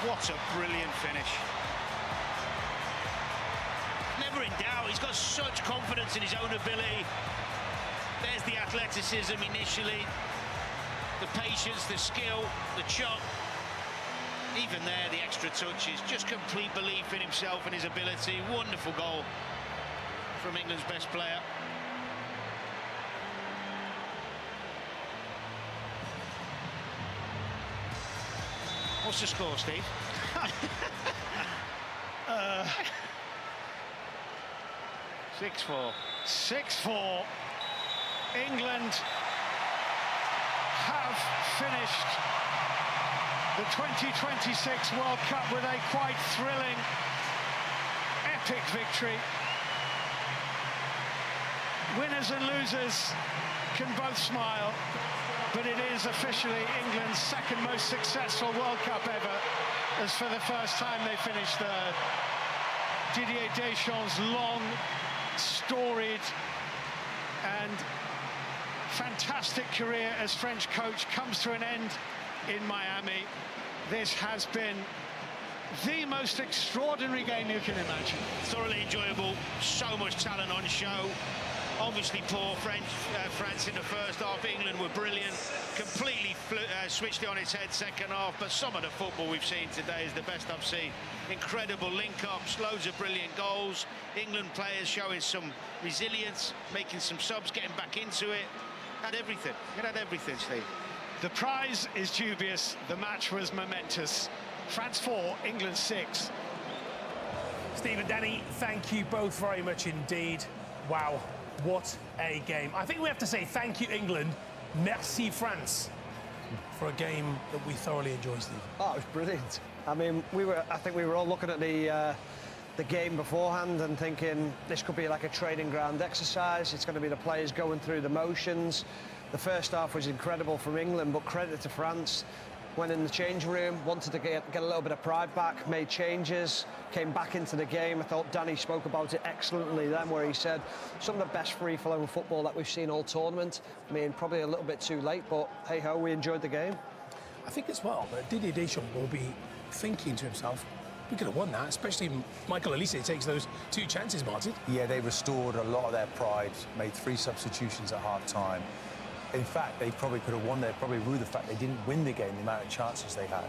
What a brilliant finish. Never in doubt, he's got such confidence in his own ability. There's the athleticism initially, the patience, the skill, the chop. Even there, the extra touches, just complete belief in himself and his ability. Wonderful goal from England's best player. What's the score, Steve? 6-4. 6-4. England have finished the 2026 World Cup with a quite thrilling, epic victory. Winners and losers can both smile, but it is officially England's second most successful World Cup ever, as for the first time they finished third. Didier Deschamps' long, storied and fantastic career as French coach comes to an end in Miami. This has been the most extraordinary game you can imagine. Thoroughly enjoyable, so much talent on show. Obviously poor France in the first half. England were brilliant, completely switched it on its head second half, but some of the football we've seen today is the best I've seen. Incredible link-ups, loads of brilliant goals. England players showing some resilience, making some subs, getting back into it. Had everything. It had everything, Steve. The prize is dubious. The match was momentous. France 4, England 6. Steve and Danny, thank you both very much indeed. Wow, what a game. I think we have to say thank you, England. Merci, France, for a game that we thoroughly enjoyed, Steve. Oh, it was brilliant. I mean, I think we were all looking at the game beforehand and thinking this could be like a training ground exercise. It's going to be the players going through the motions. The first half was incredible from England, but credit to France. Went in the change room, wanted to get a little bit of pride back, made changes, came back into the game. I thought Danny spoke about it excellently then, where he said some of the best free-flowing football that we've seen all tournament. I mean, probably a little bit too late, but hey-ho, we enjoyed the game. I think as well that Didier Deschamps will be thinking to himself, we could have won that, especially Michael Olise takes those 2 chances, Martin. Yeah, they restored a lot of their pride, made 3 substitutions at half-time. In fact, they probably could have won. They probably rue the fact they didn't win the game, the amount of chances they had.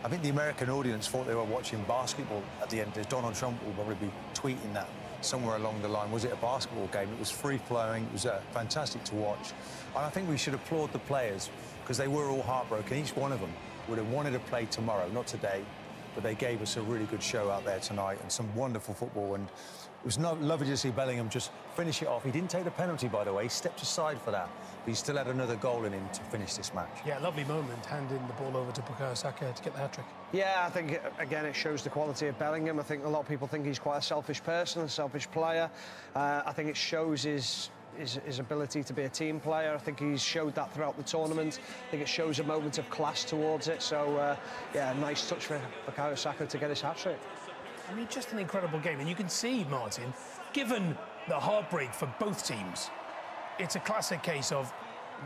I think the American audience thought they were watching basketball at the end. Donald Trump will probably be tweeting that somewhere along the line. Was it a basketball game? It was free-flowing. It was fantastic to watch. And I think we should applaud the players because they were all heartbroken. Each one of them would have wanted to play tomorrow, not today, but they gave us a really good show out there tonight and some wonderful football. And it was lovely to see Bellingham just finish it off. He didn't take the penalty, by the way. He stepped aside for that. But he still had another goal in him to finish this match. Yeah, lovely moment, handing the ball over to Bukayo Saka to get the hat-trick. Yeah, I think, again, it shows the quality of Bellingham. I think a lot of people think he's quite a selfish person, a selfish player. I think it shows his ability to be a team player. I think he's showed that throughout the tournament. I think it shows a moment of class towards it. So, yeah, nice touch for Bukayo Saka to get his hat-trick. I mean, just an incredible game. And you can see, Martin, given the heartbreak for both teams, it's a classic case of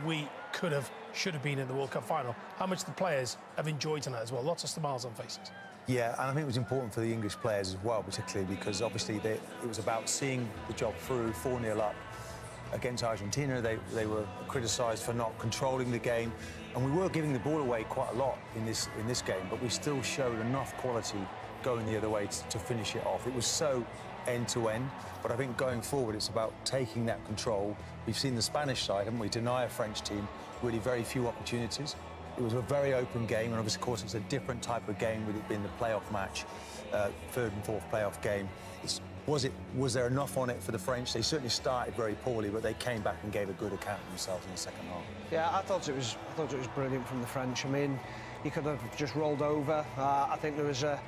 we could have, should have been in the World Cup final. How much the players have enjoyed tonight as well. Lots of smiles on faces. Yeah, and I think it was important for the English players as well, particularly because obviously it was about seeing the job through, 4-0 up against Argentina. They were criticised for not controlling the game, and we were giving the ball away quite a lot in this game, but we still showed enough quality going the other way to finish it off. It was so end-to-end, but I think going forward it's about taking that control. We've seen the Spanish side, haven't we, deny a French team really very few opportunities. It was a very open game, and obviously, of course, it's a different type of game with it being the playoff match, 3rd and 4th playoff game. Was there enough on it for the French? They certainly started very poorly, but they came back and gave a good account of themselves in the second half. Yeah, I thought it was brilliant from the French. I mean, you could have just rolled over. I think there was a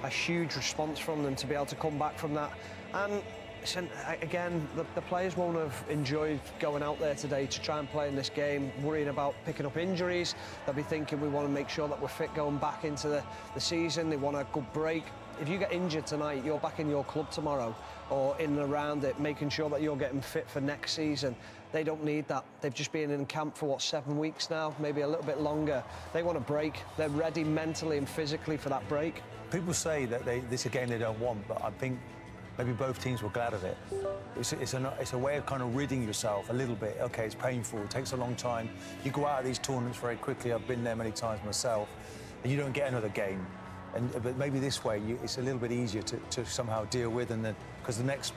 huge response from them to be able to come back from that. And again, the players won't have enjoyed going out there today to try and play in this game, worrying about picking up injuries. They'll be thinking we want to make sure that we're fit going back into the season. They want a good break. If you get injured tonight, you're back in your club tomorrow or in and around it, making sure that you're getting fit for next season. They don't need that. They've just been in camp for, 7 weeks now, maybe a little bit longer. They want a break. They're ready mentally and physically for that break. People say that this is a game they don't want, but I think maybe both teams were glad of it. It's a way of kind of ridding yourself a little bit. OK, it's painful, it takes a long time. You go out of these tournaments very quickly. I've been there many times myself, and you don't get another game. But maybe this way, it's a little bit easier to somehow deal with, because the next